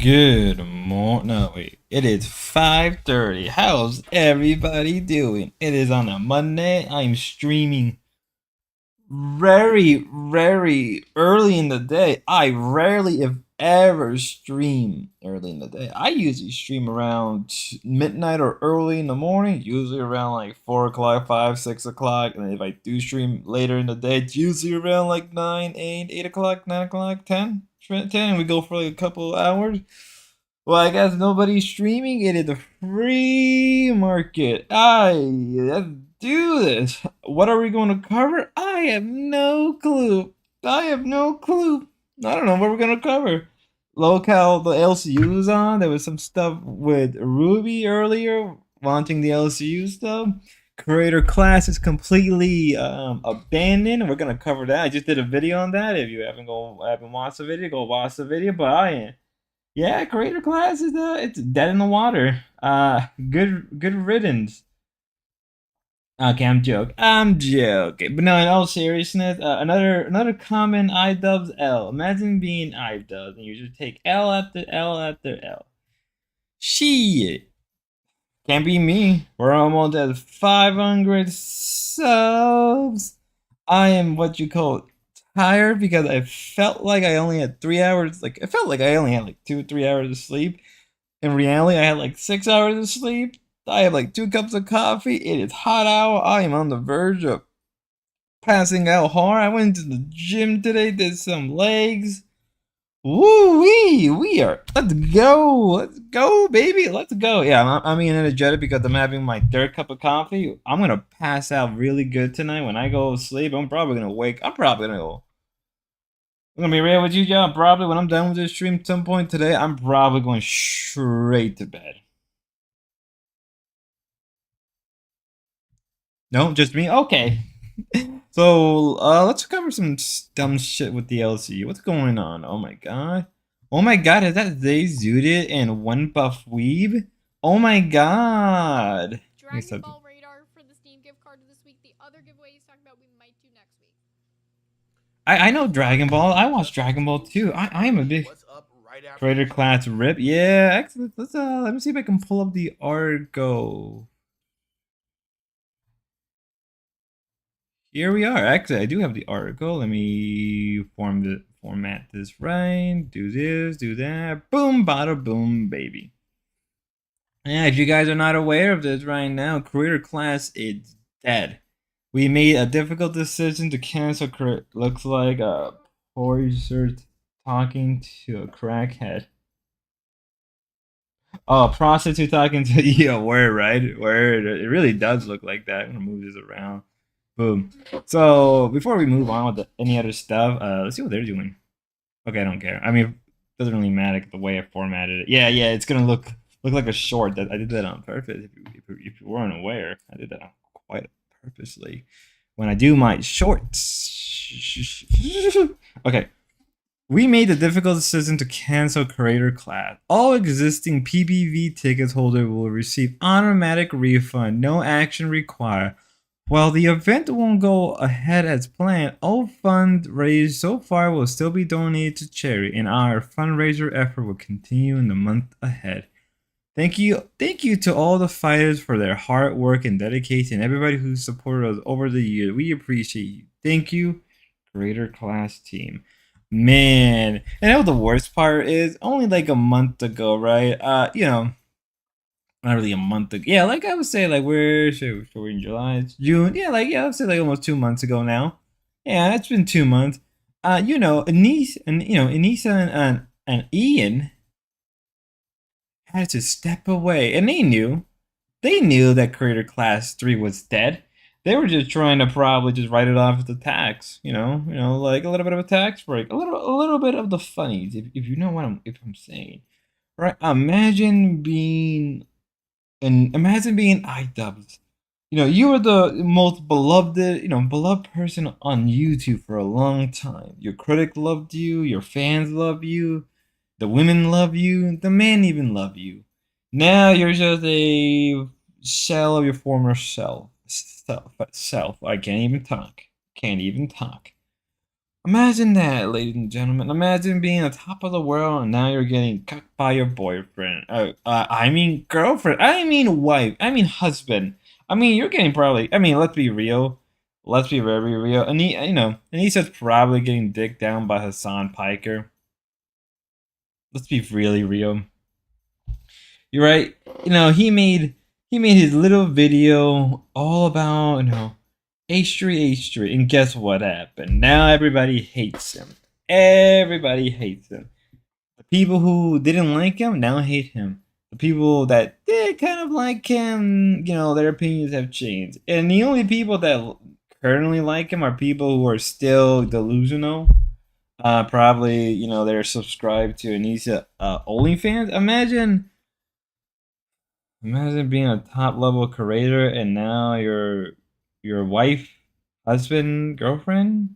Good morning. No, wait. It is 5:30. How's everybody doing? It is on a Monday. I'm streaming very early in the day. I rarely, if ever, stream early in the day. I usually stream around midnight or early in the morning, usually around like 4 o'clock, 5, 6 o'clock. And if I do stream later in the day, it's usually around like 9, 8 o'clock, 9 o'clock, 10, 10, and we go for like a couple hours. Well, I guess nobody's streaming. It is a free market. Let's do this. What are we going to cover? I have no clue. I have no clue. I don't know what we're going to cover. Locale, the LCU is on. There was some stuff with Ruby earlier, wanting the LCU stuff. Creator class is completely abandoned. We're going to cover that. I just did a video on that. If you haven't watched the video, go watch the video. But I am. Yeah, creator class is it's dead in the water. Good riddance. Okay, I'm joking. But no, in all seriousness, another common iDubbbz L. Imagine being iDubbbz and you just take L after L after L. Shit. Can't be me. We're almost at 500 subs. I am what you call tired because I felt like I only had 3 hours. Like, I felt like I only had like 2 or 3 hours of sleep. In reality, I had like 6 hours of sleep. I have like 2 cups of coffee. It is hot out. I am on the verge of passing out hard. I went to the gym today, did some legs. Woo wee! We are. Let's go. Let's go, baby. Let's go. Yeah, I'm being energetic because I'm having my third cup of coffee. I'm gonna pass out really good tonight. When I go to sleep, I'm probably gonna wake. I'm probably gonna go. I'm gonna be real with you, y'all. Probably when I'm done with this stream at some point today, I'm probably going straight to bed. No, just me. Okay. So let's cover some dumb shit with the LCU. What's going on? Oh my god. Oh my god, is that they zooted and one buff weeb? Oh my god. Dragon Ball radar for the Steam gift card this week. The other giveaway he's talking about we might do next week. I know Dragon Ball. I watch Dragon Ball too. I am a big creator class rip. Yeah, excellent. Let me see if I can pull up the Argo. Here we are. Actually, I do have the article. Let me format this right. Do this, do that. Boom, bada boom, baby. Yeah, if you guys are not aware of this right now, creator class is dead. We made a difficult decision to cancel. Looks like a poiser talking to a crackhead. Oh, a prostitute talking to yeah, word, right? Word. It really does look like that. I'm gonna move this around. Boom. So before we move on with any other stuff, let's see what they're doing. Okay, I don't care. I mean, it doesn't really matter the way I formatted it. Yeah, it's gonna look like a short. That I did that on purpose. If you weren't aware, I did that on quite purposely. When I do my shorts. Okay. We made the difficult decision to cancel creator class. All existing PBV tickets holder will receive automatic refund, no action required. While the event won't go ahead as planned, all funds raised so far will still be donated to charity, and our fundraiser effort will continue in the month ahead. Thank you to all the fighters for their hard work and dedication, everybody who supported us over the years. We appreciate you. Thank you, creator class team. Man, and what the worst part is, only like a month ago, right? Not really a month ago. Yeah, like I would say, like we're in July, it's June. Yeah, I'd say like almost 2 months ago now. Yeah, it's been 2 months. Anissa and Ian had to step away, and they knew that Creator Class 3 was dead. They were just trying to probably just write it off as a tax, like a little bit of a tax break, a little bit of the funnies, if you know what I'm saying, right? Imagine being iDubbbz. You were the most beloved person on YouTube for a long time. Your critic loved you, your fans love you, the women love you, the men even love you. Now you're just a shell of your former self. I can't even talk. Imagine that, ladies and gentlemen. Imagine being on top of the world and now you're getting cucked by your boyfriend. I mean girlfriend. I mean wife. I mean husband. I mean you're getting probably. I mean let's be real. Let's be very real. And Anissa's probably getting dicked down by Hassan Piker. Let's be really real. You're right. He made his little video all about H3, and guess what happened? Now everybody hates him. Everybody hates him. The people who didn't like him now hate him. The people that did kind of like him, their opinions have changed. And the only people that currently like him are people who are still delusional. Probably, they're subscribed to Anissa OnlyFans. Imagine being a top level creator and now your wife, husband, girlfriend,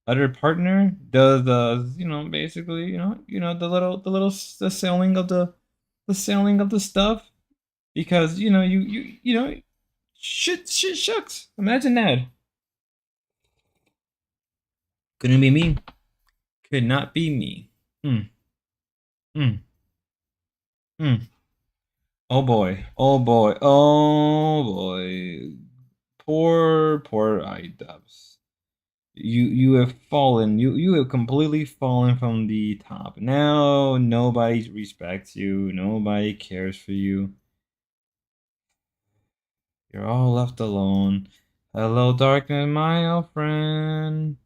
other partner does basically the selling of the stuff because shit shucks. Imagine that. Couldn't be me. Could not be me. Mm, mm, mm. Oh boy. Oh boy. Oh boy. Poor iDubbbz. You have fallen. You have completely fallen from the top. Now nobody respects you. Nobody cares for you. You're all left alone. Hello, darkness, my old friend.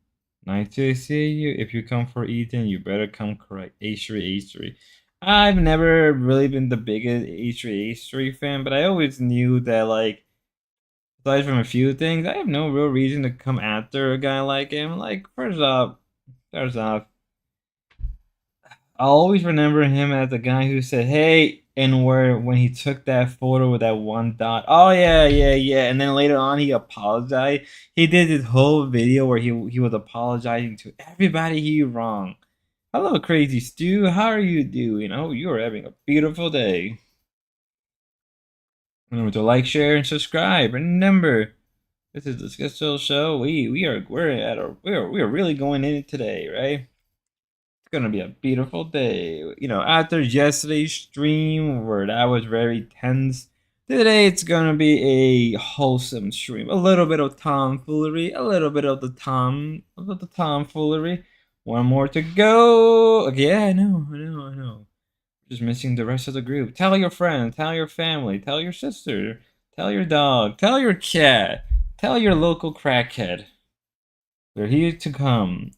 Nice to see you. If you come for Ethan, you better come correct. H3. I've never really been the biggest H3 fan, but I always knew that aside from a few things, I have no real reason to come after a guy like him. Like, first off, I'll always remember him as the guy who said, "Hey," and where when he took that photo with that one dot. Oh yeah, yeah, yeah. And then later on, he apologized. He did this whole video where he was apologizing to everybody he wronged. Hello, Crazy Stu. How are you doing? Oh, you are having a beautiful day. Remember to like, share, and subscribe. Remember, this is the Schizo Show. We are really going in it today, right? It's gonna be a beautiful day. After yesterday's stream where that was very tense, today it's gonna be a wholesome stream. A little bit of tomfoolery, a little bit of the tomfoolery. One more to go. Okay, yeah, I know. Just missing the rest of the group. Tell your friends, tell your family, tell your sister, tell your dog, tell your cat, tell your local crackhead. They're here to come.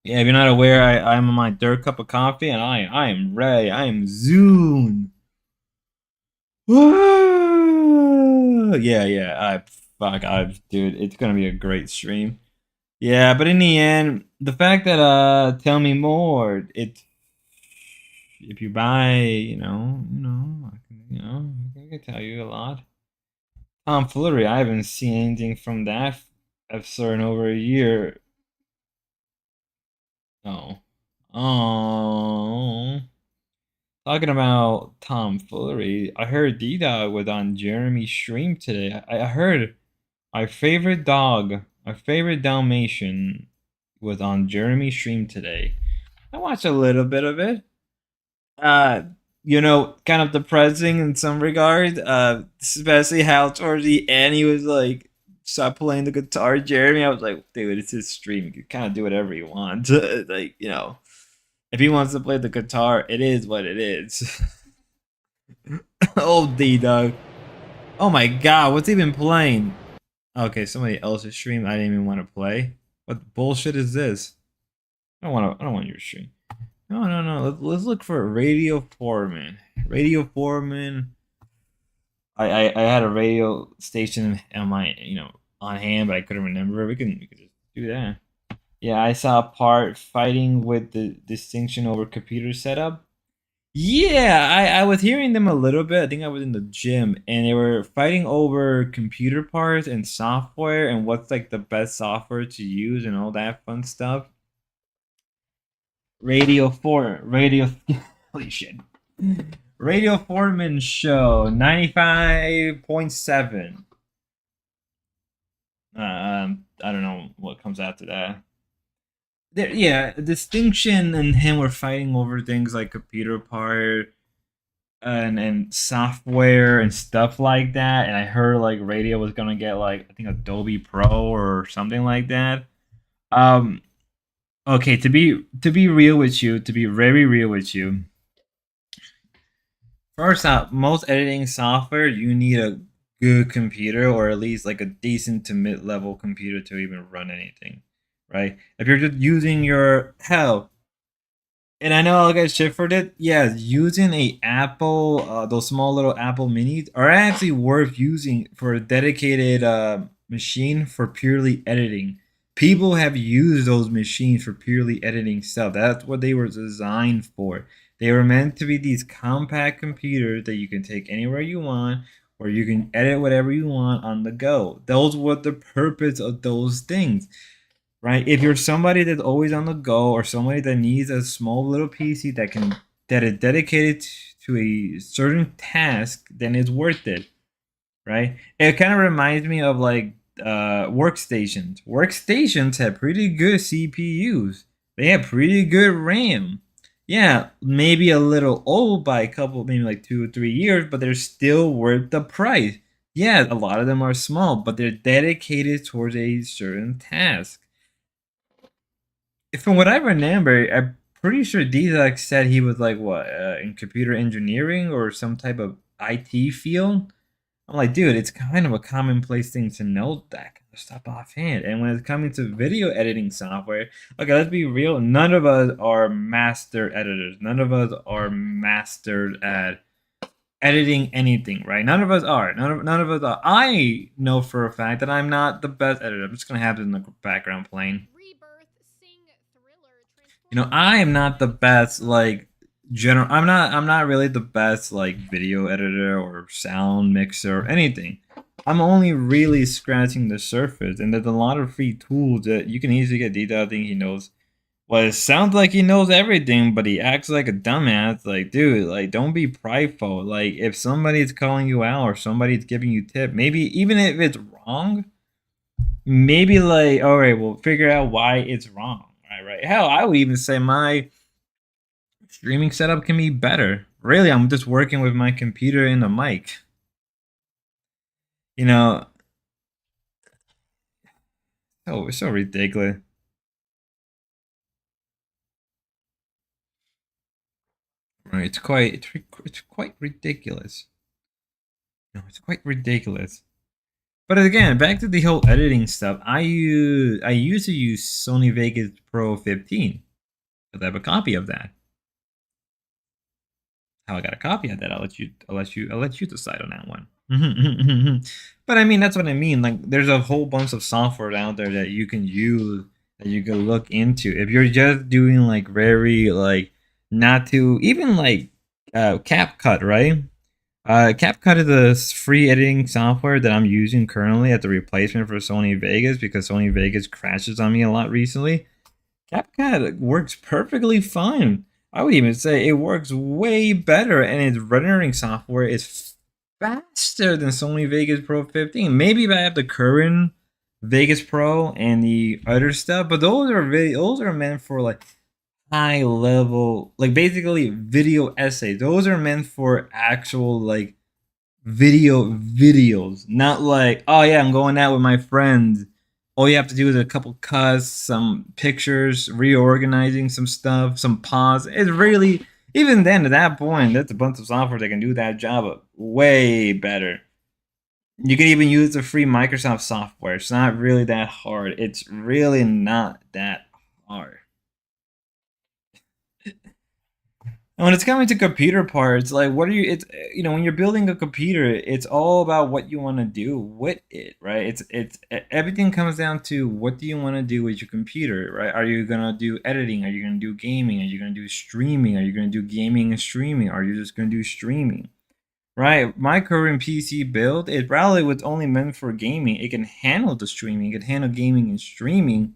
Yeah, if you're not aware, I'm on my third cup of coffee and I am ready. I am Zune. Woo! Yeah, yeah. Dude, it's gonna be a great stream. Yeah, but in the end, the fact that tell me more. If you buy, I can tell you a lot. Tomfoolery, I haven't seen anything from that episode in over a year. Oh. Oh. Talking about tomfoolery, I heard D-Dog was on Jeremy's stream today. I heard my favorite Dalmatian, was on Jeremy's stream today. I watched a little bit of it. Uh, kind of depressing in some regard. Especially how towards the end he was like, stop playing the guitar, Jeremy. I was like, dude, it's his stream. You can kind of do whatever you want. Like, if he wants to play the guitar, it is what it is. Old D dog. Oh my god, what's he been playing? Okay, somebody else's stream I didn't even want to play. What bullshit is this? I don't want your stream. No, no, no. Let's look for Radio Foreman. Radio Foreman. I had a radio station on my on hand, but I couldn't remember. We could just do that. Yeah, I saw a part fighting with the distinction over computer setup. Yeah, I was hearing them a little bit. I think I was in the gym and they were fighting over computer parts and software and what's like the best software to use and all that fun stuff. Radio holy shit. Radio Foreman Show 95.7. I don't know what comes after that. Yeah, distinction and him were fighting over things like computer part and software and stuff like that. And I heard like radio was gonna get like I think Adobe Pro or something like that. Um, okay, to be real with you, to be very real with you, first out, most editing software you need a good computer or at least like a decent to mid level computer to even run anything, right? If you're just using your hell, and I know I'll get shit for it. Yeah, using a Apple, those small little Apple Minis are actually worth using for a dedicated machine for purely editing. People have used those machines for purely editing stuff. That's what they were designed for. They were meant to be these compact computers that you can take anywhere you want, or you can edit whatever you want on the go. Those were the purpose of those things, right? If you're somebody that's always on the go or somebody that needs a small little PC that is dedicated to a certain task, then it's worth it, right? It kind of reminds me of like workstations. Workstations have pretty good CPUs. They have pretty good RAM. Yeah, maybe a little old by a couple, maybe like 2 or 3 years, but they're still worth the price. Yeah, a lot of them are small, but they're dedicated towards a certain task. From what I remember, I'm pretty sure Dizak said he was like what in computer engineering or some type of IT field. I'm like, dude, it's kind of a commonplace thing to know that kind of stuff offhand. And when it's coming to video editing software, okay, let's be real. None of us are master editors. None of us are mastered at editing anything, right? None of us are. None of us are. I know for a fact that I'm not the best editor. I'm just gonna have it in the background playing. Rebirth, Sing, Thriller, I Transformers, am not the best like general. I'm not really the best like Sing, video editor or sound mixer or anything. I'm only really scratching the surface, and there's a lot of free tools that you can easily get detailed. I think he knows. Well, it sounds like he knows everything, but he acts like a dumbass. Like, dude, like, don't be prideful. Like, if somebody's calling you out or somebody's giving you tip, maybe even if it's wrong, maybe like, all right, well, figure out why it's wrong. Right. Hell, I would even say my streaming setup can be better. Really, I'm just working with my computer and a mic. You know, oh, it's so ridiculous. Right, it's quite ridiculous. No, it's quite ridiculous. But again, back to the whole editing stuff. I used to use Sony Vegas Pro 15 because I have a copy of that. How I got a copy of that, I'll let you decide on that one. But I mean, that's what I mean. Like, there's a whole bunch of software out there that you can use that you can look into. If you're just doing like very like not to even like CapCut, right? CapCut is a free editing software that I'm using currently as a replacement for Sony Vegas because Sony Vegas crashes on me a lot recently. CapCut works perfectly fine. I would even say it works way better, and its rendering software is faster than Sony Vegas Pro 15. Maybe if I have the current Vegas Pro and the other stuff, but those are meant for like high level, like basically video essays. Those are meant for actual like videos, not like, oh yeah, I'm going out with my friends. All you have to do is a couple cuts, some pictures, reorganizing some stuff, some pause. It's really, even then at that point, that's a bunch of software that can do that job way better. You can even use the free Microsoft software. It's not really that hard. It's really not that hard. And when it's coming to computer parts, like what are you? It's when you're building a computer, it's all about what you want to do with it, right? Everything comes down to what do you want to do with your computer, right? Are you gonna do editing? Are you gonna do gaming? Are you gonna do streaming? Are you gonna do gaming and streaming? Are you just gonna do streaming? Right? My current PC build, it probably was only meant for gaming. It can handle the streaming, it can handle gaming and streaming,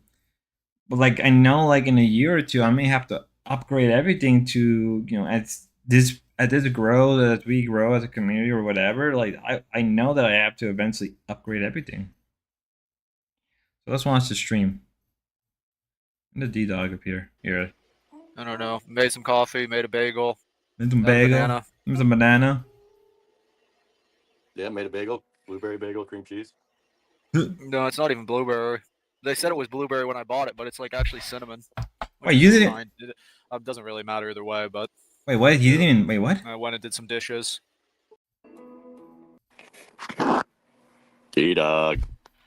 but like I know like in a year or two I may have to upgrade everything to as this grows, as we grow as a community or whatever. Like I know that I have to eventually upgrade everything. Let's watch the stream. When did D-Dog appear? Here. I don't know. Made some coffee, made a bagel. Need some Got a bagel. banana. Need some banana. Yeah, made a bagel, blueberry bagel, cream cheese. No, it's not even blueberry. They said it was blueberry when I bought it, but it's like actually cinnamon. Wait, you didn't? Fine. It doesn't really matter either way, but Wait, what? He didn't even. Wait, what? I went and did some dishes. D-Dog.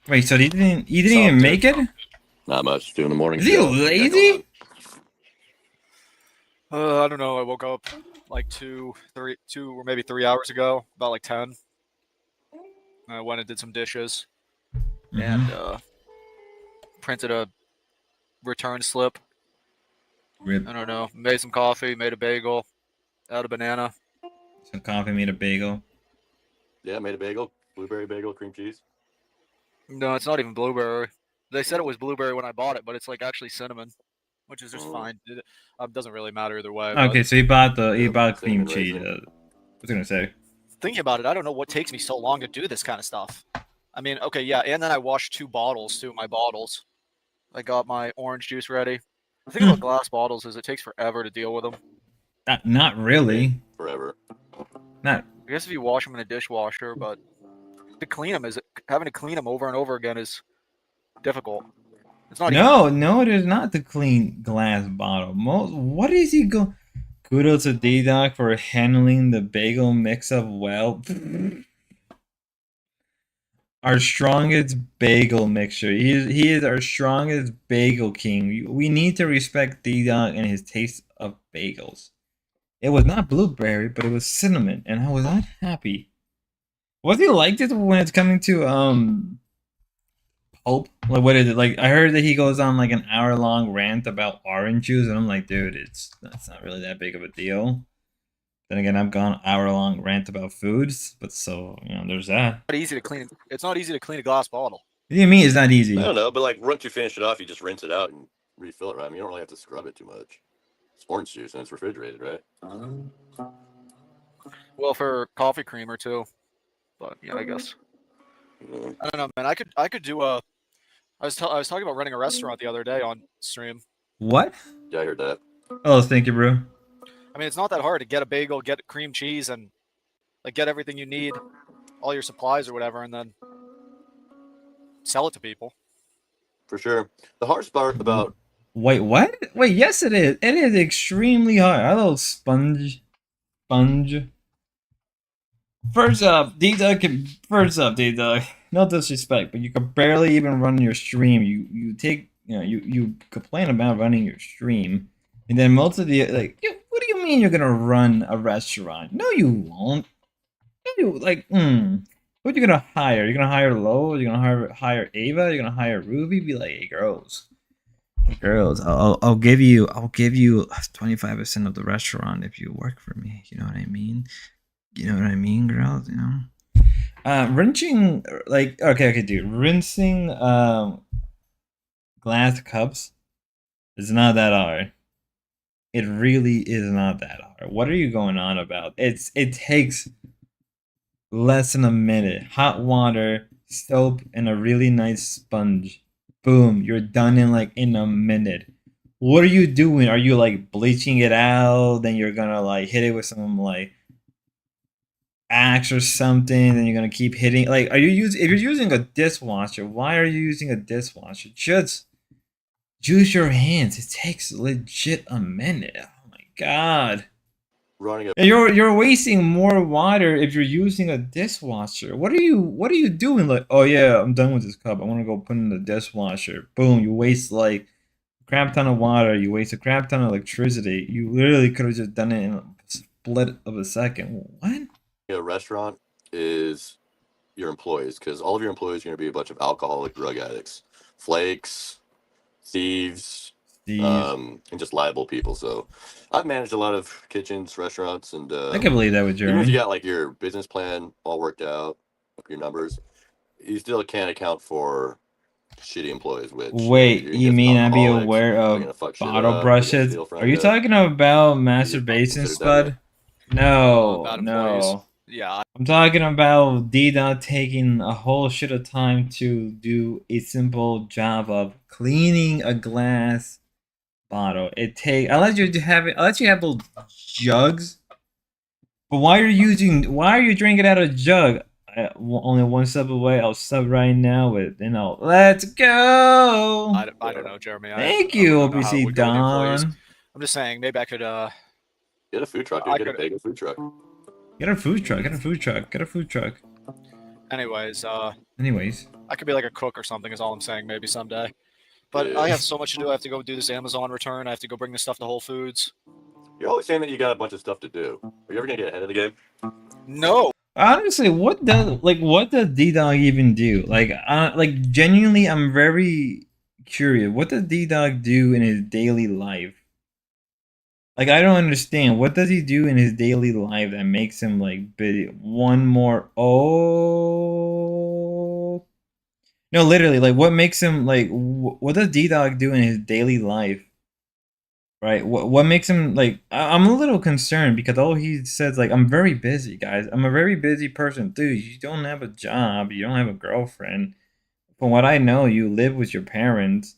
Wait, so he didn't? He didn't Soft even tip. make it? Not much. Doing the morning Is he show. lazy? I don't know. I woke up like 2 or maybe 3 hours ago, about like 10. I went and did some dishes and printed a return slip. Rip. I don't know. Made some coffee, made a bagel, had a banana. Some coffee, made a bagel. Yeah, made a bagel, blueberry bagel, cream cheese. No, it's not even blueberry. They said it was blueberry when I bought it, but it's like actually cinnamon, which is just fine. It doesn't really matter either way. Okay, But so he bought cream cinnamon cheese. raisin. What's I gonna say? thinking about it, I don't know what takes me so long to do this kind of stuff. I mean, okay, yeah, and then I washed 2 bottles, 2 of my bottles. I got my orange juice ready. The thing about glass bottles is it takes forever to deal with them. Not really. Forever. Not. I guess if you wash them in a dishwasher, but to clean them having to clean them over and over again is difficult. It's not No, it is not the clean glass bottle. What is he go? Kudos to D-Doc for handling the bagel mix-up well. Our strongest bagel mixer. He is our strongest bagel king. We need to respect D-Doc and his taste of bagels. It was not blueberry, but it was cinnamon, and I was not happy. Was he like this when it's coming to pulp? Like, what is it? Like, I heard that he goes on like an hour-long rant about orange juice, and I'm like, dude, that's not really that big of a deal. Then again, I've gone hour-long rant about foods, but so there's that. easy to clean. It's not easy to clean a glass bottle. What do you mean it's not easy? I don't know, but like once you finish it off, you just rinse it out and refill it, right? I mean, you don't really have to scrub it too much. It's orange juice and it's refrigerated, right? Well, for coffee creamer too, but yeah, I guess. Yeah. I don't know, man. I could do a. I was talking about running a restaurant the other day on stream. What? Yeah, I heard that. Oh, thank you, bro. I mean, it's not that hard to get a bagel, get cream cheese, and like get everything you need, all your supplies or whatever, and then sell it to people. For sure. The hardest part about Wait, what? Wait, yes, it is. It is extremely hard. Our little sponge. First up, D-Dog. No disrespect, but you could barely even run your stream. You complain about running your stream, and then most of the what do you mean you're gonna run a restaurant? No, you won't. No, you What are you gonna hire? You're gonna hire Lo? You're gonna hire Ava? You're gonna hire Ruby? Be like, hey, girls, I'll give you 25% of the restaurant if you work for me. You know what I mean? Girls? Rinsing okay, dude. Rinsing glass cups is not that hard. It really is not that hard. What are you going on about? It takes less than a minute. Hot water, soap, and a really nice sponge. Boom, you're done in a minute. What are you doing? Are you like bleaching it out? Then you're gonna like hit it with some like axe or something, then you're gonna keep hitting. Like, if you're using a dishwasher, why are you using a dishwasher? Just use your hands. It takes legit a minute. Oh my god. running a And you're wasting more water if you're using a dishwasher. What are you doing? Like, oh yeah, I'm done with this cup. I want to go put it in the dishwasher. Boom, you waste like a crap ton of water. You waste a crap ton of electricity. You literally could have just done it in a split of a second. What? a restaurant is your employees, because all of your employees are going to be a bunch of alcoholic drug addicts, flakes, thieves, and just liable people. So I've managed a lot of kitchens, restaurants, and I can believe that with even if you Jeremy. got like your business plan all worked out, your numbers, you still can't account for shitty employees. Which Wait, you're gonna you get mean I'd be alcoholics, aware they're of gonna fuck shit bottle up, they're gonna brushes? steal from Are you you. talking about You masturbation, consider that Spud? No, Bad no. employees. Yeah, I'm talking about D-Dot taking a whole shit of time to do a simple job of cleaning a glass bottle. I let you have it. I let you have those jugs. But why are you drinking out of a jug? Only one sub away. I'll sub right now with let's go. I don't know, Jeremy. I Thank really you, don't know how it OPC would go with the employees. Don. I'm just saying, maybe I could. Get a food truck, dude. I Get a could. big food truck. Get a food truck. Get a food truck. Get a food truck. Anyways, Anyways, I could be like a cook or something. Is all I'm saying. Maybe someday. But I Yeah. have so much to do. I have to go do this Amazon return. I have to go bring this stuff to Whole Foods. You're always saying that you got a bunch of stuff to do. Are you ever gonna get ahead of the game? No. honestly, what does D Dog even do? Like genuinely, I'm very curious. What does D Dog do in his daily life? Like I don't understand. What does he do in his daily life that makes him like one more? Oh no, literally, like what makes him like? What does D Dog do in his daily life? Right. What makes him like? I'm a little concerned because all he says like I'm very busy, guys. I'm a very busy person, dude. You don't have a job. You don't have a girlfriend. From what I know, you live with your parents.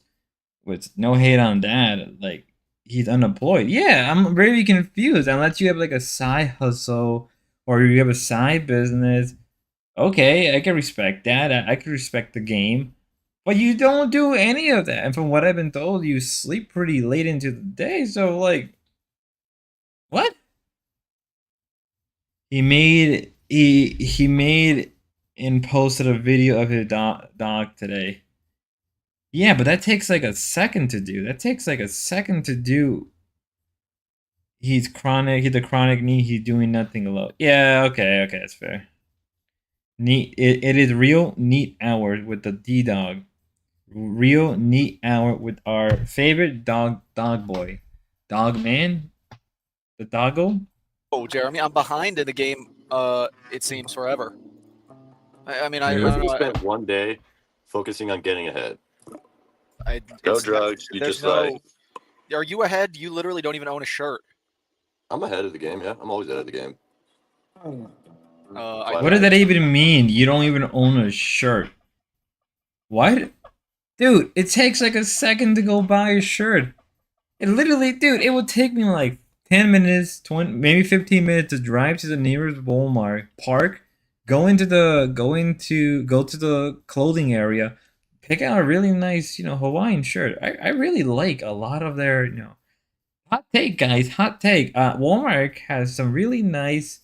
With no hate on dad, like he's unemployed. Yeah, I'm very confused. Unless you have like a side hustle or you have a side business, okay, I can respect that. I can respect the game. But you don't do any of that. And from what I've been told, you sleep pretty late into the day. So like, what? He made and posted a video of his dog today. Yeah, but that takes like a second to do. That takes like a second to do. He's chronic. He's a chronic knee. He's doing nothing alone. Yeah, okay, that's fair. Neat. It is real neat hours with the D Dog. Real neat hour with our favorite dog boy, dog man, the doggo. Oh, Jeremy, I'm behind in the game. It seems forever. I mean, I What if don't you know. spent one day focusing on getting ahead? I No it's not- drugs. You there's just no. like, Are you ahead? You literally don't even own a shirt. I'm ahead of the game. Yeah, I'm always ahead of the game. What does that even mean? You don't even own a shirt. What? Dude, it takes like a second to go buy a shirt. It literally, dude, it would take me like 10 minutes, 20, maybe 15 minutes to drive to the nearest Walmart, park, go to the clothing area, pick out a really nice, Hawaiian shirt. I really like a lot of their, hot take, guys, hot take. Walmart has some really nice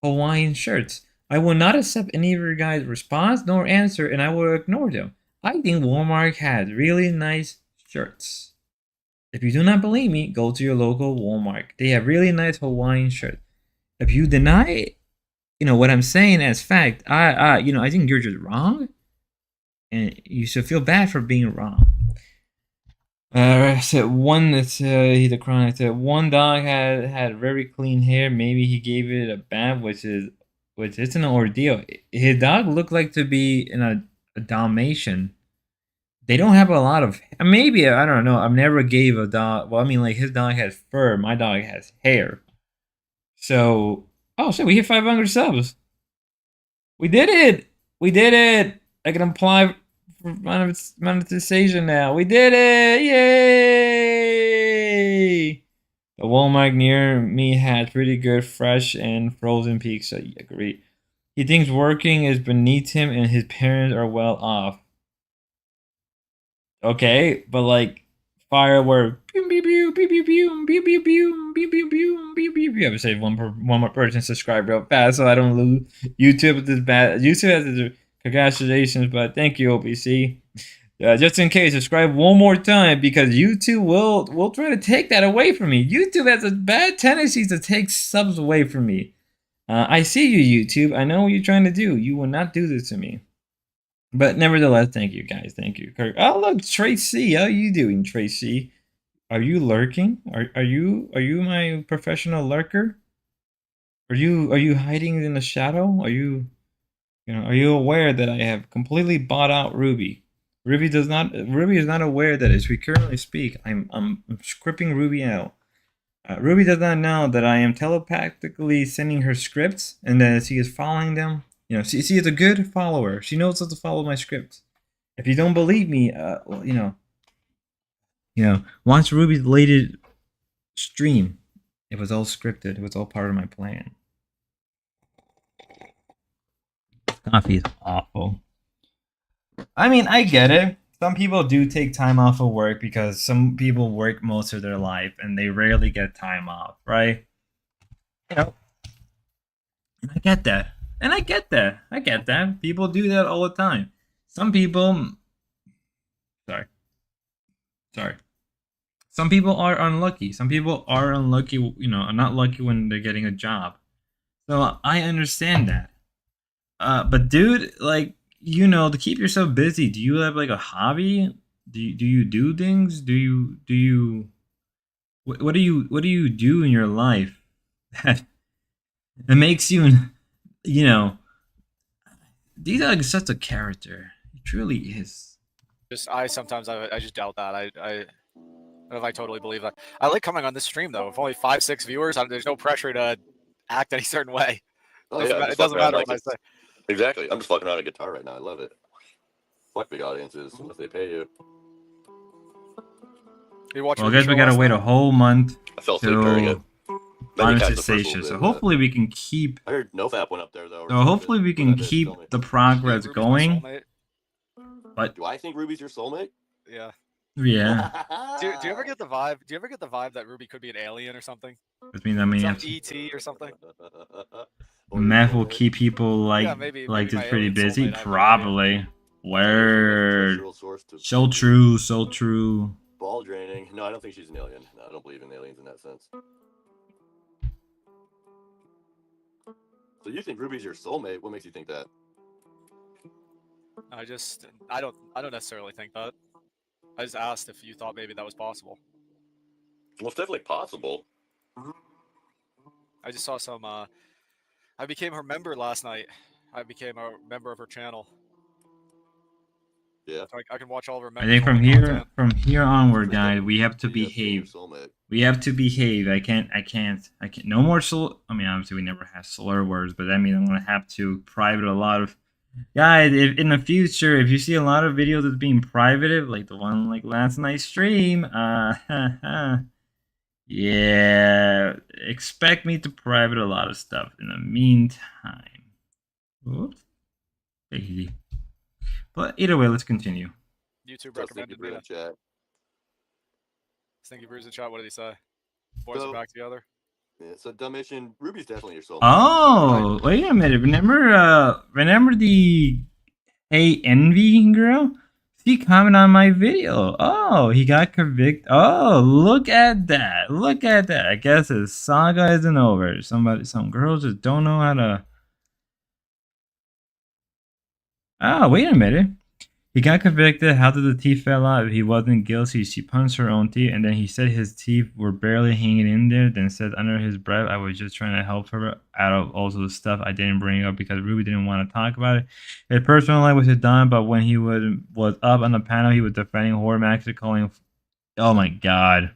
Hawaiian shirts. I will not accept any of your guys' response nor answer, and I will ignore them. I think Walmart has really nice shirts. If you do not believe me, go to your local Walmart. They have really nice Hawaiian shirts. If you deny, what I'm saying as fact, I think you're just wrong, and you should feel bad for being wrong. Said one that's he's a chronic. Said one dog had very clean hair. Maybe he gave it a bath, which isn't an ordeal. His dog looked like to be in a Dalmatian. They don't have a lot of. Maybe I don't know. I've never gave a dog. Well, I mean, like his dog has fur. My dog has hair. So, oh shit, we hit 500 subs. We did it. We did it. I can apply for monetization now. We did it. Yay! The Walmart near me had pretty good fresh and frozen pizza. I agree. He thinks working is beneath him and his parents are well off. Okay, but like firework. Pew pew pew pew pew pew pew pew pew pew pew pew pew pew. You have to say one more person subscribe real fast so I don't lose. YouTube is bad. YouTube has to congratulations, but thank you, OPC. Just in case, subscribe one more time because YouTube will try to take that away from me. YouTube has a bad tendency to take subs away from me. I see you, YouTube. I know what you're trying to do. You will not do this to me. But nevertheless, thank you guys. Thank you, Kirk. Oh look, Tracy. How are you doing, Tracy? Are you lurking? Are you my professional lurker? Are you hiding in the shadow? Are you aware that I have completely bought out Ruby? Ruby is not aware that as we currently speak, I'm scripting Ruby out. Ruby does not know that I am telepathically sending her scripts and that she is following them. You know, she is a good follower. She knows how to follow my scripts. If you don't believe me, well, watch Ruby's latest stream. It was all scripted. It was all part of my plan. Coffee is awful. I mean, I get it. Some people do take time off of work because some people work most of their life and they rarely get time off, right? You know, and I get that. And I get that. I get that. People do that all the time. Some people. Sorry. Some people are unlucky. Some people are unlucky, not lucky when they're getting a job. So I understand that. But dude, like, to keep yourself busy, do you have like a hobby? Do you do things? What do you do in your life that makes you, D-Dog is such a character. He truly is. I sometimes just doubt that. I don't know if I totally believe that. I like coming on this stream though. If only 5-6 viewers, there's no pressure to act any certain way. Oh yeah, It doesn't matter what I say. Exactly. I'm just fucking around a guitar right now. I love it. Fuck big audiences unless they pay you. Well, I guess we gotta wait a whole month. I fell asleep during it. Monetization. So hopefully we can keep. I heard NoFap went up there though. So hopefully we can keep the progress going. But do I think Ruby's your soulmate? Yeah. Yeah. Do you ever get the vibe? Do you ever get the vibe that Ruby could be an alien or something? Which means some ET or something. Meth will keep people like just pretty busy. Probably. Word. So true. So true. Ball draining. No, I don't think she's an alien. No, I don't believe in aliens in that sense. So you think Ruby's your soulmate? What makes you think that? I don't necessarily think that. I just asked if you thought maybe that was possible. Well, it's definitely possible. I just saw some. I became her member last night. I became a member of her channel. Yeah. So I can watch all of her. I think from here onward, guys, we have to behave. We have to behave. I can't. No more I mean, obviously, we never have slur words, but that means I'm gonna have to private a lot of. Guys, if in the future, if you see a lot of videos that's being privated, like the one like last night's stream, yeah, expect me to private a lot of stuff in the meantime. Oops. Easy. But either way, let's continue. YouTube recommended me that. Stinky Brews in chat. What did he say? Boys are back together. Yeah, so Dumbation, Ruby's definitely your soulmate. Oh, wait a minute. Remember the Hey Envy girl? She commented on my video. Oh, he got convicted. Oh, look at that. Look at that. I guess his saga isn't over. Some girls just don't know how to. Oh, wait a minute. He got convicted. How did the teeth fell out? If he wasn't guilty, she punched her own teeth, and then he said his teeth were barely hanging in there. Then said under his breath, "I was just trying to help her out of also the stuff I didn't bring up because Ruby didn't want to talk about it. His personal life was done, but when he was up on the panel, he was defending horror Max, calling, oh my god."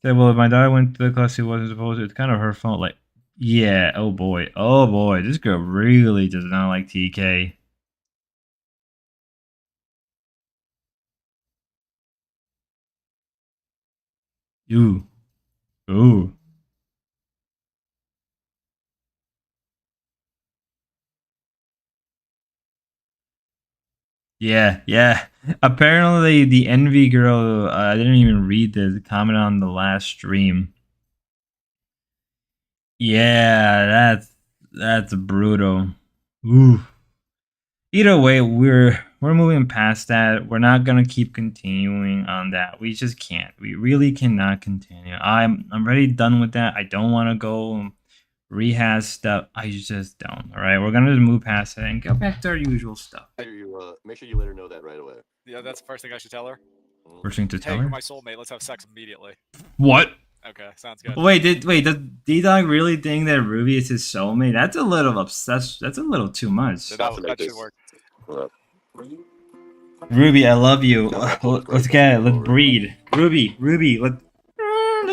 He said, "Well, if my daughter went to the class she wasn't supposed to, it's kind of her fault." Like, yeah, oh boy, this girl really does not like TK. Ooh. Yeah. Apparently, the Envy girl, I didn't even read the comment on the last stream. Yeah, that's brutal. Ooh. Either way, we're moving past that. We're not gonna keep continuing on that. We just can't. We really cannot continue. I'm already done with that. I don't want to go rehash stuff. I just don't. All right, we're gonna just move past it and go back to our usual stuff. Make sure you let her know that right away. Yeah, that's the first thing I should tell her. First thing to tell her. You're my soulmate. Let's have sex immediately. What? Okay, sounds good. Does D-Dog really think that Ruby is his soulmate? That's a little obsessed. That's a little too much. That should work. Ruby, I love you. Let's get it. Let's breed. Ruby, let's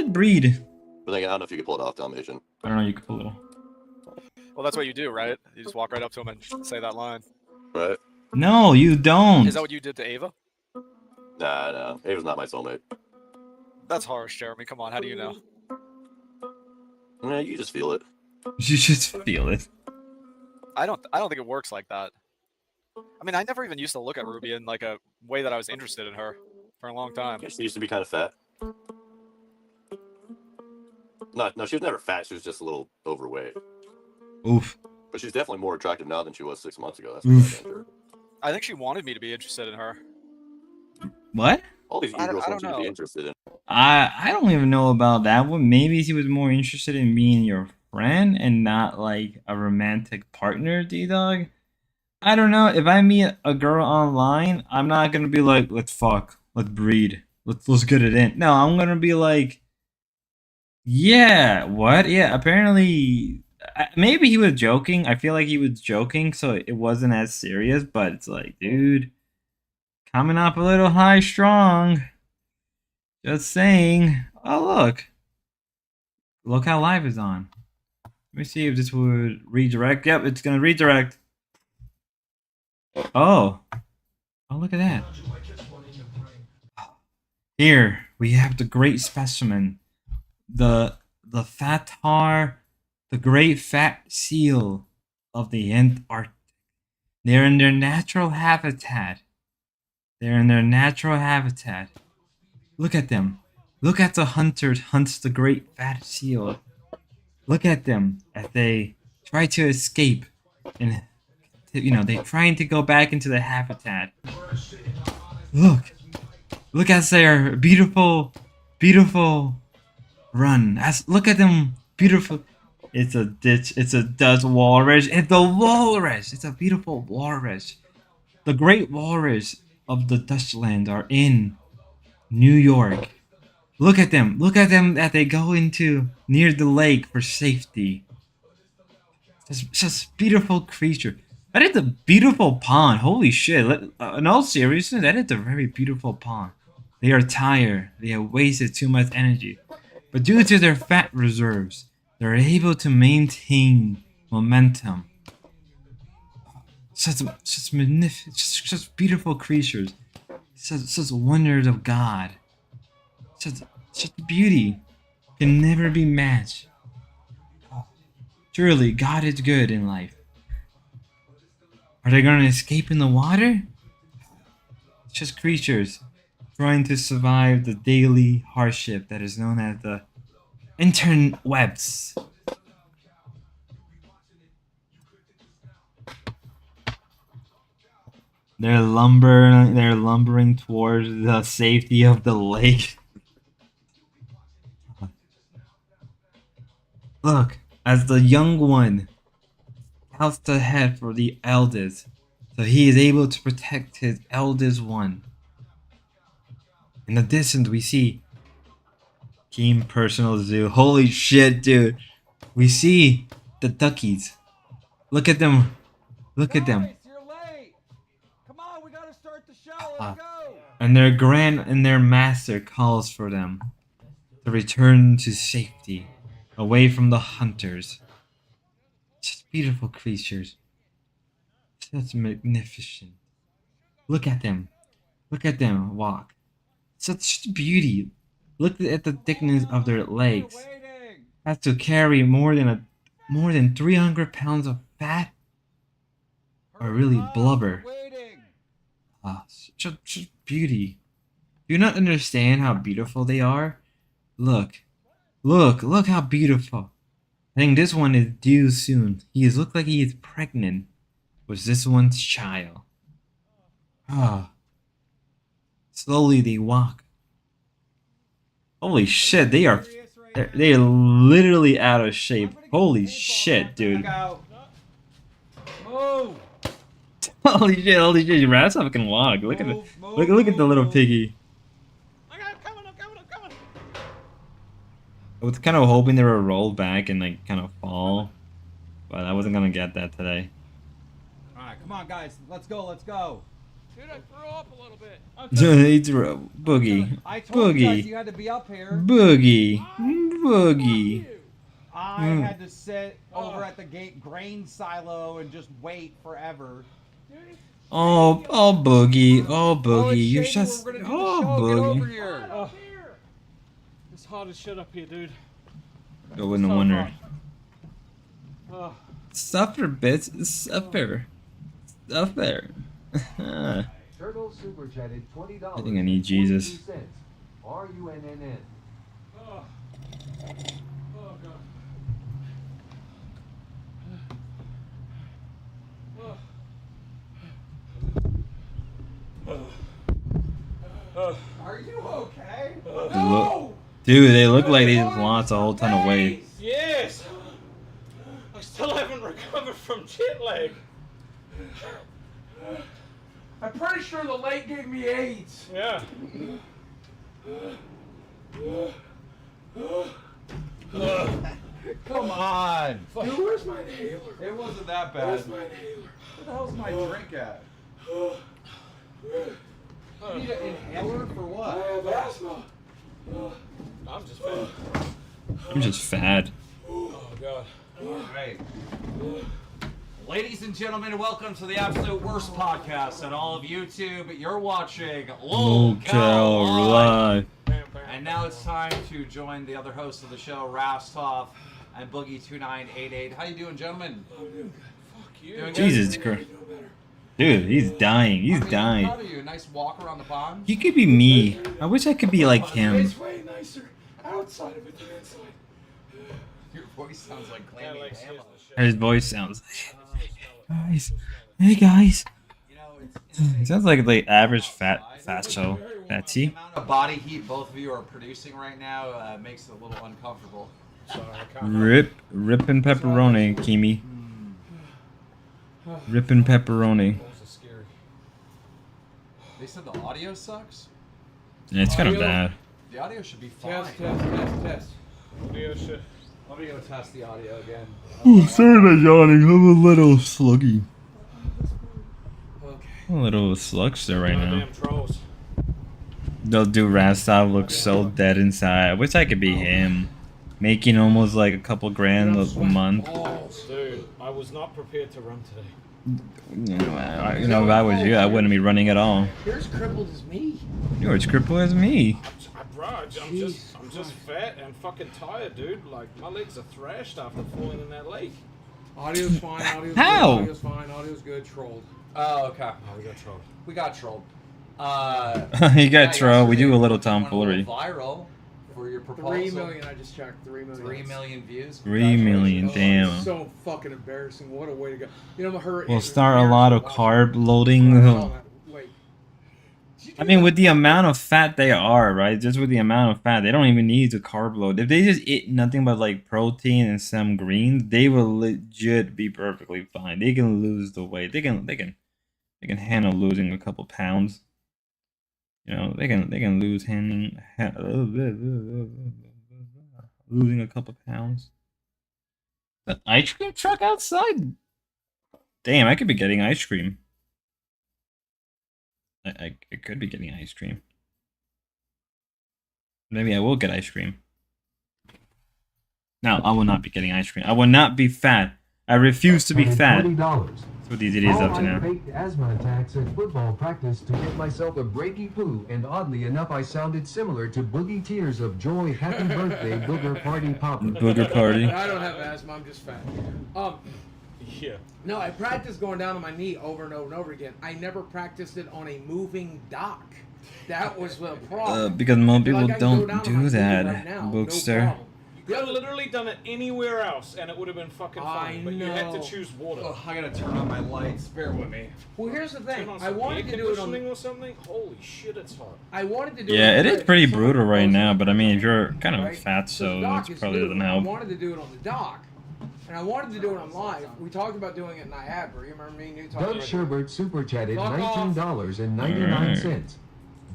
breed. But then, I don't know if you can pull it off, Dalmatian. I don't know. You could pull it off. Well, that's what you do, right? You just walk right up to him and say that line. Right? No, you don't. Is that what you did to Ava? Nah. Ava's not my soulmate. That's harsh, Jeremy. Come on, how do you know? Yeah, you just feel it. You just feel it. I don't think it works like that. I mean, I never even used to look at Ruby in like a way that I was interested in her for a long time. Yeah, she used to be kind of fat. No, she was never fat. She was just a little overweight. Oof. But she's definitely more attractive now than she was 6 months ago. That's Oof. for sure. I think she wanted me to be interested in her. What? All these I e-girls don't want you to be know. interested in. I don't even know about that one. Maybe he was more interested in being your friend and not like a romantic partner, D-Dog. I don't know. If I meet a girl online, I'm not gonna be like, let's fuck, let's breed, let's get it in. No, I'm gonna be like, yeah, what? Yeah, apparently, maybe he was joking. I feel like he was joking, so it wasn't as serious. But it's like, dude, coming up a little high strong. Just saying. Oh, look how live is on. Let me see if this would redirect. Yep, it's gonna redirect. Oh, look at that. Here we have the great specimen, the fat tar, the great fat seal of the Antarctic. They're in their natural habitat. Look at them. Look at the hunter hunts the great fat seal. Look at them as they try to escape, and they're trying to go back into the habitat. Look at their beautiful run. Look at them, beautiful. It's a ditch. It's a Dutch walrus. It's a walrus. It's a beautiful walrus. The great walrus of the Dutchland are in New York. Look at them. Look at them that they go into near the lake for safety. Just beautiful creature. That is a beautiful pond. Holy shit. In all seriousness, that is a very beautiful pond. They are tired. They have wasted too much energy. But due to their fat reserves, they're able to maintain momentum. Such magnificent, such beautiful creatures. Such wonders of God. Such beauty can never be matched. Surely God is good in life. Are they going to escape in the water? It's just creatures trying to survive the daily hardship that is known as the interwebs. They're lumbering towards the safety of the lake. Look, as the young one scouts ahead for the eldest, so he is able to protect his eldest one. In the distance, we see Team Personal Zoo. Holy shit, dude! We see the duckies. Look at them. Look at them. You're late. Come on, we gotta start the show. Let's go. And their master calls for them to return to safety, away from the hunters. Such beautiful creatures. Such magnificent. Look at them. Look at them walk. Such beauty. Look at the thickness of their legs. Has to carry more than 300 pounds of fat, or really blubber. Such beauty. Do you not understand how beautiful they are? Look how beautiful. I think this one is due soon. Look like he is pregnant with this one's child. Slowly they walk. Holy shit, they are literally out of shape. Holy shit, dude. Move. Holy shit, Rasov can walk. Look at the little piggy. I'm coming. I was kind of hoping they would roll back and like kind of fall, but I wasn't gonna get that today. Alright, come on guys, let's go. Dude, I threw up a little bit. It's Boogie. I told you guys Boogie. you had to be up here. Boogie. Boogie. I had to sit over at the grain silo and just wait forever. Oh, Boogie. Oh, Boogie. it's You're shady, just. we're gonna do the Oh, show. Get over Boogie. here. It's hard as shit up here, dude. Go in the winter. Oh, Suffer, bitch. Suffer. Suffer. I Turtle super chatted $20. think I need Jesus. RUNNN. oh, oh god. Are you okay? Dude, they look like they just lost a whole ton of weight. Yes! I still haven't recovered from jet lag. I'm pretty sure the lake gave me AIDS. Yeah. Come on. Dude, where's my inhaler? It wasn't that bad. Where's my inhaler? Where the hell's my drink at? You need an inhaler for I what? have asthma. I'm just fat. I'm just fat. Oh god. Right. Ladies and gentlemen, welcome to the absolute worst podcast on all of YouTube. You're watching Local Live. Bam, bam. And now it's time to join the other hosts of the show, Rastov and Boogie2988. How you doing, gentlemen? I'm doing good. Fuck you. Doing good? Jesus Christ. Dude, he's dying. He's I'm dying. proud of you. Nice walk around the pond. He could be me. I wish I could be like him. It's way nicer outside of it than inside. Your voice sounds like Yeah, Glammy like, Bama. seriously, shit. His voice sounds. Guys. Hey guys. You know, It sounds like the average fatso. the Fatsy. amount of body heat both of you are producing right now makes it a little uncomfortable. Sorry, I can't. Rippin' pepperoni, Kimi. Rippin' pepperoni. Those are scary. They said the audio sucks. Yeah, it's kind of Audio? bad. The audio should be fine. Test. Audio shit. Let me go test the audio again. Oh, sorry about yawning. I'm a little sluggy. Okay. I'm a little slugster right now. Goddamn trolls. They'll do Rastov looks so dead inside. I wish I could be him. Making almost like a couple grand a month. Dude, I was not prepared to run today. If I was you, I wouldn't be running at all. You're as crippled as me. You're as crippled as me. I'm just fat and fucking tired, dude. Like, my legs are thrashed after falling in that lake. Audio's fine. Audio's How? good. Audio's fine. Audio's good. Trolled. Oh, okay. Oh, we got trolled. We got trolled. You got troll. We do a little yesterday, tomfoolery. went a little viral for your proposal. 3 million. I just checked. 3 million. 3 million views. 3 million, Oh, damn. So fucking embarrassing. What a way to go. You know, her. We'll start a lot of carb loading. Wait. I mean, with the amount of fat they are, right? Just with the amount of fat, they don't even need to carb load. If they just eat nothing but like protein and some greens, they will legit be perfectly fine. They can lose the weight. They can handle losing a couple pounds. You know, they can lose losing a couple pounds. An ice cream truck outside? Damn, I could be getting ice cream. I could be getting ice cream. Maybe I will get ice cream. No, I will not be getting ice cream. I will not be fat. I refuse to be fat. $20. That's what these idiots up to now. I faked asthma attacks at football practice to get myself a breaky poo, and oddly enough, I sounded similar to Boogie Tears of Joy. Happy birthday, Booger Party Popper. Booger party. I don't have asthma. I'm just fat. Yeah. No, I practiced going down on my knee over and over and over again. I never practiced it on a moving dock. That was the problem. Because most people Like, I can go don't down on do my knee that, right now, no Bookster. problem. You could have literally done it anywhere else, and it would have been fucking I fine. But you had to know. choose water. Ugh, I gotta turn on my lights. Bear with me. Well, here's the Turn thing. on I some wanted air to do it conditioning on. or something. Holy shit, it's hot. I wanted to do Yeah, it. it is pretty brutal right now, but I mean, if you're kind of Right? fat, The so dock that is probably doesn't new. help. I wanted to do it on the dock, and I wanted to do it on live. We talked about doing it in Niagara. You remember me and you talking Doug about Sherbert super chatted Fuck off. $19.99.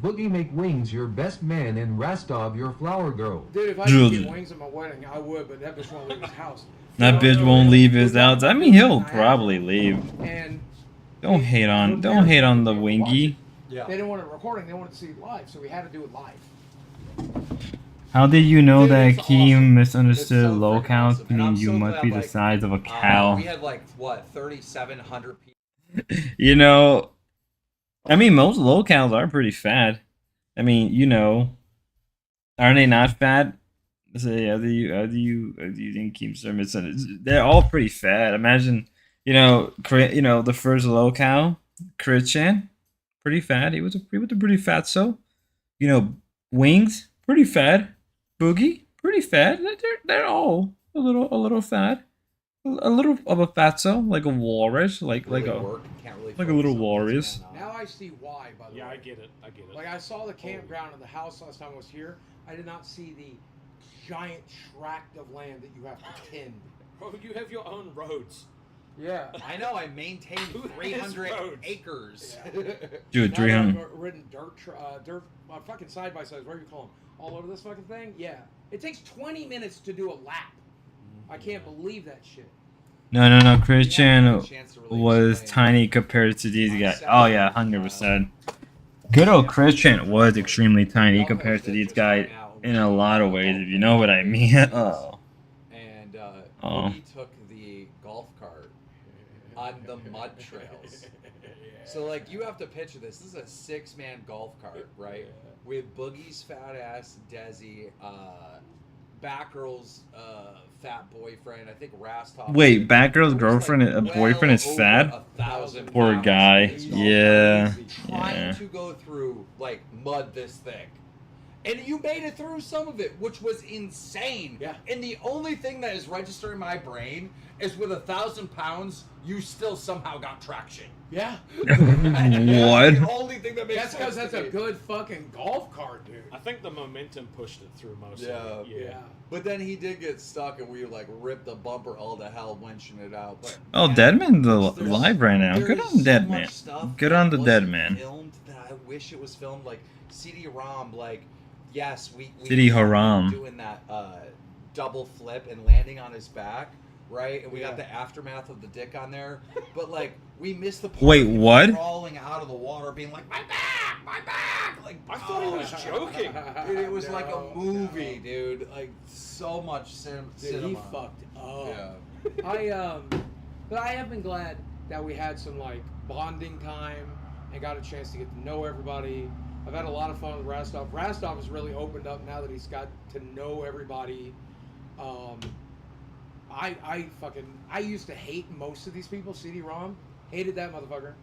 Boogie make wings your best man and Rastov your flower girl. Dude, if I could Dude. get wings at my wedding, I would, but that bitch won't leave his house. That bitch won't leave his house. I mean, he'll probably leave. And Don't hate on the wingy. Yeah. they didn't want it recording; they wanted to see it live, so we had to do it live. How did you know Dude, that it's Keem awesome. misunderstood It's so low freaking count awesome. And I'm means you so must glad, be the like, size of a cow? we had like what 3,700 people. You know, I mean, most low cows are pretty fat. I mean, you know, are they not fat? So how do you think Keem's are misunderstood? They're all pretty fat. Imagine, the first low cow, Christian, pretty fat. He was a pretty fat. So, Wings, pretty fat. Boogie, pretty fat. They're all a little fat. A little of a fatso, like a walrus, like Really a work. Can't really like a focus little on what's walrus. going on. Now I see why, by the Yeah, way. I get it. I get it. Like, I saw the campground in the house last time I was here. I did not see the giant tract of land that you have to tend. Bro, you have your own roads. Yeah. I know. I maintain Who has 300 roads? acres. Dude, Now 300. I've ridden dirt, fucking side by sides, whatever you call them, all over this fucking thing. Yeah, it takes 20 minutes to do a lap. I can't believe that shit. No. Christian Yeah, I didn't get a chance to really was explain. tiny compared to these guys. Oh yeah, 100%. Good old Christian was extremely tiny compared to these guys in a lot of ways, if you know what I mean. Oh. And Oh. Boogie took the golf cart on the mud trails. So like you have to picture this. This is a 6-man golf cart, right? With Boogie's fat ass, Desi, Batgirl's fat boyfriend. I think Rastov. Wait, Batgirl's It was, girlfriend, like, a boyfriend is well fat? over 1,000 Poor pounds guy. in his golf cart. Yeah. Trying Yeah. to go through like mud this thick. And you made it through some of it, which was insane. Yeah. And the only thing that is registering in my brain is with 1,000 pounds, you still somehow got traction. Yeah. That's What? the only thing that makes That's sense because that's to a me. good fucking golf cart, dude. I think the momentum pushed it through most Yeah. of it. Yeah. But then he did get stuck, and we like ripped the bumper all to hell, winching it out. But Oh, man, Deadman's there's- alive right now. there Good is on so Deadman. much stuff Good that on the wasn't Deadman. Filmed that I wish it was filmed. Like CD-ROM, like yes, we CD-ROM. doing that double flip and landing on his back, right? And we got the aftermath of the dick on there, but like we missed the part Wait, of him what? crawling out of the water, being like my back, like I thought he was joking. Dude, it was like No, a movie, dude. Like so much Dude, cinema. he fucked up. Yeah. But I have been glad that we had some like bonding time and got a chance to get to know everybody. I've had a lot of fun with Rastov. Rastov has really opened up now that he's got to know everybody. I used to hate most of these people. CD-ROM, hated that motherfucker,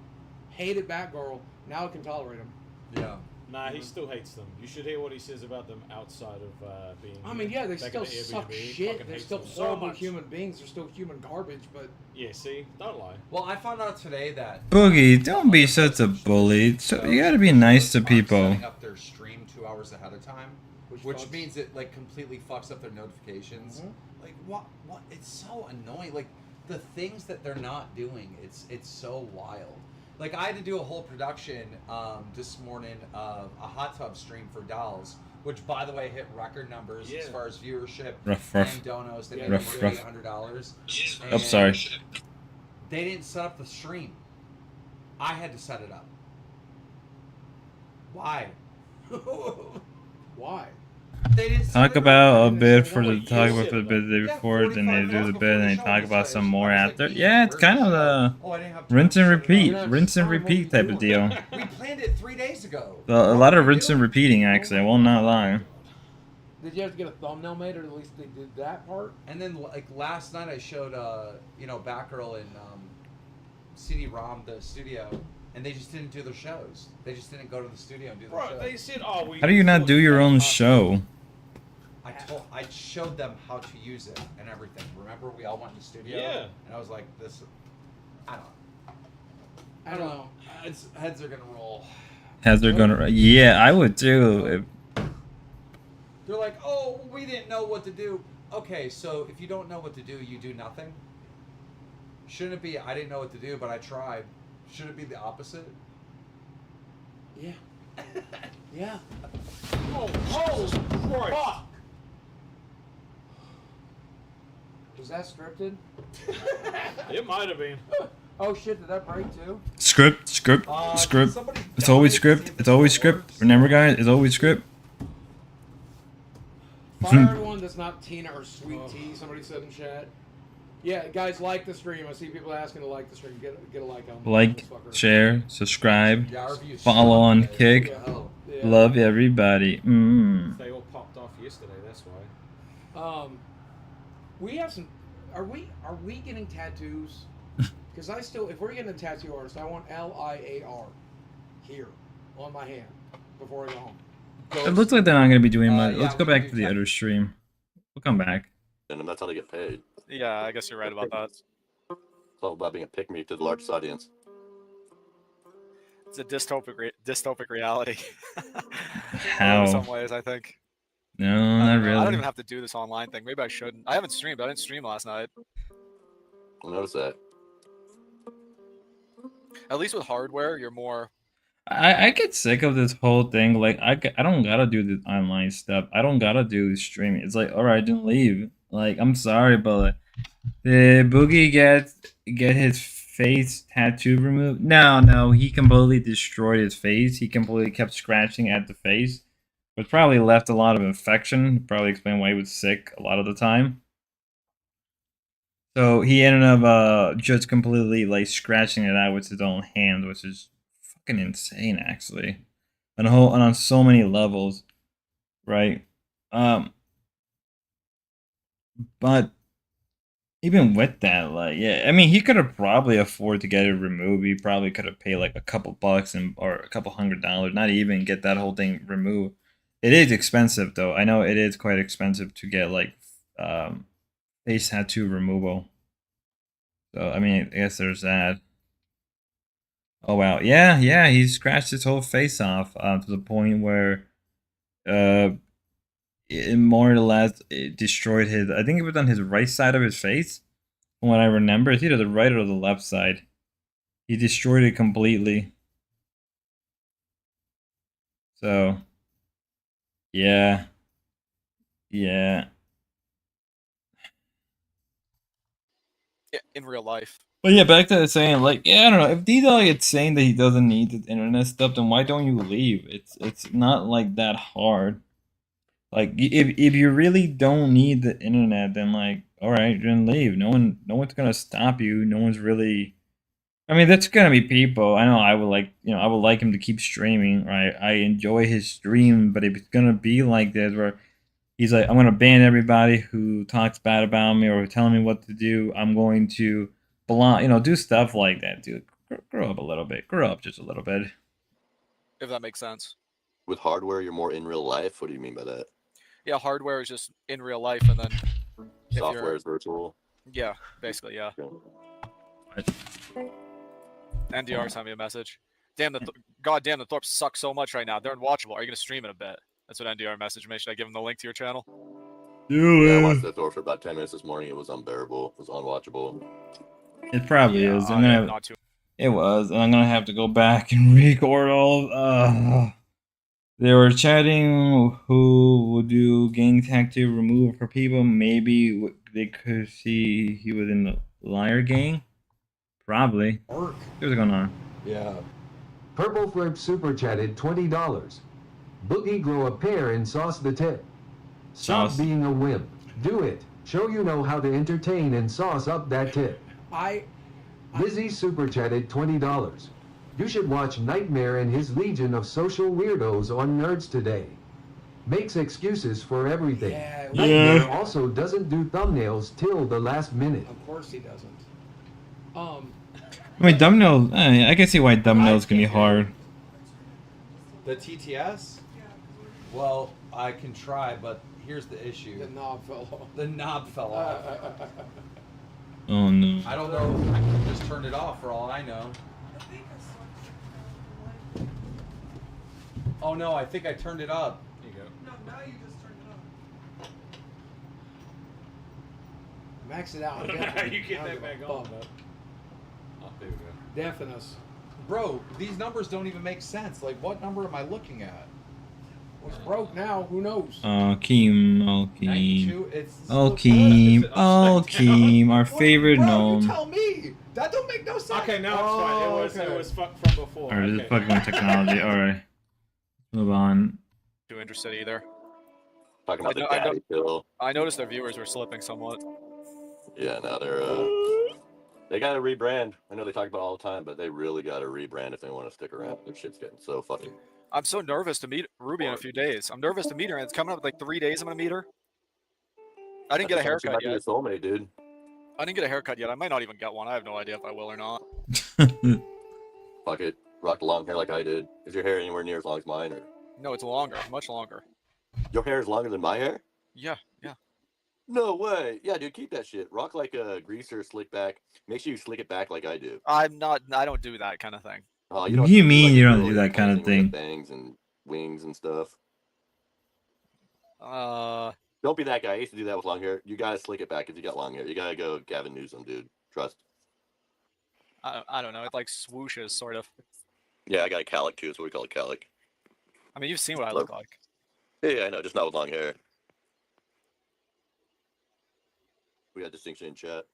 hated Batgirl. Now I can tolerate him. Yeah. Nah, he still hates them. You should hear what he says about them outside of being. I mean, yeah, they back still in the suck Airbnb. shit. Fucking They're hates still them so horrible much. human beings. They're still human garbage. But Yeah, see, don't lie. Well, I found out today that Boogie, don't be such a bully. So you gotta be nice to people. Setting up their stream 2 hours ahead of time, which fucks. means it like completely fucks up their notifications. Like what? It's so annoying. Like the things that they're not doing. It's so wild. Like I had to do a whole production this morning of a hot tub stream for dolls, which by the way hit record numbers as Yeah. far as viewership Rough. and donos. They made Rough. over $800. Oh, sorry. They didn't set up the stream. I had to set it up. Why? why? They didn't set Talk it up. about a bit for No, the you talk said about for the it, bit the day Yeah, before, then they 45 do the minutes bit, before and they the talk show. about some more I was after. like, Yeah, it's "Where's kind the of the show?" Oh, I didn't have time rinse to and set it up. repeat, Yeah, rinse and fine, what repeat we type of doing? deal. We planned it 3 days ago. A lot of rinse and repeating, actually. I will not lie. Did you have to get a thumbnail made, or at least they did that part? And then like last night I showed Batgirl and CD-ROM the studio, and they just didn't do their shows. They just didn't go to the studio and do their Bro, shows. they said, "Oh, we." How do you not do your own show? I showed them how to use it and everything. Remember, we all went to the studio. Yeah. And I was like, this. I don't know. I don't know. Heads are gonna roll. As they're gonna, yeah, I would too. They're like, oh, we didn't know what to do. Okay, so if you don't know what to do, you do nothing. Shouldn't it be, I didn't know what to do, but I tried. Should it be the opposite? Yeah. Yeah. Oh, Jesus Christ. Fuck! Was that scripted? It might have been. Oh shit! Did that break too? Script. Somebody It's always downloaded script. the It's always works. script. Remember, guys, it's always script. Fire everyone that's not Tina or Sweet Tea. Somebody said in chat. Yeah, guys, like the stream. I see people asking to like the stream. Get a like on Like, this fucker. share, subscribe, Yeah, our views follow suck on today. Kick. Yeah. Oh. Yeah. Love everybody. They all popped off yesterday. That's why. We have some. Are we getting tattoos? Because I still, if we're getting a tattoo artist, I want LIAR here on my hand before I go home. It looks like they're not gonna be doing much. yeah, Let's go we can back do to the other stream. We'll come back. And that's how they get paid. Yeah, I guess you're right about that. It's all about being a pick me to the largest audience. It's a dystopic reality. How? In some ways, I think. No, I not don't know. I don't really. even have to do this online thing. Maybe I shouldn't. I haven't streamed. I didn't stream last night. I noticed that. At least with hardware, you're more. I get sick of this whole thing. Like, I don't gotta do the online stuff. I don't gotta do streaming. It's like, alright, then leave. Like, I'm sorry, but like, did Boogie get his face tattoo removed? No, he completely destroyed his face. He completely kept scratching at the face, which probably left a lot of infection. Probably explain why he was sick a lot of the time. So he ended up just completely like scratching it out with his own hand, which is fucking insane, actually, on so many levels, right? But even with that, like, yeah, I mean, he could have probably afforded to get it removed. He probably could have paid like a couple bucks or a couple $100, not even get that whole thing removed. It is expensive, though. I know it is quite expensive to get like face tattoo removal. So I mean, I guess there's that. Oh wow, yeah, he scratched his whole face off to the point where it more or less it destroyed his. I think it was on his right side of his face. From what I remember, it's either the right or the left side. He destroyed it completely. So, yeah. In real life. But yeah, back to saying, like, yeah, I don't know. If D-Dog is saying that he doesn't need the internet stuff, then why don't you leave? It's not like that hard. Like, if you really don't need the internet, then like, all right, then leave. No one's gonna stop you. No one's really. I mean, that's gonna be people. I know I would like him to keep streaming. Right, I enjoy his stream, but if it's gonna be like this, where he's like, I'm gonna ban everybody who talks bad about me or telling me what to do. I'm going to do stuff like that, dude. Grow up a little bit. Grow up just a little bit. If that makes sense. With hardware, you're more in real life. What do you mean by that? Yeah, hardware is just in real life, and then Software is virtual. Yeah, basically, yeah. Okay. NDR sent me a message. God damn, the Thorpe sucks so much right now. They're unwatchable. Are you gonna stream in a bit? That's what NDR messaged me. Should I give him the link to your channel? Yeah, I watched the Thor for about 10 minutes this morning. It was unbearable. It was unwatchable. It probably is. It was, and I'm gonna have to go back and record all. They were chatting who would do gang tactic remove for people. Maybe they could see he was in the liar gang. Probably. Work. What's going on? Yeah. Purple Flip super chatted $20. Boogie grow a pair and sauce the tip. Stop Sauce. being a wimp. Do it. Show you know how to entertain and sauce up that tip. Lizzie super chatted $20. You should watch Nightmare and his legion of social weirdos on Nerds Today. Makes excuses for everything. Yeah. Nightmare also doesn't do thumbnails till the last minute. Of course he doesn't. I mean, thumbnails. I can see why thumbnails can be hard. The TTS? Well, I can try, but here's the issue. The knob fell off. The knob fell off. Oh no. I don't know. I can just turn it off for all I know. Oh no, I think I turned it up. There you go. No, now you just turned it on. Max it out. You get that back on, though. Oh, there we go. Deafness. Bro, these numbers don't even make sense. Like, what number am I looking at? It's broke now. Who knows? Keem, 92? It's Keem, our favorite Bro, gnome. you tell me. That don't make no sense. Okay, now it's fine. It was fucked from before. Alright, this is fucking technology. Alright. Move on. Too interested either. Talking about the daddy pill. I noticed their viewers were slipping somewhat. Yeah, now they got to rebrand. I know they talk about it all the time, but they really got to rebrand if they want to stick around. Their shit's getting so fucking. I'm so nervous to meet Ruby in a few days. I'm nervous to meet her, and it's coming up like 3 days. I'm gonna meet her. I didn't get a haircut yet. Soulmate, dude. I didn't get a haircut yet. I might not even get one. I have no idea if I will or not. Fuck it. Rock the long hair like I did. Is your hair anywhere near as long as mine? Or? No, it's longer, much longer. Your hair is longer than my hair? Yeah. No way. Yeah, dude, keep that shit. Rock like a greaser, slick back. Make sure you slick it back like I do. I don't do that kind of thing. Oh, What do you mean you don't do that kind of thing? Bangs and wings and stuff. Don't be that guy. I used to do that with long hair. You gotta slick it back if you got long hair. You gotta go Gavin Newsom, dude. Trust. I don't know. It like swooshes, sort of. Yeah, I got a calic too. That's what we call a calic. I mean, you've seen what I look like. Yeah, I know. Just not with long hair. We got distinction in chat.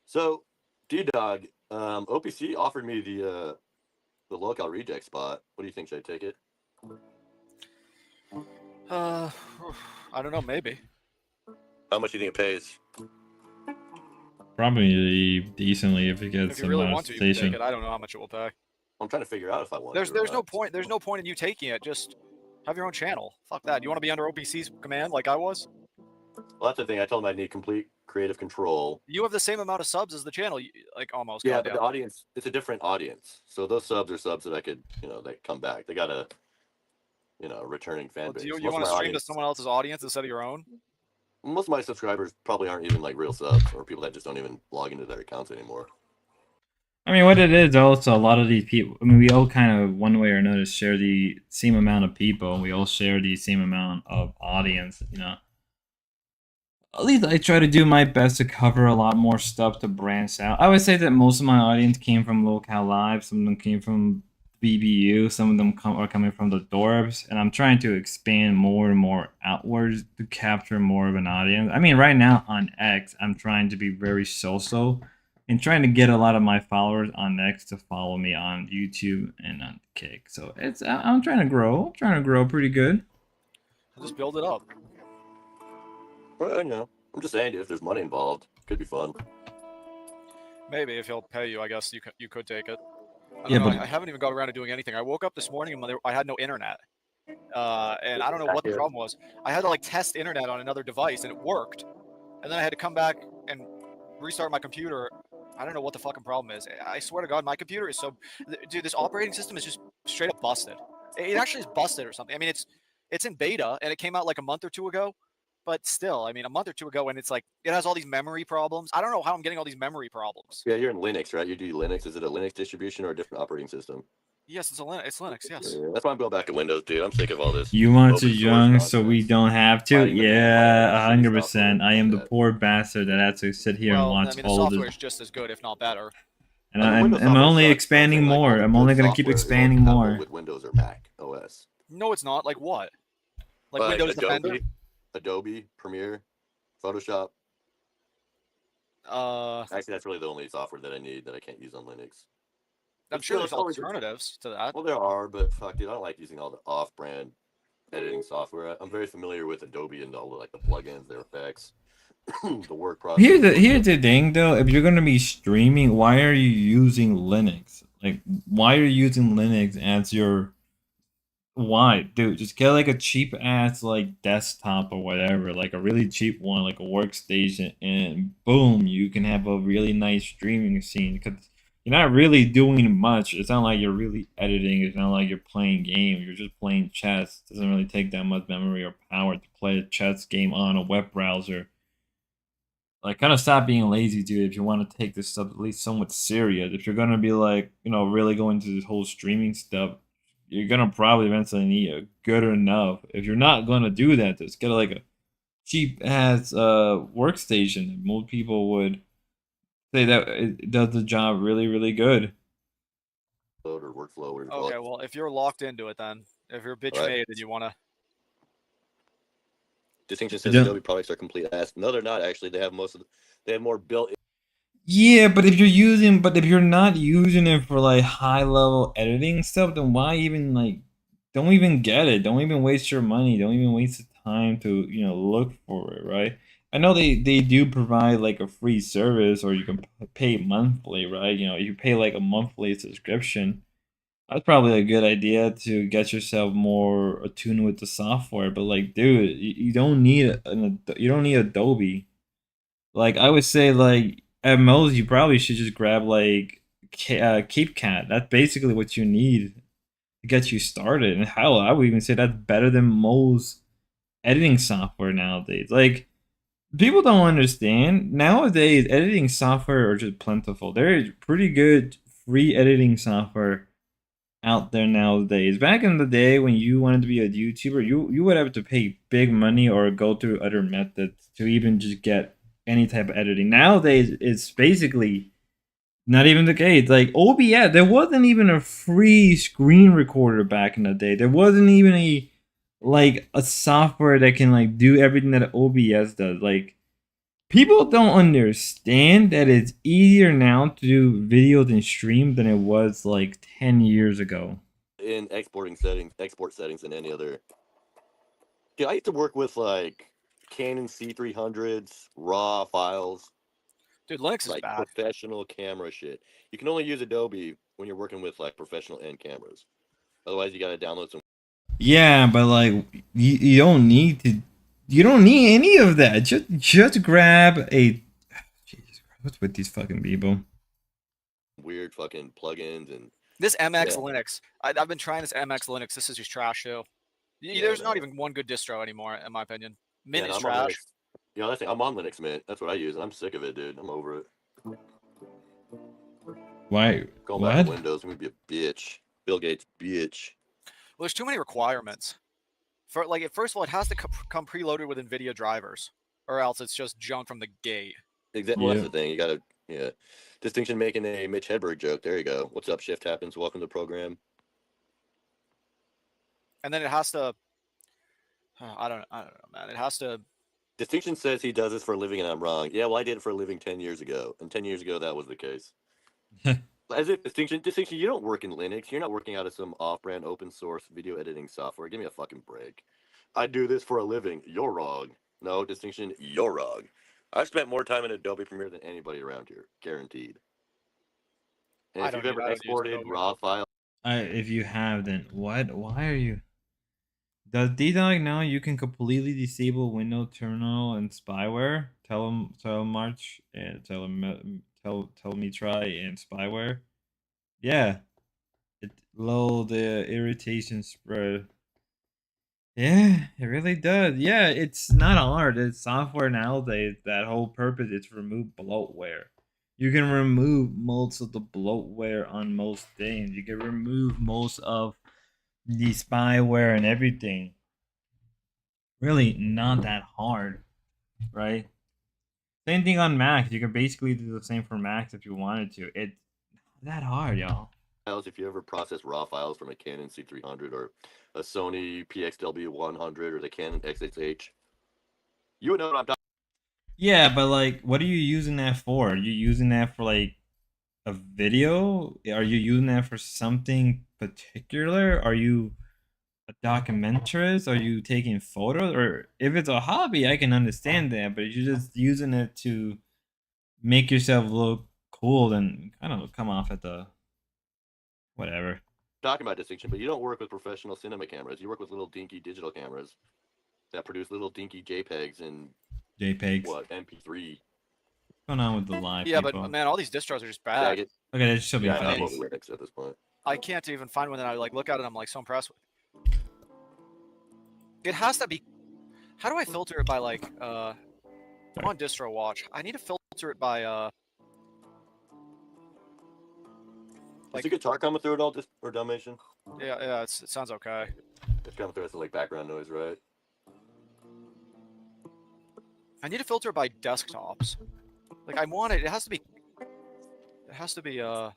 So, D-Dog, OPC offered me the locale reject spot. What do you think? Should I take it? I don't know. Maybe. How much do you think it pays? Probably decently if it gets if you really want to, you can station. take it. I don't know how much it will pay. I'm trying to figure out if I want. There's no point. There's no point in you taking it. Just have your own channel. Fuck that. You want to be under OPC's command like I was? Well, that's the thing. I told him I need complete creative control. You have the same amount of subs as the channel, like almost. Yeah, but the audience, it's a different audience. So those subs are subs that I could, they come back. They got a, returning fan base. Do you want to stream to someone else's audience instead of your own? Most of my subscribers probably aren't even like real subs, or people that just don't even log into their accounts anymore. I mean, what it is also, a lot of these people, I mean, we all kind of, one way or another, share the same amount of people. We all share the same amount of audience, At least I try to do my best to cover a lot more stuff to branch out. I would say that most of my audience came from Locale Live. Some of them came from BBU. Some of them are coming from the Dorbs. And I'm trying to expand more and more outwards to capture more of an audience. I mean, right now on X, I'm trying to be very social and trying to get a lot of my followers on X to follow me on YouTube and on Kick. So I'm trying to grow. I'm trying to grow pretty good. Just build it up. Well, I'm just saying, if there's money involved, it could be fun. Maybe if he'll pay you, I guess you could take it. But I haven't even got around to doing anything. I woke up this morning and I had no internet, and I don't know what the problem was. I had to test internet on another device and it worked, and then I had to come back and restart my computer. I don't know what the fucking problem is. I swear to God, my computer is so... Dude, this operating system is just straight up busted. It actually is busted or something. I mean, it's in beta, and it came out like a month or two ago. But still, I mean, a month or two ago, and it's like, it has all these memory problems. I don't know how I'm getting all these memory problems. Yeah, you're in Linux, right? You do Linux. Is it a Linux distribution or a different operating system? Yes, it's Linux, yes. Yeah, that's why I'm going back to Windows, dude. I'm sick of all this. You want to young so we don't have to? Yeah, 100%. I am the poor bastard that has to sit here and watch the all of software this. is just as good, if not better. And I'm only expanding more. I'm only going to keep expanding more. With Windows or Mac OS. No, it's not. Like what? Like Windows Defender? Adobe, Premiere, Photoshop. Actually, that's really the only software that I need that I can't use on Linux. I'm sure there's alternatives to that. Well, there are, but fuck, dude, I don't like using all the off-brand editing software. I'm very familiar with Adobe and all the plugins, their effects, the work process. Here's the thing, though. If you're gonna be streaming, why are you using Linux? Like, why are you using Linux as your... Why? Dude, just get a cheap ass desktop or whatever, like a really cheap one, like a workstation, and boom, you can have a really nice streaming scene, because you're not really doing much. It's not like you're really editing. It's not like you're playing games. You're just playing chess. It doesn't really take that much memory or power to play a chess game on a web browser. Kind of stop being lazy, dude, if you want to take this stuff at least somewhat serious. If you're going to be really going to this whole streaming stuff, you're going to probably eventually need a good enough. If you're not going to do that, just get a cheap ass workstation. Most people would say that it does the job really, really good. Or workflow. Okay, well, if you're locked into it, then if you're bitch made and you want to... Distinction says Adobe products are complete ass. No, they're not actually. They have more built. Yeah, but if you're not using it for high level editing stuff, then why even don't even get it. Don't even waste your money. Don't even waste the time to look for it, right? I know they do provide like a free service, or you can pay monthly, right? You pay like a monthly subscription. That's probably a good idea to get yourself more attuned with the software. But like, dude, you don't need you don't need Adobe. Like I would say, like at most you probably should just grab like KeepCat. That's basically what you need to get you started. And hell, I would even say that's better than most editing software nowadays. Like people don't understand nowadays. Editing software are just plentiful. There is pretty good free editing software out there nowadays. Back in the day when you wanted to be a YouTuber, you would have to pay big money or go through other methods to even just get any type of editing. Nowadays, it's basically not even the case. Like OBS, there wasn't even a free screen recorder back in the day. There wasn't even a software that can like do everything that OBS does. Like people don't understand that it's easier now to do videos and stream than it was like 10 years ago. In export settings, than any other. Yeah, I used to work with like Canon C300s, RAW files. Dude, Linux is like bad. Professional camera shit. You can only use Adobe when you're working with like professional end cameras. Otherwise, you gotta download some. Yeah, but like you don't need to. You don't need any of that. Just grab a. Jesus Christ, what's with these fucking people? Weird fucking plugins and. This MX Linux. I've been trying this MX Linux. This is just trash too. There's not even one good distro anymore, in my opinion. Mint is trash. You know, I'm on Linux Mint. That's what I use. I'm sick of it, dude. I'm over it. Why? Going back to Windows, I'm gonna be a bitch. Bill Gates, bitch. Well, there's too many requirements. First of all, it has to come preloaded with NVIDIA drivers, or else it's just junk from the gate. Exactly. Well, that's the thing. You gotta, Distinction making a Mitch Hedberg joke. There you go. What's up, Shift Happens? Welcome to the program. And then it has to. I don't know, man. It has to. Distinction says he does this for a living, and I'm wrong. Yeah, well, I did it for a living 10 years ago, and 10 years ago that was the case. As if Distinction, you don't work in Linux. You're not working out of some off-brand open source video editing software. Give me a fucking break. I do this for a living. You're wrong. No, Distinction, you're wrong. I've spent more time in Adobe Premiere than anybody around here, guaranteed. And if you've ever exported RAW files, if you have, then what? Why are you? Does DDoS know you can completely disable Windows terminal and spyware? Tell March and tell me try and spyware. Yeah, it low the irritation spread. Yeah, it really does. Yeah, it's not hard. It's software nowadays. That whole purpose is to remove bloatware. You can remove most of the bloatware on most things. You can remove most of the spyware and everything. Really not that hard, right? Same thing on Mac. You can basically do the same for Macs if you wanted to. It's not that hard, y'all. If you ever process RAW files from a Canon C300 or a Sony PXW100 or the Canon XXH, you would know what I'm talking. Yeah, but like, what are you using that for? Are you using that for like a video? Are you using that for something particular? Are you a documentarist? Are you taking photos? Or if it's a hobby, I can understand that. But if you're just using it to make yourself look cool, then kind of come off at the whatever. Talking about Distinction, but you don't work with professional cinema cameras. You work with little dinky digital cameras that produce little dinky JPEGs and what MP3. What's going on with the live? Yeah, people? But man, all these distros are just bad. Okay, that should be fine. Linux at this point. I can't even find one that I like look at it. I'm like so impressed with. It has to be. How do I filter it by like? I'm on distro watch. I need to filter it by. Is the guitar coming through at all, or Dalmatian? Yeah, it sounds okay. It's coming through as like background noise, right? I need to filter it by desktops. Like I want it. It has to be. It has to be. How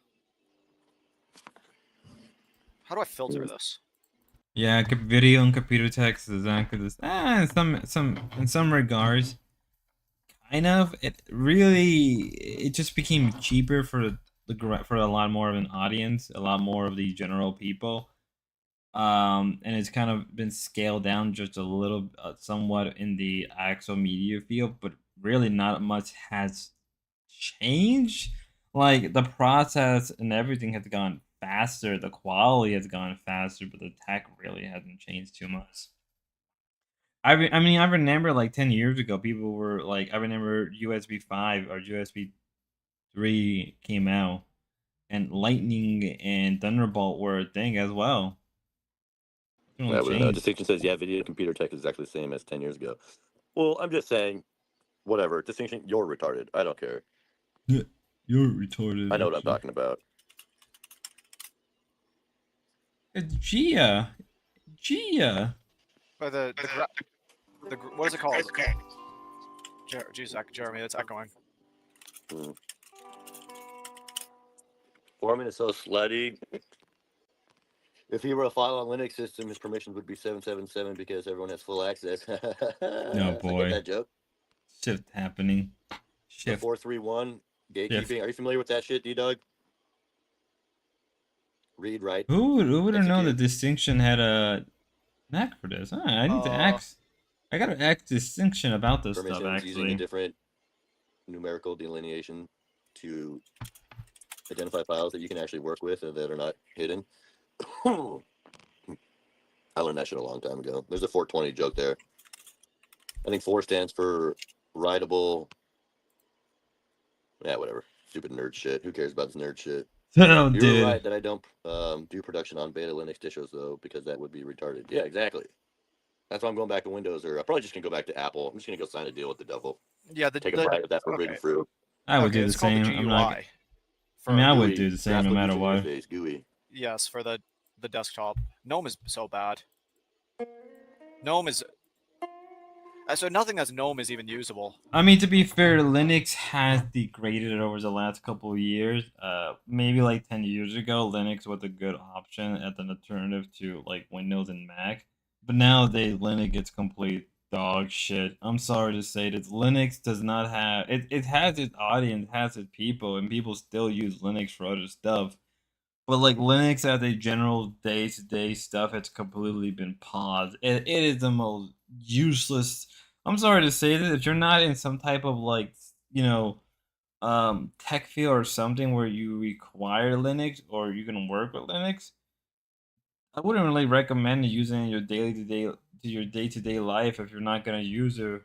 do I filter this? Yeah, video and computer text is exactly this. In some regards, kind of. It just became cheaper for a lot more of an audience, a lot more of the general people. And it's kind of been scaled down just a little, somewhat in the actual media field, but really not much has changed. Like the process and everything has gone faster, the quality has gone faster, but the tech really hasn't changed too much. I mean, I remember like 10 years ago, people were like, I remember USB 5 or USB 3 came out, and Lightning and Thunderbolt were a thing as well. It only Yeah, but changed. Distinction says, yeah, video computer tech is exactly the same as 10 years ago. Well, I'm just saying, whatever. Distinction, you're retarded. I don't care. Yeah, you're retarded. I know what I'm actually. talking about. It's Gia. Gia. But what is it called? Jesus, Jeremy, that's echoing. Foreman is so slutty. If he were a file on Linux system, his permissions would be 777 because everyone has full access. Oh I boy. get that joke. Shift happening. The 431 gatekeeping. Shift. Are you familiar with that shit, D-Dog? Read, write. Who would have known execute. that Distinction had a knack for this? Huh, I need to ask. I gotta ask Distinction about this stuff, Permissions using a actually. different numerical delineation to identify files that you can actually work with and that are not hidden. I learned that shit a long time ago. There's a 420 joke there. I think 4 stands for writable. Yeah, whatever. Stupid nerd shit. Who cares about this nerd shit? Oh, You're dude. right that I don't do production on beta Linux distros though, because that would be retarded. Yeah, exactly. That's why I'm going back to Windows, or I'm probably just gonna go back to Apple. I'm just gonna go sign a deal with the devil. Yeah, Take a bite of that forbidden fruit. I would do the same. I'm not. I mean, I would do the same no matter what. GUI. Yes, for the desktop. GNOME is so bad. GNOME is. So nothing that's GNOME is even usable. I mean, to be fair, Linux has degraded over the last couple of years. Maybe like 10 years ago, Linux was a good option as an alternative to like Windows and Mac. But nowadays, Linux is complete dog shit. I'm sorry to say this. Linux does not have it. It has its audience, has its people, and people still use Linux for other stuff. But like Linux as a general day-to-day stuff, it's completely been paused. It is the most useless. I'm sorry to say this. If you're not in some type of like tech field or something where you require Linux or you can work with Linux, I wouldn't really recommend using your day-to-day life if you're not gonna use it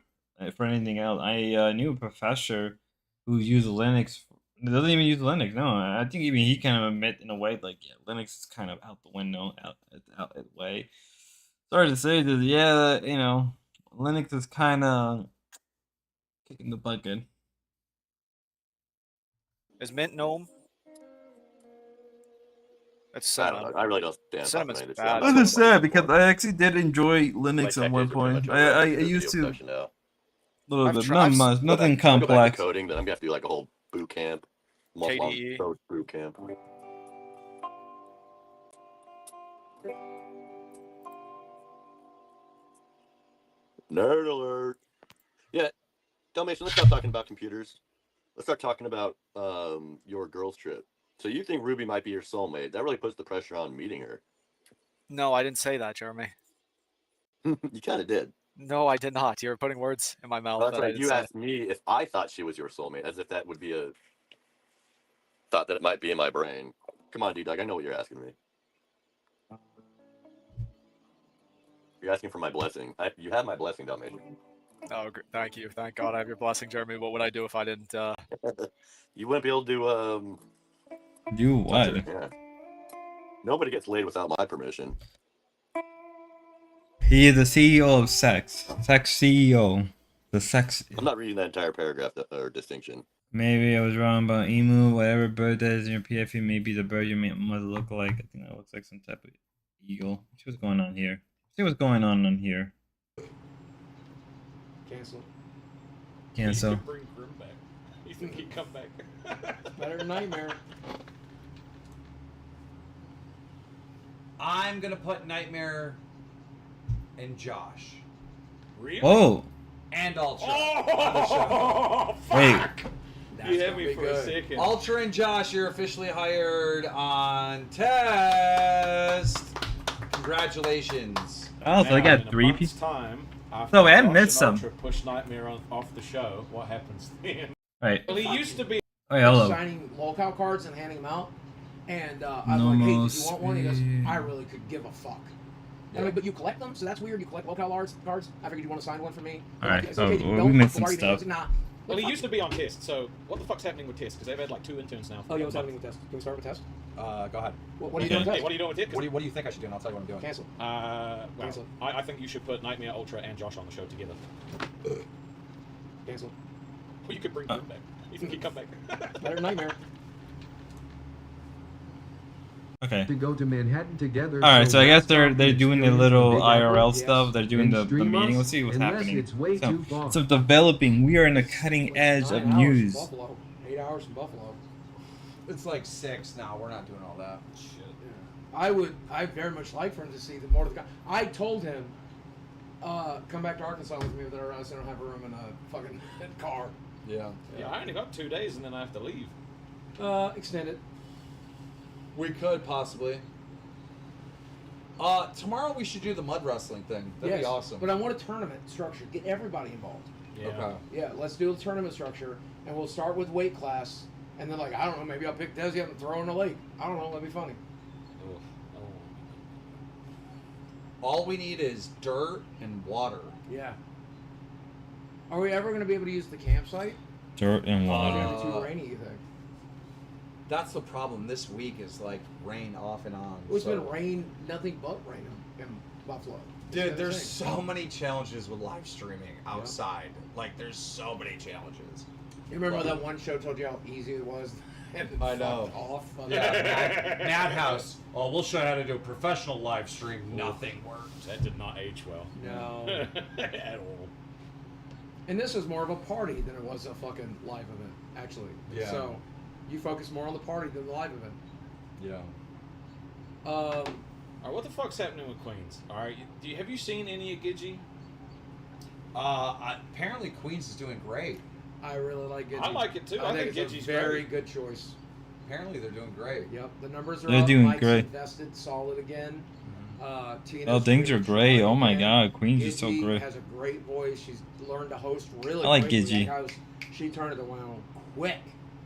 for anything else. I knew a professor who used Linux. Doesn't even use Linux. No, I think even he kind of admit in a way like, yeah, Linux is kind of out the window, out the way. Sorry to say that, yeah, Linux is kind of kicking the bucket. Is Mint GNOME? It's I don't know. I really don't stand Cinnamon's behind it. bad. I understand because I actually did enjoy Linux at one point. I used to. Now. Little bit, not much, nothing complex. Coding, then I'm gonna have to do like a whole boot camp, KDE. code boot camp. Nerd alert! Yeah, Dalmatian, let's stop talking about computers. Let's start talking about your girls' trip. So you think Ruby might be your soulmate? That really puts the pressure on meeting her. No, I didn't say that, Jeremy. You kind of did. No, I did not. You're putting words in my mouth. That's right. You asked me if I thought she was your soulmate, as if that would be a thought that it might be in my brain. Come on, D-Dog. I know what you're asking me. You're asking for my blessing. You have my blessing, Dalmatian. Oh, thank you. Thank God I have your blessing, Jeremy. What would I do if I didn't? You wouldn't be able to do what? Yeah. Nobody gets laid without my permission. He is the CEO of Sex. Sex CEO. The Sex. I'm not reading that entire paragraph or distinction. Maybe I was wrong about emu. Whatever bird that is in your PFE may be the bird you must look like. I think that looks like some type of eagle. See what's going on here. See what's going on here. Cancel. Cancel. You can bring Grim back. You think he'd come back? Better than Nightmare. I'm gonna put Nightmare and Josh. Really? Oh. And Ultra. Oh, wait. You had me for a second. Ultra and Josh, you're officially hired on test. Congratulations. Oh, so I Now, got in a 3 month's people. time, after So I Josh missed and some. Ultra push Nightmare off the show, what happens then? Right. Well, he used to be. Oh, yeah, hello. Signing locale cards and handing them out. And I'm like, hey, did you want one? He goes, I really could give a fuck. And I'm like, but you collect them, so that's weird. You collect locale cards. I figured you want to sign one for me. All right, It's so okay, you we don't, missed but some why are you doing stuff. it? Nah. Well, he used to be on test. So what the fuck's happening with test? Because they've had like 2 interns now. Oh, yeah, what's happening with test? Can we start with test? Go ahead. What are you doing with Hey, test? what are you doing with it? What do you think I should do? And I'll tell you what I'm doing. Cancel. Well, Cancel. I think you should put Nightmare, Ultra, and Josh on the show together. Cancel. Well, you could bring him back. You think he'd come back? Better Nightmare. Okay. To go to Manhattan together. All right, so I guess they're Rastov can doing the experience little Big Apple. IRL Yes. stuff. They're doing And the stream meeting. us Let's see what's unless happening. it's way too far. So developing. We are in the cutting edge of 9 hours news. From Buffalo. 8 hours from Buffalo. It's like 6 now. We're not doing all that. Shit. I very much like for him to see the more of the. I told him, come back to Arkansas with me, but I don't have room in a fucking car. Yeah. Yeah, I only got 2 days and then I have to leave. Extend it. We could possibly. Tomorrow we should do the mud wrestling thing. That'd be awesome. But I want a tournament structure. Get everybody involved. Yeah. Okay. Yeah, let's do a tournament structure, and we'll start with weight class, and then I don't know, maybe I'll pick Desi up and throw her in the lake. I don't know, that'd be funny. Ugh, I don't All we need is dirt and water. Yeah. Are we ever going to be able to use the campsite? Dirt and Or is it water. gonna be too rainy, you think? That's the problem. This week is like rain off and on. It's so- been rain, nothing but rain in Buffalo. It's Dude, been there's insane. so many challenges with live streaming outside. Like, there's so many challenges. You remember that one show told you how easy it was? And I know. fucked Off. Yeah, Madhouse. Oh, we'll show you how to do a professional live stream. Nothing worked. That did not age well. No. At all. And this was more of a party than it was a fucking live event, actually. Yeah. So, you focus more on the party than the live event. Yeah. Alright, what the fuck's happening with Queens? Alright, have you seen any of Gidgey? Apparently Queens is doing great. I really like Gidgey. I like it too. I think it's Gidgey's a very great. good choice. Apparently they're doing great. Yep, the numbers are They're up. doing Mike's great. invested solid again. Tina's Oh, things are really great. trying Oh my again. god, Queens is so Gidgey great. has a great voice. She's learned to host really I like quickly. Gidgey. She turned it around quick.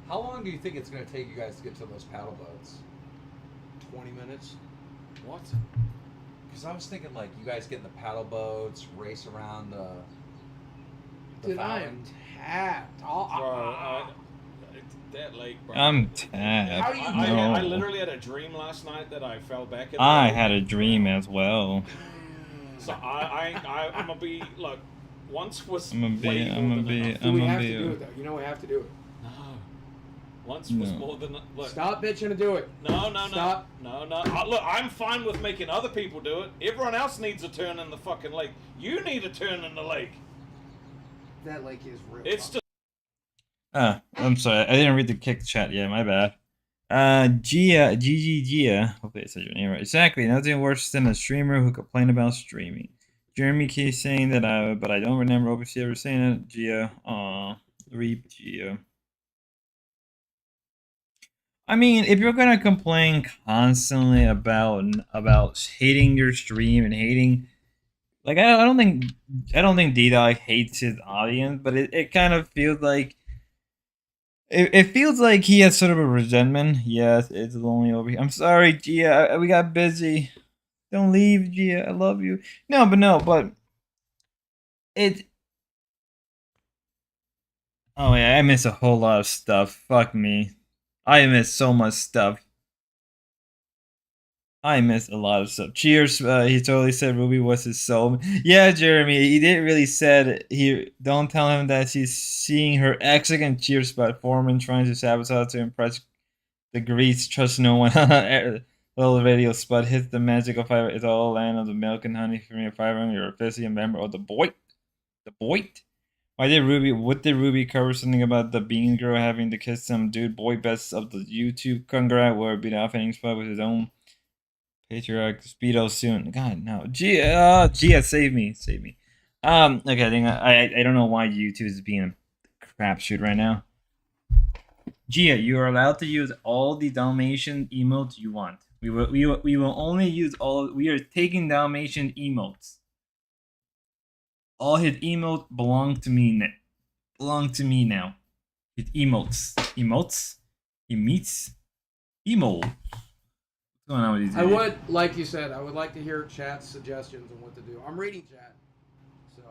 How long do you think it's going to take you guys to get to those paddle boats? 20 minutes. What? Because I was thinking, like, you guys get in the paddle boats, race around the Dude, I am fountain. tapped. Bro, that lake, bro. I'm How tapped. do you I No. literally had a dream last night that I fell back in. I the had a dream as well. So I'm gonna be look. Once was I'm gonna be. way I'm more gonna than be. enough. I'm we gonna have to be. do it, though. You know we have to do it. No. Once was No. more than look. Stop bitching and do it. No. Stop. No. Look, I'm fine with making other people do it. Everyone else needs a turn in the fucking lake. You need a turn in the lake. That lake is real. It's tough. just. I'm sorry. I didn't read the kick chat yet. My bad. Gia. Hopefully I said your name right. Exactly. Nothing worse than a streamer who complained about streaming. Jeremy keeps saying that, but I don't remember obviously ever saying it. Gia. Reap Gia. I mean, if you're gonna complain constantly about hating your stream and hating, like I don't think D-Dog hates his audience, but it kind of feels like it feels like he has sort of a resentment. Yes, it's lonely over here. I'm sorry, Gia. We got busy. Don't leave, Gia. I love you. No, but it. Oh yeah, I miss a whole lot of stuff. Fuck me. I miss so much stuff. I miss a lot of stuff. Cheers. He totally said Ruby was his soul. Yeah, Jeremy. He didn't really said he. Don't tell him that she's seeing her ex again. Cheers, Spot Foreman trying to sabotage to impress the Greeks. Trust no one. Little radio Spot hits the magical fire. It's all land of the milk and honey from your fire. You're officially a member of the Boy. The Boy. What did Ruby cover something about the Bean Girl having to kiss some dude? Boy best of the YouTube congrat where beat off ending Spot with his own. Patriarch Speedo soon. God no. Gia, save me. Okay, I think I don't know why YouTube is being a crapshoot right now. Gia, you are allowed to use all the Dalmatian emotes you want. We will only use all. We are taking Dalmatian emotes. All his emotes belong to me now. Belong to me now. His emotes. Emotes? He meets emo. What's going on with these I idiots? would, like you said, I would like to hear chat's suggestions on what to do. I'm reading chat, so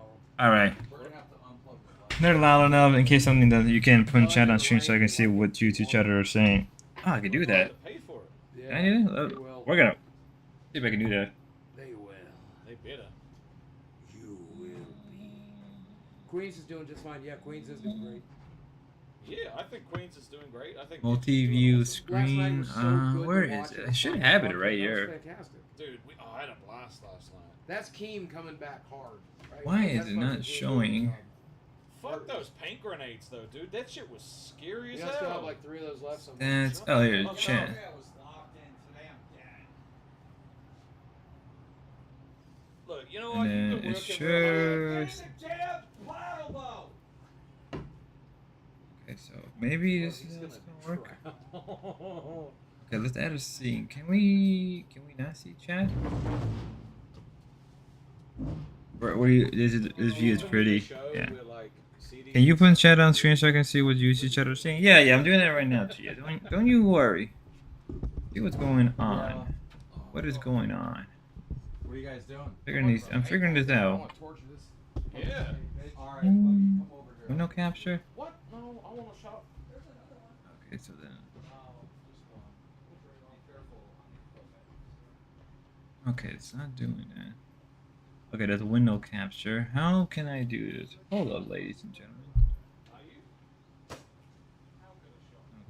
Alright. We're gonna have to unplug the light. They're loud enough in case something that you can put in chat on stream so I can see what you two chat are saying. Oh, I can do that. Pay for it. yeah, Can I do they that? will. We're gonna see if I can do that. They will. They better. You will be. Queens is doing just fine. Yeah, Queens is doing great. Yeah, I think Queens is doing great. I think Multi-view Last night screen. was so good Where to is watch it? it. I should Fucking have it fucking- right that was here. fantastic. Dude, I had a blast last night. That's Keem coming back hard. Right? Why That's is it fucking not good. showing? Fuck those paint grenades, though, dude. That shit was scary You as guys still have hell. like 3 of those left somewhere. That's oh here, Fuck chat. no. I was locked in today. I'm dead. Look, you know what? And You've then been it working real hard. shows. Get in the damn pile, though. Okay, so maybe this He's is gonna gonna work. try. Okay, let's add a scene. Can we not see chat? Where you, this view is pretty. Yeah. Can you put chat on screen so I can see what you see chat are saying? Yeah, I'm doing that right now, Gia. Don't you worry. See what's going on. What is going on? What are you guys doing? I'm figuring this I out. want to torture this. Yeah. All right, Buggy, come over here. Window capture. What? No, I want to shop. Okay, so then. Okay, it's not doing that. Okay, that's window capture. How can I do this? Hold up, ladies and gentlemen.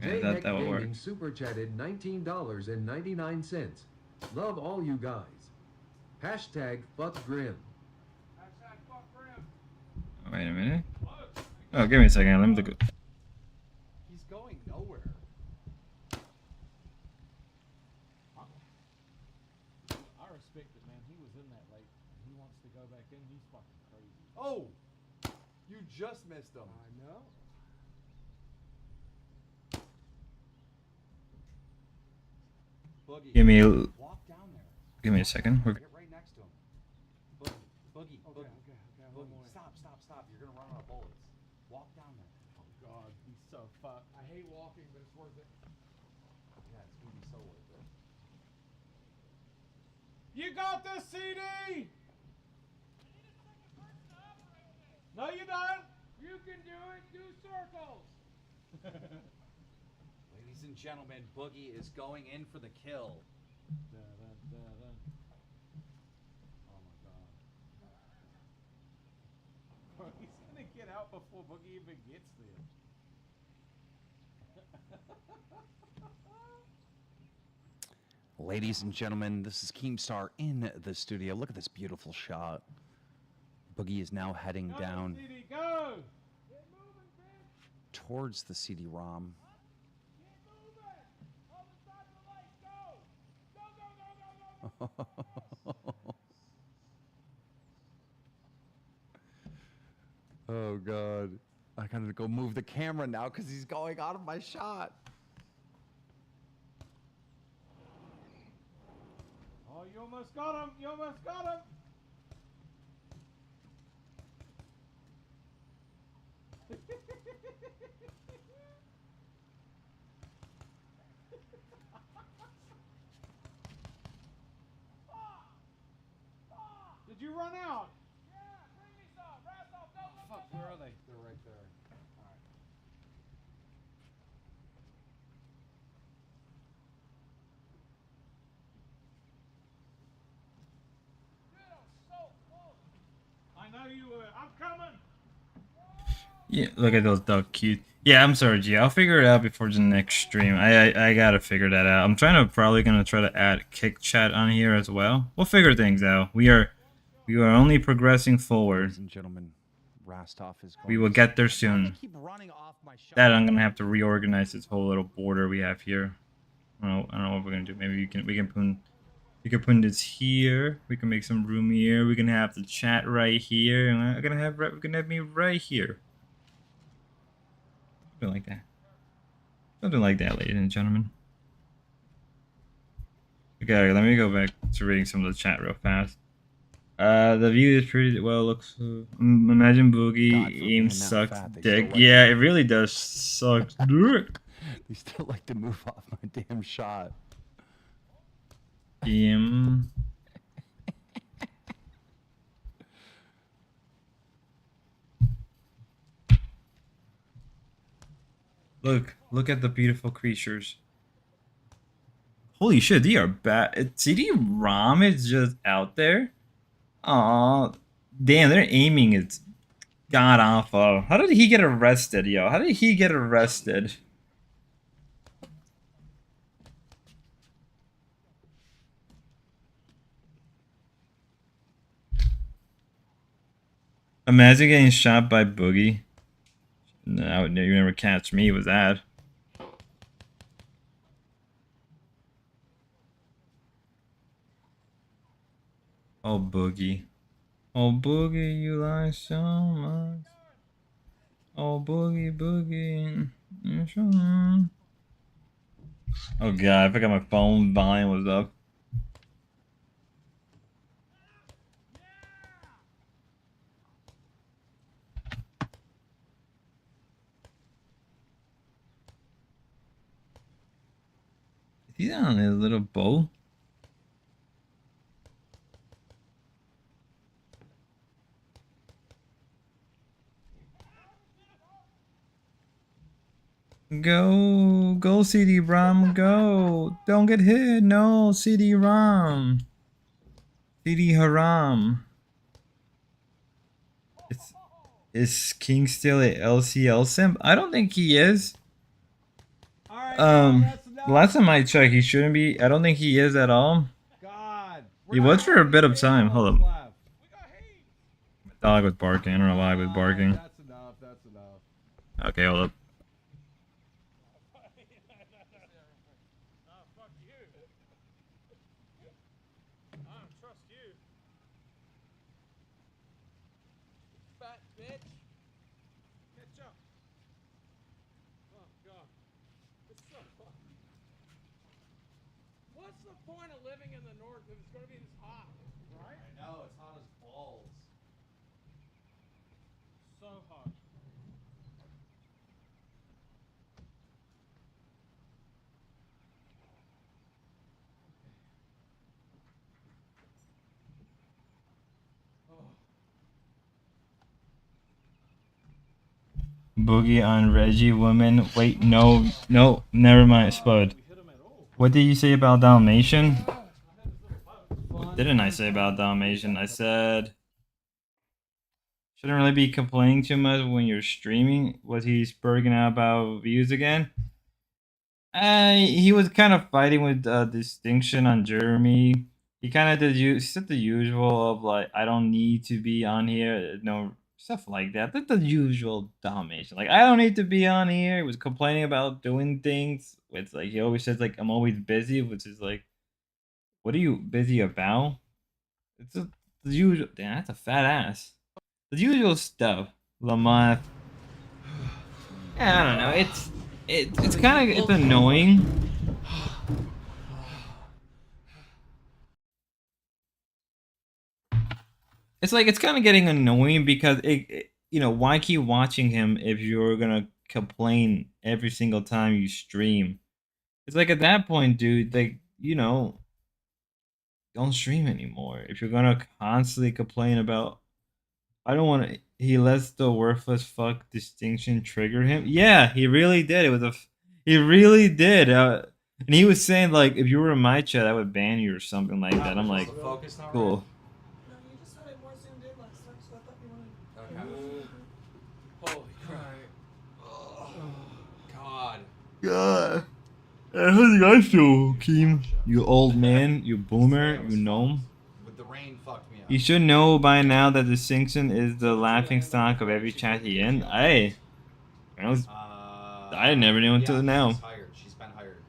Okay, that will work. Gaming super chatted $19.99. Love all you guys. Hashtag fuck Grim. Wait a minute. Oh, give me a second. Let me look. He's going nowhere. I respect it, man. He was in that late. He wants to go back in. He's fucking crazy. Oh, you just missed him. I know. Boogie. Give me. Walk down there. Give me a second. We're, Get right next to him. Boogie. Okay, Boogie. okay, Boogie. Stop. You're gonna run out of bullets. Walk down there. Oh, God. He's so fucked. I hate walking, but it's worth it. Yeah, it's gonna be so worth it. You got this, CD! No, you don't. You can do it. Do circles. Ladies and gentlemen, Boogie is going in for the kill. Oh, my God. He's gonna get out before Boogie even gets there. Ladies and gentlemen, this is Keemstar in the studio. Look at this beautiful shot. Boogie is now heading down CD, go! towards the CD-ROM. Oh God. I gotta go move the camera now because he's going out of my shot. Oh, you almost got him! You almost got him! Did you run out? Fuck, where are they? They're right there. Alright. I know you were. I'm coming! yeah, look at those duck cute. Yeah, I'm sorry, G. I'll figure it out before the next stream. I gotta figure that out. I'm probably gonna try to add kick chat on here as well. We'll figure things out. We are only progressing forward. Ladies and gentlemen, Rastov is going We will get there soon. Keep running off my shot. That I'm gonna have to reorganize this whole little border we have here. I don't know what we're gonna do. Maybe we can put this here. We can make some room here. We can have the chat right here, and we're gonna have me right here. Something like that. Something like that, ladies and gentlemen. Okay, let me go back to reading some of the chat real fast. The view is pretty well. Looks. Imagine Boogie aim sucks dick. Yeah, it really does suck. They still like to move off my damn shot. Aim. Look at the beautiful creatures. Holy shit, they are bad. CD-ROM is just out there. Aw, damn, their aiming is god awful. How did he get arrested, yo? How did he get arrested? Imagine getting shot by Boogie. No, you never catch me with that. Oh, Boogie. Oh, Boogie, you lie so much. Oh, Boogie, Boogie. Oh, God, I forgot my phone volume was up. He's on his little boat. Go CD-ROM, go. Don't get hit, no, CD-ROM. CD Haram. Is King still a LCL simp? I don't think he is. Last time I checked, he shouldn't be. I don't think he is at all. He was for a bit of time. Hold up. My dog was barking. I don't know why he was barking. Okay, hold up. What's the point of living in the north if it's going to be this hot? Right? I know, it's hot as balls. So hot. Boogie on Reggie woman. Wait, no, never mind, Spud. What did you say about Dalmatian? What didn't I say about Dalmatian? I said shouldn't really be complaining too much when you're streaming. Was he spurging out about views again? He was kind of fighting with distinction on Jeremy. He kind of did he said the usual of like I don't need to be on here, no stuff like that. That's the usual Dalmatian. Like I don't need to be on here. He was complaining about doing things. It's like he always says like I'm always busy, which is like, what are you busy about? It's the usual. Damn, that's a fat ass. The usual stuff. Lamont. Yeah, I don't know. It's kind of it's annoying. It's like it's kind of getting annoying because you know, why keep watching him if you're gonna complain every single time you stream? It's like at that point, dude, like you know, don't stream anymore. If you're gonna constantly complain about, I don't want to. He lets the worthless fuck distinction trigger him. Yeah, he really did. It was he really did. And he was saying like, if you were in my chat, I would ban you or something like that. I'm like, cool. Holy crap. Oh, God. God. How's the guys do, Keem? You old man, you boomer, you gnome. But the rain fucked me up. You should know by now that distinction is the laughing stock of every chat he in. I never knew until now. She's hired. She's been hired.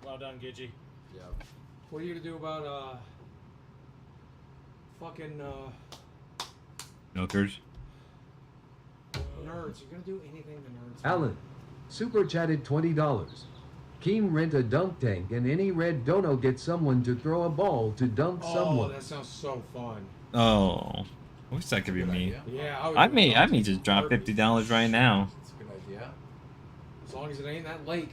Well done, Gidgy. Yep. What are you gonna do about fucking Milkers. nerds? You're gonna do anything to nerds? Alan, super chatted $20. Keen rent a dunk tank and any red dono gets someone to throw a ball to dunk Oh, someone. that sounds so fun. Oh, I wish that could be Good me. idea. Yeah, I may just drop $50 right now. It's a good idea. As long as it ain't that lake.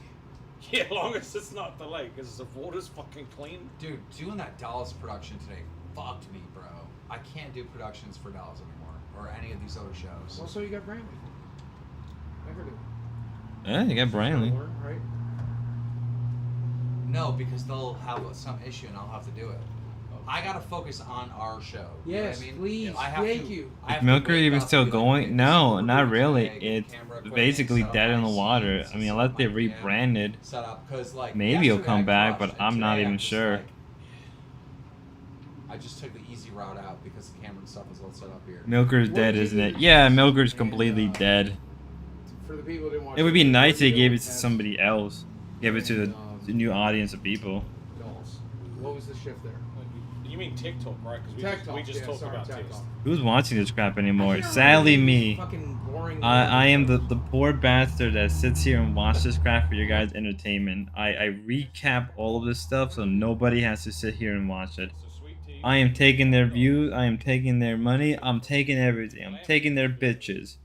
Yeah, as long as it's not the lake, because the water's fucking clean. Dude, doing that Dallas production today fucked me, bro. I can't do productions for Dallas anymore, or any of these other shows. Also, you got Brantley. Never do. Yeah, you got Brantley. Right? No, because they'll have some issue and I'll have to do it. I gotta focus on our show. Yes, you know what I mean? please. I have Thank to, you. I have Is to Milker wake even up still and be like, going? "Okay, this is No, what we're not doing really. today, get It's camera equipment, basically set up dead in the my water. scenes, I mean, set unless up they my cam rebranded. setup, 'cause, like, Maybe he'll yesterday come I back, crushed, but and I'm not today even just, sure. like, I just took the easy route out because the camera and stuff was all set up here. Milker's What dead, did you isn't do? it? Yeah, Milker's And, completely dead. For the people who didn't watch It would be nice if what he did gave you it do to with somebody else. Give it to And, the new audience of people. Dolls? What was the shift there? You mean TikTok, right? Because TikTok, we just yeah, talked sorry, about TikTok. TikTok. Who's watching this crap anymore? I can't Sadly, remember me. fucking boring I am shows. the poor bastard that sits here and watches this crap for your guys' entertainment. I recap all of this stuff so nobody has to sit here and watch it. So sweet tea. I am taking their views. I am taking their money. I'm taking everything. I'm taking their bitches.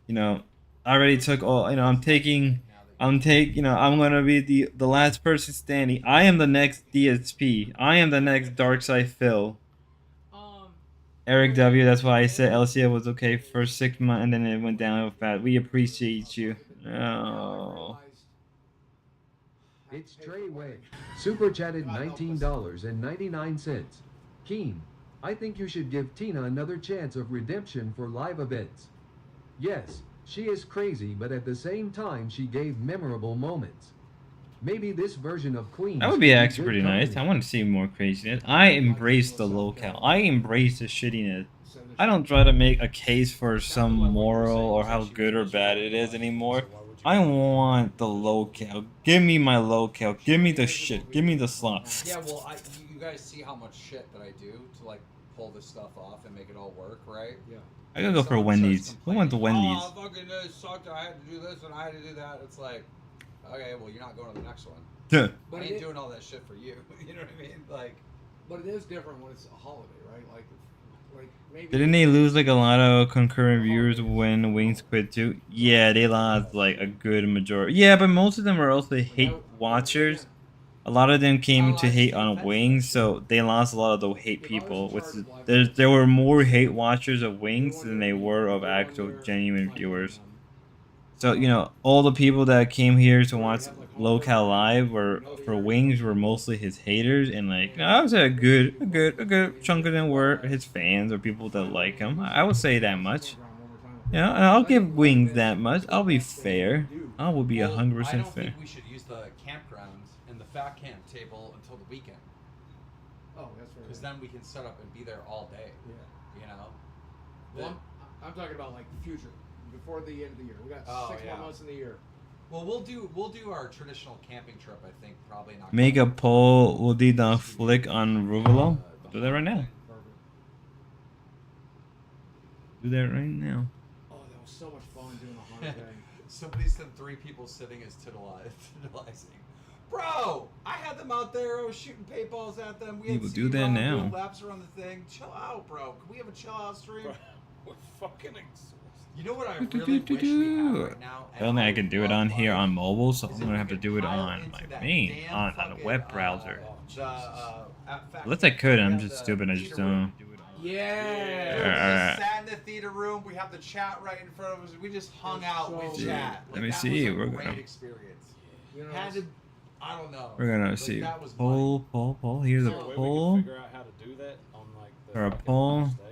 You know, I already took all. You know, I'm taking. You know, I'm gonna be the last person standing. I am the next DSP. I am the next Darkside Phil. Eric W. That's why I said LCA was okay for 6 months and then it went down fast. We appreciate you. Oh. It's Treyway. Super chatted $19.99. Keen, I think you should give Tina another chance of redemption for live events. Yes, she is crazy, but at the same time, she gave memorable moments. Maybe this version of Queen. That would be actually pretty nice. I want to see more craziness. I embrace the locale. I embrace the shittiness. I don't try to make a case for some moral or how good or bad it is anymore. I want the locale. Give me my locale. Give me the shit. Give me the slop. Yeah, well, you guys see how much shit that I do to like pull this stuff off and make it all work, right? Yeah. I gotta go for Wendy's. Who went to Wendy's? Oh, fucking this sucked. I had to do this and I had to do that. It's like, okay, well, you're not going to the next one. But I ain't doing all that shit for you. You know what I mean? Like, but it is different when it's a holiday, right? Like maybe. Didn't they lose like a lot of concurrent viewers when Wings quit too? Yeah, they lost like a good majority. Yeah, but most of them are also hate watchers. A lot of them came to hate on Wings, so they lost a lot of the hate people. Which there were more hate watchers of Wings than they were of actual genuine viewers. So you know, all the people that came here to watch Locale Live were for Wings were mostly his haters, and like I would say a good chunk of them were his fans or people that like him. I would say that much. Yeah, and I'll give Wings that much. I'll be fair. I will be 100% I don't fair. think we should use the campground and the fat camp table until the weekend. Oh, that's right. Because then we can set up and be there all day. Yeah. You know. Well, I'm talking about like future, before the end of the year. We got 6 more months in the year. Well, we'll do our traditional camping trip. I think probably not. Make a poll. Will do the flick on Ruvalo? Do that right now. Do that right now. Oh, that was so much fun doing a haunted day. Somebody said 3 people sitting is titillizing. Bro, I had them out there. I was shooting paintballs at them. We had People do CD that ROM now. doing laps around the thing. Chill out, bro. Can we have a chill out stream? We're fucking exhausted. You know what I really wish we had right now? I don't think I can do it on here on mobile, so I'm gonna have to do it on my main on a web browser. Unless I could, I'm just stupid. I just don't. Yeah. We sat in the theater room. We have the chat right in front of us. We just hung out with chat. Let me that see. Was a We're great gonna. experience. You know, Had to, I don't know. We're gonna Like, see. that was Poll. Here's a Is there a way we poll. can figure out how to do that on like the Or a fucking poll. first day?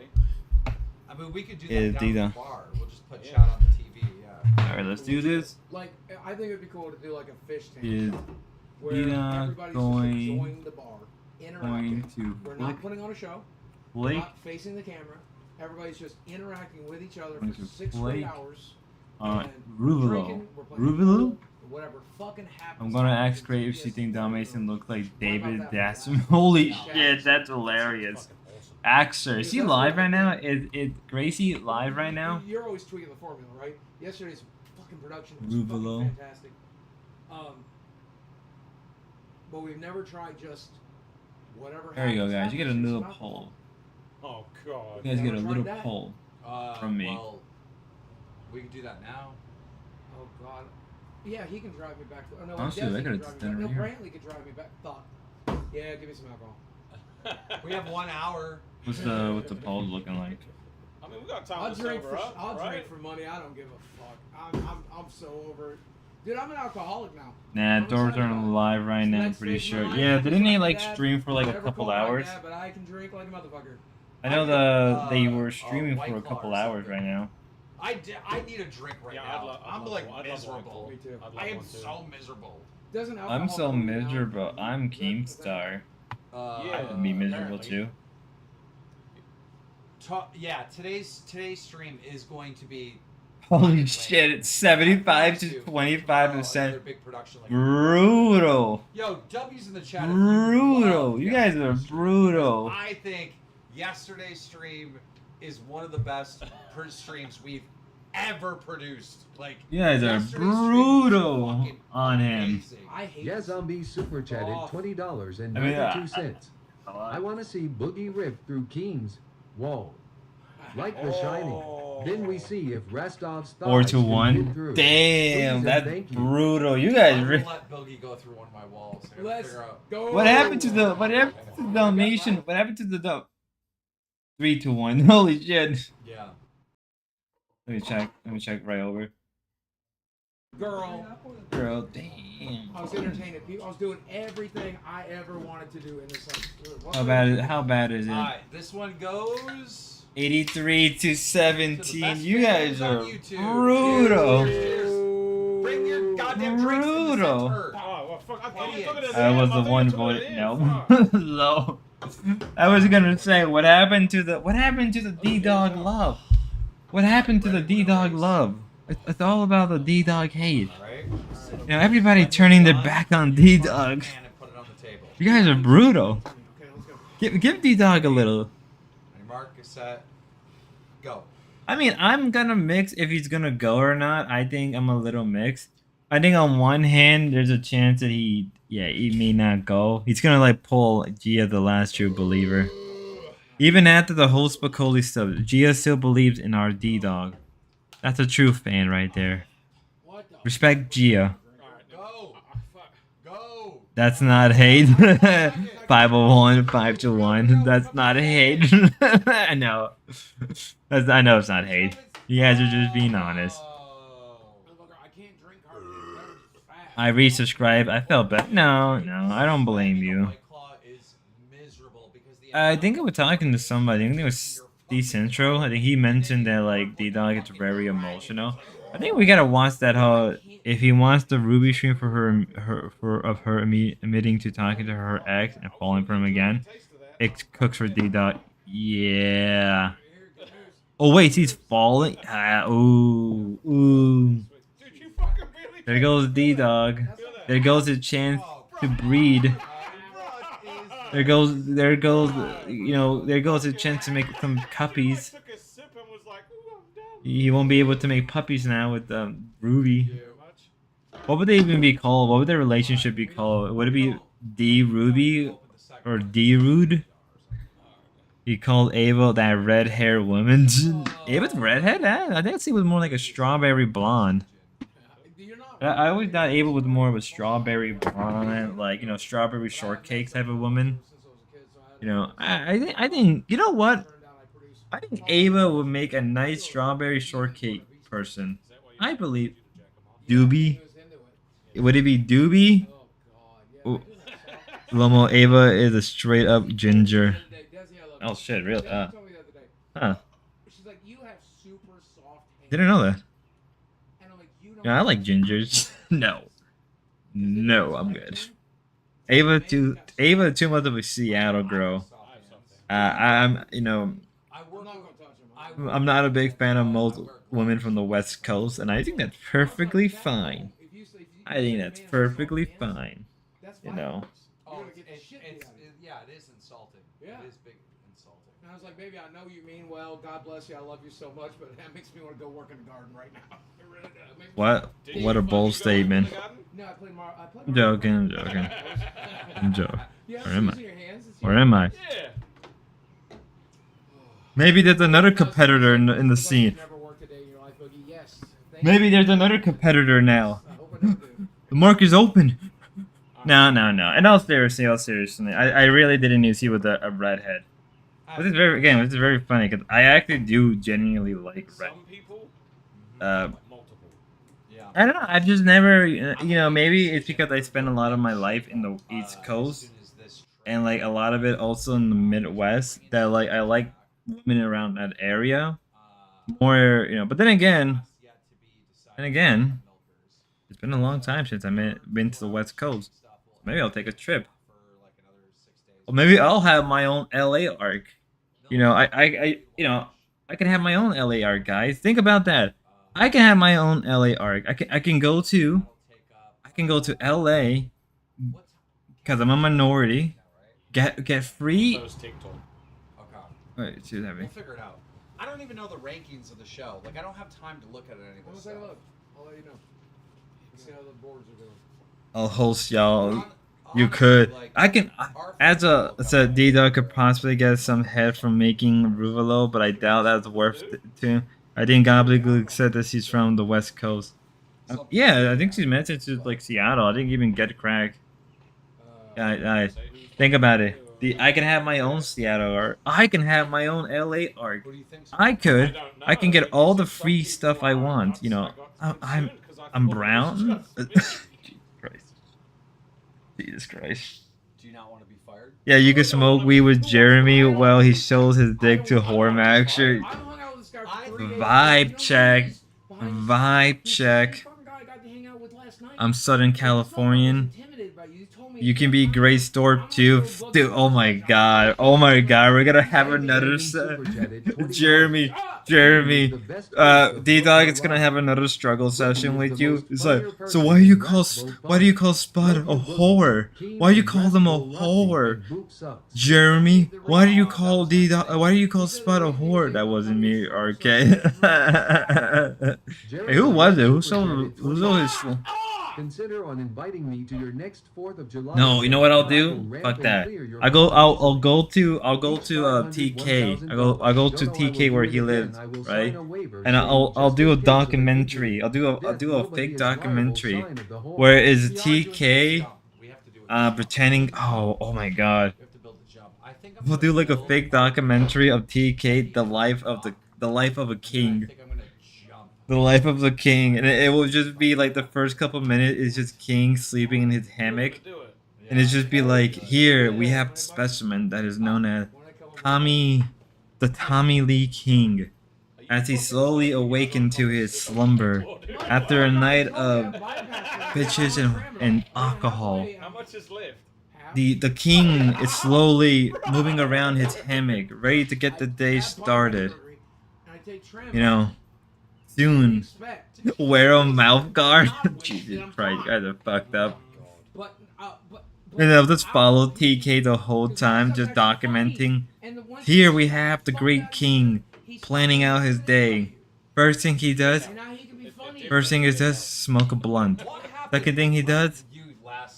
I mean, we could do Is that down Dita. at the bar. We'll just put chat on the TV. Yeah. All right, let's do this. Like, I think it'd be cool to do like a fish tank. Is where Dita everybody's going- just enjoying the bar, interacting. to We're flick? not putting on a show. We're Blake not facing the camera. Everybody's just interacting with each other Going for to 6 Blake straight hours. on and Ruvalo. drinking, we're playing Ruvalo? pool, whatever fucking happens. I'm gonna ask Craig if she thinks Dalmatian looks like David Dassam. Holy shit, that's hilarious. Ask her. Is she live right now? Is Gracie live right now? You're always tweaking the formula, right? Yesterday's fucking production was Ruvalo. fucking fantastic. but we've never tried just whatever. There you go, happens, guys. You get a happens, little just some alcohol. poll. Oh god. You guys get a Never little tried that. poll from me. Well, we can do that now. Oh God. Yeah, he can drive me back. Oh no, Honestly, Desi I can could've drive me done back. it No, here. Brantley could drive me back. Thought. Yeah, give me some alcohol. We have 1 hour. What's the poll looking like? I mean, we got time I'll to drink sober for up, I'll right? drink for money. I don't give a fuck. I'm so over it. Dude, I'm an alcoholic now. Nah, I'm doors excited aren't about it. live right It's the now, I'm next pretty stage of my sure. life. Yeah, Just didn't like they my like dad. stream for like a Never couple called my hours? dad, but I can drink like a motherfucker. I know they were streaming White for a Claw couple or hours something. right now. I need a drink right Yeah, now. I'd I'm love like one. I'd love one, miserable. Paul. Me too. I'd love I am one, too. so miserable. Doesn't I'm alcohol so kill you now? miserable. I'm Is that- Keemstar. Yeah. I'd be miserable apparently. too. Yeah, today's stream is going to be Holy shit, it's 75 to another 25%. big production. Like Brutal. Yo, W's in the chat. if you Brutal. love You guys are yesterday's stream. brutal. I think yesterday's stream is one of the best streams we've ever produced. Like You guys are yesterday's stream was brutal fucking on him. amazing. I hate Yes, Zombie super chatted Oh. $20.92. I want to see Boogie rip through Keen's wall. Like The Shining. Then we see if Rastov's thighs 4 to can 1. get through. Damn, Please and that's thank you. brutal. You I'm guys. gonna Re- let Boogie go through one of my walls. I gotta Let's figure out. go. what happened to the donation? What happened to the 3 to 1? Holy shit. Yeah. Let me check. Let me check right over. Girl. Girl, damn. I was entertaining people. I was doing everything I ever wanted to do in this life. How bad is it? Alright, this one goes 83 to to the 17. best You guys videos on are YouTube. brutal. Cheers. Bring your goddamn drinks to the Brutal. center. Oh, well, fuck. I thought you Idiots. took it as I an was M. the thought one you took it voted as no. Fuck. Low. I was gonna say what happened to the D Dog love? What happened to the D Dog love? It's all about the D Dog hate. Alright. You know, everybody turning their back on D Dog. And put it on the table. You guys are brutal. Okay, let's go. Give D Dog a little. Ready, mark, set, go. I mean, I'm gonna mix if he's gonna go or not. I think I'm a little mixed. I think on one hand, there's a chance that he may not go. He's gonna like pull Gia, the last true believer. Even after the whole Spicoli stuff, Gia still believes in our D Dog. That's a true fan right there. What the? Respect Gia. Go. Go. That's not hate. 501, 5 to 1. That's not hate. I know. I know it's not hate. You guys are just being honest. I can't drink hard. That was fast. I resubscribed. I felt bad. No, I don't blame you. White Claw is miserable because the I think I was talking to somebody. I think it was Decentro. I think he mentioned that like D Dog gets very emotional. I think we gotta watch that whole. If he wants the Ruby stream for her admitting to talking to her ex and falling for him again, it cooks for D Dog. Yeah. Oh wait, he's falling. Ooh. There goes D Dog. There goes his chance to breed. There goes, there goes his chance to make some puppies. He won't be able to make puppies now with Ruby. What would they even be called? What would their relationship be called? Would it be D Ruby or D Rude? He called Ava that red hair woman. Ava's redhead? I think she was more like a strawberry blonde. I always thought Ava was more of a strawberry blonde, like strawberry shortcake type of woman. I think you know what? I think Ava would make a nice strawberry shortcake person. I believe. Doobie? Would it be Doobie? Ooh. Lomo, Ava is a straight up ginger. Oh shit, really? Huh. She's like, you have super soft hands. Didn't know that. And I'm like, you don't Yeah, I like gingers. No, I'm good. Ava too much of a Seattle girl. I'm I'm not a big fan of most women from the West Coast, and I think that's perfectly fine. I think that's perfectly fine. Oh, You're gonna get the it's shit beat out of you. yeah, it is insulting. Yeah. It is big insulting. And I was like, baby, I know you mean well. God bless you. I love you so much, but that makes me want to go work in the garden right now. It really does. It makes me What? Did What you a bold fucking go into the statement. garden? No, I played Mario. I'm joking. I'm joking. I'm joking. You have Where am shoes I? in your hands. It's Where your- am I? Yeah. Maybe there's another competitor in the You scene. never worked a day in your life, Boogie. Yes. Thank Maybe you. there's another competitor now. I hope I never do. The mark is open. No. In all seriously, I really didn't use you with a redhead. This is very funny because I actually do genuinely like red. Some people, multiple. Yeah. I don't know. I've just never, maybe it's because I spent a lot of my life in the East Coast and like a lot of it also in the Midwest that like I like women around that area more, But then again, it's been a long time since been to the West Coast. Maybe I'll take a trip. Or maybe I'll have my own LA arc. I can have my own LA arc, guys. Think about that. I can have my own LA arc. I can go to LA because I'm a minority. Get free. So is TikTok. Okay. Wait, too heavy. We'll figure it out. I don't even know the rankings of the show. Like, I don't have time to look at any of I'm this gonna take a stuff. look. I'll let you know. Let's see how the boards are doing. I'll host y'all. You Honestly, could. like, I can. our As a friends D-Dog could possibly get some head from making Ruvalo, but I doubt that's worth it to. I think Gobbledygook said that she's from the West Coast. Yeah, I think she mentioned she's like Seattle. I didn't even get crack. I think about it. I can have my own Seattle arc. I can have my own LA arc. Who do you think's I can get all the free stuff I want. I'm brown. Jesus Christ. Do you not want to be fired? Yeah, you can smoke weed with Jeremy while he shows his dick to Hormax. I hung out with this guy for 3 days. Vibe You know check. who he is? Behind the Vibe scenes. check. He's the fucking guy I got to hang out with last night. I'm Southern It's not like I was Californian. intimidated by you. You told me You can be Grace Thorpe too. Dude, oh my god. We're gonna have another Jeremy. D-Dog is gonna have another struggle session with you. It's like, so why do you call Spud a whore? Why do you call them a whore? Jeremy, why do you call Spud a whore? That wasn't me, RK. Hey, who was it? Who's always Consider on inviting me to your next 4th of July. No, you know what I'll I do? will ramp Fuck and that. clear your I'll go to $500, TK. $1,000. I'll go to Don't know, I will TK do where it he again. lives, I will right? sign a waiver And I'll saying do a just in case of documentary. I'll do a death, fake nobody is liable, documentary sign of the whole. where is We are doing this TK jump. We have to do it. pretending. Oh my god. We have to build the jump. I think I'm We'll gonna do like a build- fake documentary of TK, the life of a I king. think I'm gonna jump. The life of the king, and it will just be like the first couple minutes is just King sleeping in his hammock, Do it. and it just be like, here we have the specimen that is known as the Tommy Lee King, as he slowly awakened to his slumber after a night of bitches and alcohol. How much is left? The king is slowly moving around his hammock, ready to get the day started. Soon. Wear a mouth guard. Jesus Christ, you guys are fucked up. And I'll just follow TK the whole time, just documenting. Here we have the great king planning out his day. First thing he does, smoke a blunt. Second thing he does,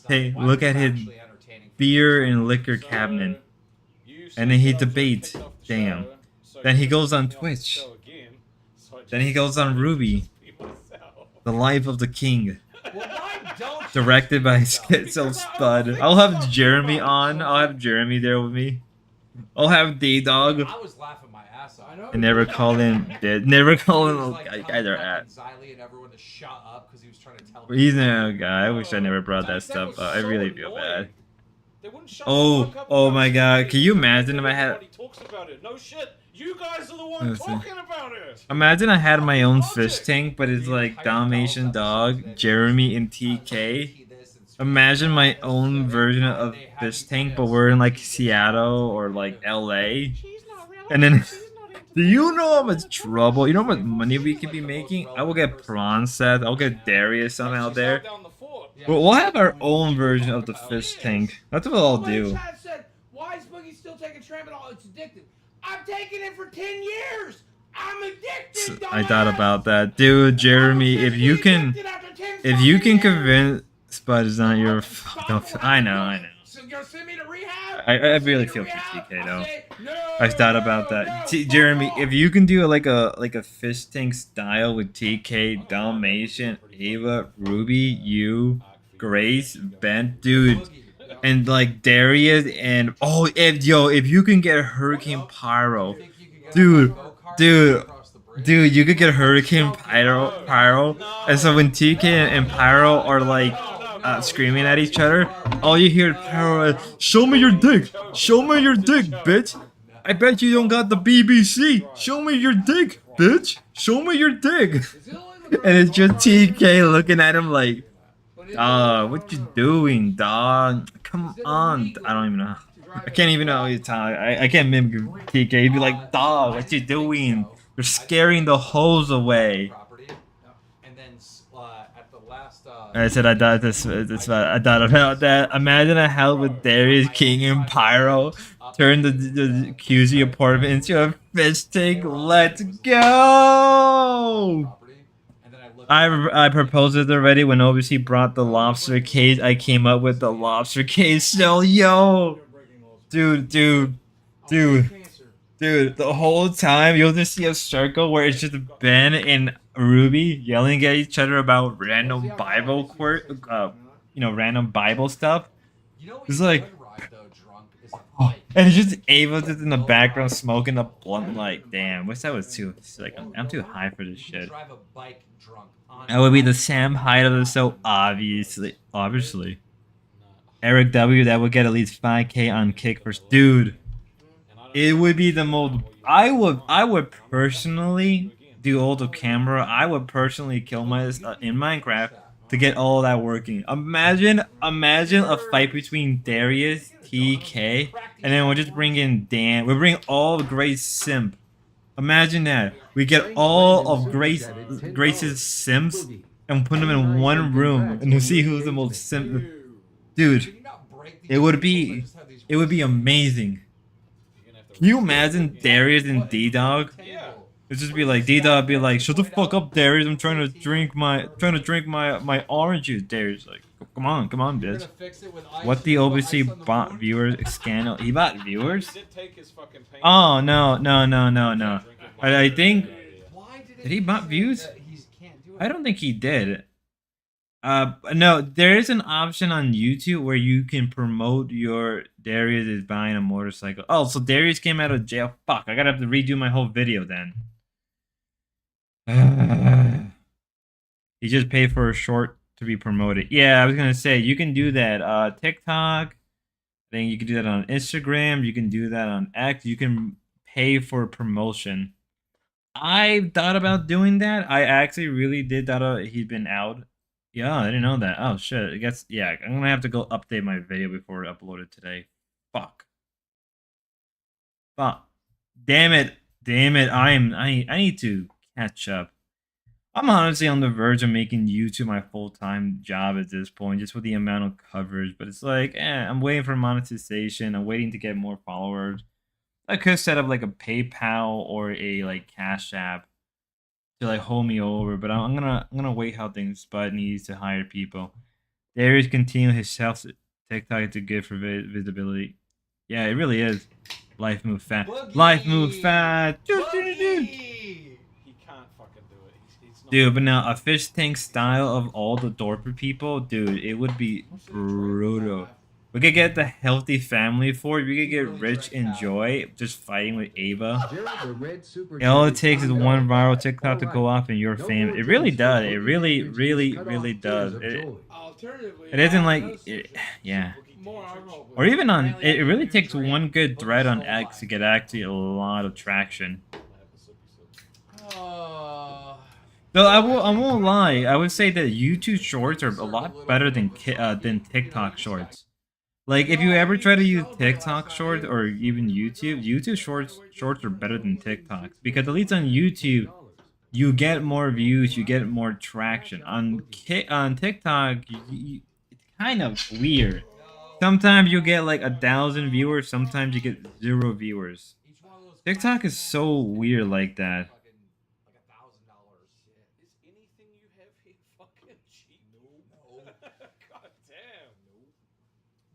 hey, look at his beer and liquor cabinet. And then he debates. Damn. Then he goes on Twitch. Then he goes on Ruby. The Life of the King. Directed by Schizo Spud. I'll have Jeremy on. I'll have Jeremy there with me. I'll have D-Dog. I was laughing my ass off. I never call him dead. Never call him guys are at. Xylee and everyone to shut up because he was trying to tell He's a guy. I wish I never brought that stuff up. I really feel bad. Oh my god. Can you imagine if I had... Nobody talks about it. No shit. You guys are the ones talking about it. Imagine I had my own fish tank, but it's like Dalmatian Dog, Jeremy, and TK. Imagine my own version of fish tank, but we're in like Seattle or like LA. And then, do you know how much trouble? You know how much money we could be making? I will get prawn set. I'll get Darius somehow there. But we'll have our own version of the fish tank. That's what I'll do. Why is Boogie still taking tramadol. It's addictive. I'm taking it for 10 years. I'm addicted. I thought about that, dude. Jeremy, if you can convince Spud is not your. I know. So you're send me to rehab? I really feel for TK though. I've thought about that. Jeremy, if you can do like a fish tank style with TK, Dalmatian, Ava, Ruby, you, Grace, Ben, dude, and like Darius, and if you can get Hurricane Pyro, dude, you could get Hurricane Pyro, and so when TK and Pyro are like screaming at each other, all you hear is Pyro, show me your dick, bitch. I bet you don't got the BBC. Show me your dick, bitch. Show me your dick. And it's just TK looking at him like, what you doing, dog? Come on. I don't even know. I can't even know how you talk. I can't mimic TK. He'd be like, dog, what you doing? You're scaring the hoes away. And then at the last, I said I thought I thought about that. Imagine a hell with Darius, King, and Pyro. Turn the QZ apartment into a fish tank. Let's go! I proposed it already when OBC brought the lobster cage. I came up with the lobster cage. So yo, dude, the whole time you'll just see a circle where it's just Ben and Ruby yelling at each other about random Bible random Bible stuff. It's like, and it's just Ava just in the background smoking a blunt. Like, damn, wish that was too. Like, I'm too high for this shit. That would be the Sam Hyde of the show, obviously. Eric W. That would get at least 5K on kick first, dude. It would be the most. I would personally do all the camera. I would personally kill my in Minecraft to get all that working. Imagine a fight between Darius, TK, and then we'll just bring in Dan. We'll bring all Grace Simp. Imagine that. We get all of Grace's Sims and put them in one room and we'll see who's the most simp. Dude, it would be amazing. Can you imagine Darius and D-Dog? It'd just be like D-Dog be like, shut the fuck up, Darius. I'm trying to drink my orange juice. Darius like, come on, bitch. What the OBC bot viewers scandal? He bought viewers? Oh no. I think did he bot views? I don't think he did. No, there is an option on YouTube where you can promote your Darius is buying a motorcycle. Oh, so Darius came out of jail. Fuck, I gotta have to redo my whole video then. He just paid for a short to be promoted. Yeah, I was gonna say you can do that. TikTok. I think you can do that on Instagram. You can do that on X. You can pay for promotion. I thought about doing that. I actually really did thought he'd been out. Yeah, I didn't know that. Oh shit. I guess yeah, I'm gonna have to go update my video before I upload it today. Fuck. Damn it. I need to catch up. I'm honestly on the verge of making YouTube my full-time job at this point, just with the amount of coverage. But it's like, I'm waiting for monetization. I'm waiting to get more followers. I could set up like a PayPal or a like Cash App to like hold me over, but I'm gonna wait how things. Spud needs to hire people. Darius continue his self TikTok to good for visibility. Yeah, it really is. Life move fast. Boogie! Life move fast. Dude, but now a fish tank style of all the Dorper people, dude, it would be brutal. We could get the healthy family for it. We could get Rich and Joy just fighting with Ava. All it takes is one viral TikTok to go off and you're famous. It really does. It really does. It isn't like, yeah. Or even on, it really takes one good thread on X to get actually a lot of traction. Though I won't lie, I would say that YouTube Shorts are a lot better than TikTok Shorts. Like if you ever try to use TikTok Shorts or even YouTube Shorts are better than TikTok because at least on YouTube you get more views, you get more traction. On TikTok, it's kind of weird. Sometimes you get like 1,000 viewers. Sometimes you get 0 viewers. TikTok is so weird like that. Like $1,000 shit. Is anything you have here fucking cheap? No. God damn. No.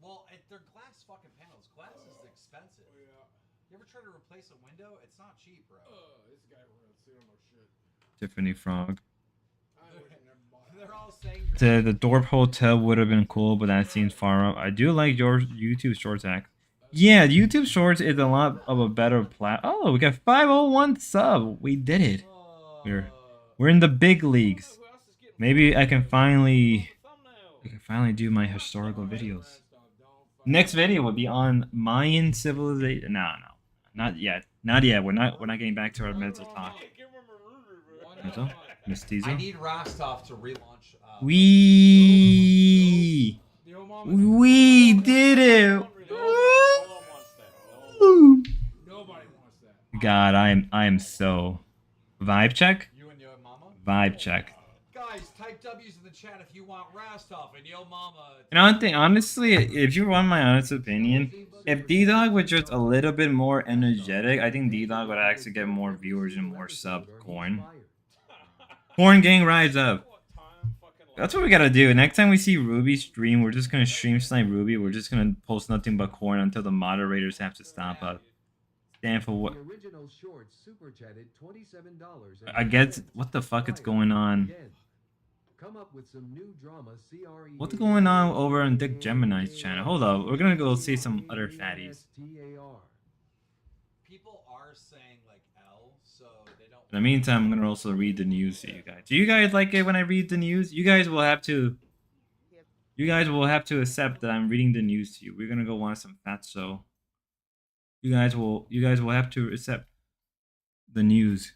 Well, they're glass fucking panels. Glass is expensive. Yeah. You ever try to replace a window? It's not cheap, bro. This guy runs. He don't know shit. Tiffany Frog. They're all saying The Dorp Hotel would have been cool, but that seems far up. I do like your YouTube Shorts hack. Yeah, YouTube Shorts is a lot of a better Oh, we got 501 sub. We did it. We're in the big leagues. Maybe I can finally do my historical videos. Next video would be on Mayan civilization. No, not yet. Not yet. We're not getting back to our mental talk. Mental? Mestizo? I need Rostov to relaunch. We did it. Nobody wants that. God, I am so. Vibe check. You and your mama. Vibe check. Guys, type W's in the chat if you want Rostov and yo mama. And I think honestly, if you want my honest opinion, if D-Dog was just a little bit more energetic, I think D-Dog would actually get more viewers and more sub corn. Corn gang rise up. That's what we gotta do. Next time we see Ruby stream, we're just gonna stream snipe Ruby. We're just gonna post nothing but corn until the moderators have to stop us. Stand for what? I get what the fuck is going on. What's going on over on Dick Gemini's channel? Hold up, we're gonna go see some other fatties. People are saying like L, so they don't. In the meantime, I'm gonna also read the news to you guys. Do you guys like it when I read the news? You guys will have to accept that I'm reading the news to you. We're gonna go watch some fatso. You guys will have to accept the news.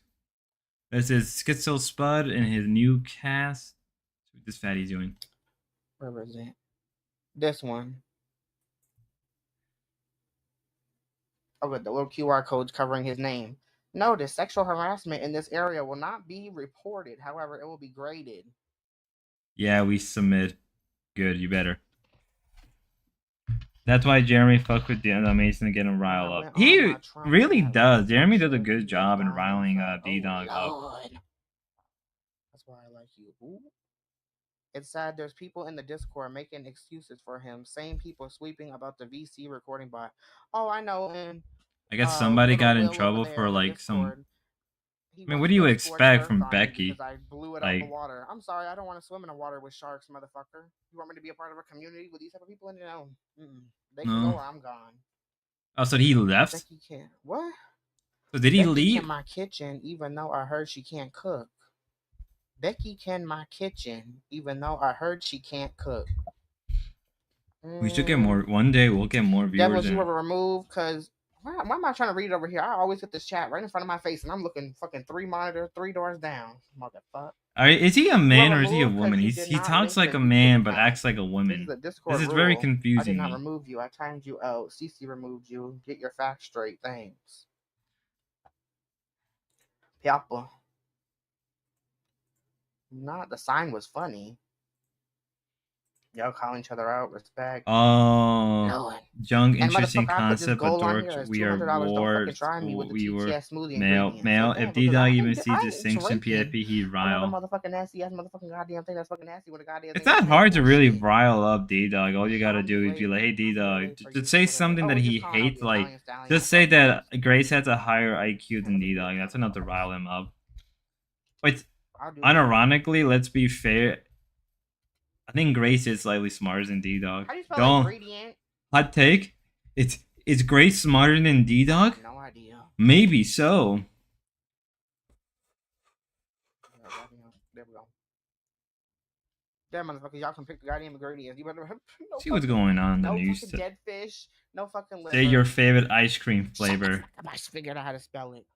This is Schizo Spud and his new cast. What this fatty doing? Where is it? This one. Oh, with the little QR codes covering his name. Notice sexual harassment in this area will not be reported. However, it will be graded. Yeah, we submit. Good, you better. That's why Jeremy fucked with Mason to get him riled up. He really does. Jeremy does a good job in riling D-Dog up. That's why I like you. Ooh. It's sad there's people in the Discord making excuses for him. Same people sweeping about the VC recording bot. Oh, I know. And I guess somebody got in trouble for like some. I mean, what do you expect from Becky? I blew it out of the water. I'm sorry, I don't want to swim in the water with sharks, motherfucker. You want me to be a part of a community with these type of people? No. They can go or I'm gone. Oh, so he left? Becky can't. What? So did he leave? In my kitchen, even though I heard she can't cook. Becky can my kitchen, even though I heard she can't cook. We should get more. One day we'll get more viewers. Devils, you were removed because. Why am I trying to read it over here? I always get this chat right in front of my face, and I'm looking fucking 3 monitors, 3 doors down. Motherfucker. Is he a man or is he a woman? He talks like a man but acts like a woman. This is very confusing. I did not remove you. I timed you out. CC removed you. Get your facts straight. Thanks. Piapa. The sign was funny. Y'all calling each other out, respect. Oh, young, interesting concept, but dorks, we are wars. We were male. If D-Dog even sees distinction, PFP, he'd rile. Motherfucking nasty ass motherfucking goddamn thing that's fucking nasty with a goddamn. It's not hard to really rile up D-Dog. All you gotta do is be like, hey, D-Dog, to say something that he hates, like, just say that Grace has a higher IQ than D-Dog. That's enough to rile him up. But unironically, let's be fair. I think Grace is slightly smarter than D-Dog. How do you spell ingredient? Hot take? Is Grace smarter than D-Dog? No idea. Maybe so. There we go. There, motherfuckers, y'all can pick the goddamn ingredients. You better see what's going on in the news. No dead fish. No fucking liver. Say your favorite ice cream flavor. I figured out how to spell it.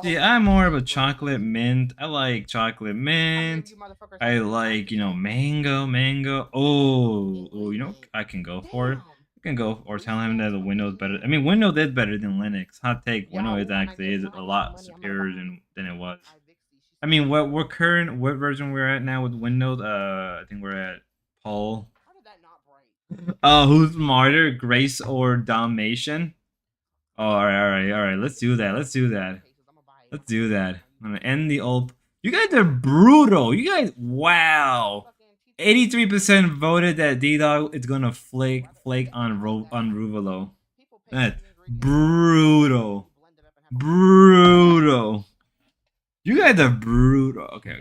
See, I'm more of a chocolate mint. I like chocolate mint. I like, mango. Oh, I can go for it. I can go or tell him that the Windows better. I mean, Windows is better than Linux. Hot take. Windows is a lot superior than it was. I mean, what version we're at now with Windows? I think we're at Paul. Who's smarter, Grace or Dalmatian? Oh, all right. Let's do that. Let's do that. Let's do that. I'm gonna end the old. You guys are brutal. You guys, wow. 83% voted that D Dog is gonna flake on Ruvalo. That's brutal. Brutal. You guys are brutal. Okay.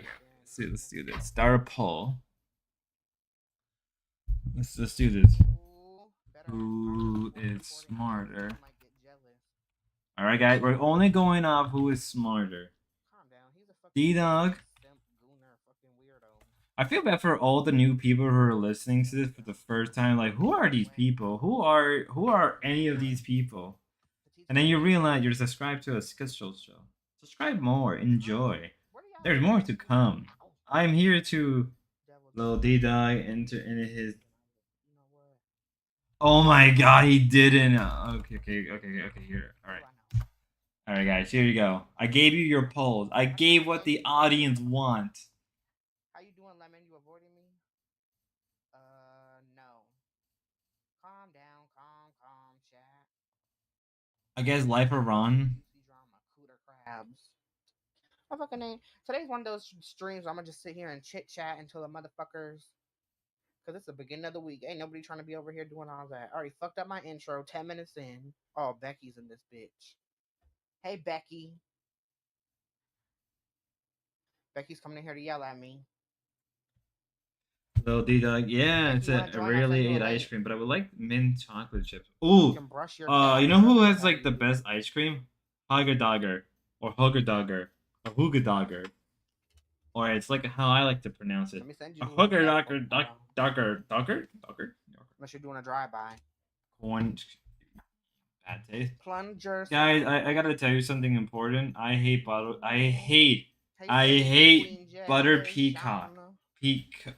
Let's do this. Start a poll. Let's do this. Who is smarter? Alright, guys, we're only going off who is smarter. D Dog. I feel bad for all the new people who are listening to this for the first time. Like, who are these people? Who are any of these people? And then you realize you're subscribed to a Schizo show. Subscribe more. Enjoy. There's more to come. I'm here to little D Dog into his. Oh my god, he didn't. Okay. Here. All right, guys. Here you go. I gave you your polls. I gave what the audience want. How you doing, Lemon? You avoiding me? No. Calm down, calm, chat. I guess life or run. Crabs. My fucking name. Today's one of those streams where I'm gonna just sit here and chit chat until the motherfuckers. Cause it's the beginning of the week. Ain't nobody trying to be over here doing all that. I already fucked up my intro 10 minutes in. Oh, Becky's in this bitch. Hey, Becky. Becky's coming in here to yell at me. Little D Dog. Yeah, it's a rarely ate ice cream, but I would like mint chocolate chips. Ooh. You know who has like the best ice cream? Hugger Dogger. Or Hugger Dogger. Or Hooga Dogger. Or it's like how I like to pronounce it. A Hugger Dogger. Dogger? Unless you're doing a drive-by. Corn. Bad taste. Plungers. Guys, I gotta tell you something important. I hate butter pecan.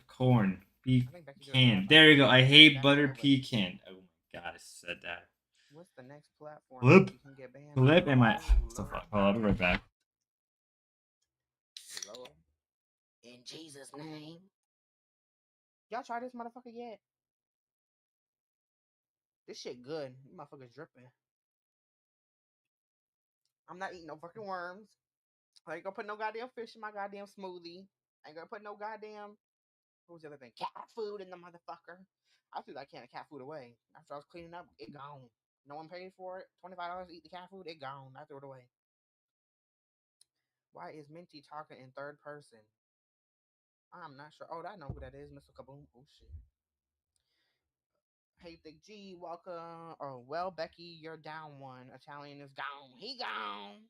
Corn. Pecan. There you go. I hate butter pecan. Oh my god, I said that. What's the next platform? Flip and my. So fuck. Hold on, I'll be right back. Lord. In Jesus' name. Y'all try this motherfucker yet? This shit good. This motherfucker's dripping. I'm not eating no fucking worms. I ain't gonna put no goddamn fish in my goddamn smoothie. I ain't gonna put no goddamn. What was the other thing? Cat food in the motherfucker. I threw that can of cat food away. After I was cleaning up, it gone. No one paid for it. $25 to eat the cat food, it gone. I threw it away. Why is Minty talking in third person? I'm not sure. Oh, I know who that is, Mr. Kaboom. Oh shit. Hey, Thick G, welcome. Oh, well, Becky, you're down one. Italian is gone. He gone.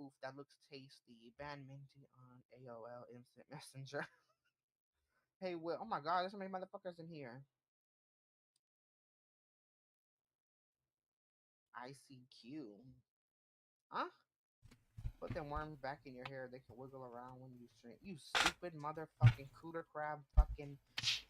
Oof, that looks tasty. Ban Minty on AOL Instant Messenger. Hey, Will. Oh my god, there's so many motherfuckers in here. ICQ. Huh? Put them worms back in your hair. They can wiggle around when you stream. You stupid motherfucking cooter crab fucking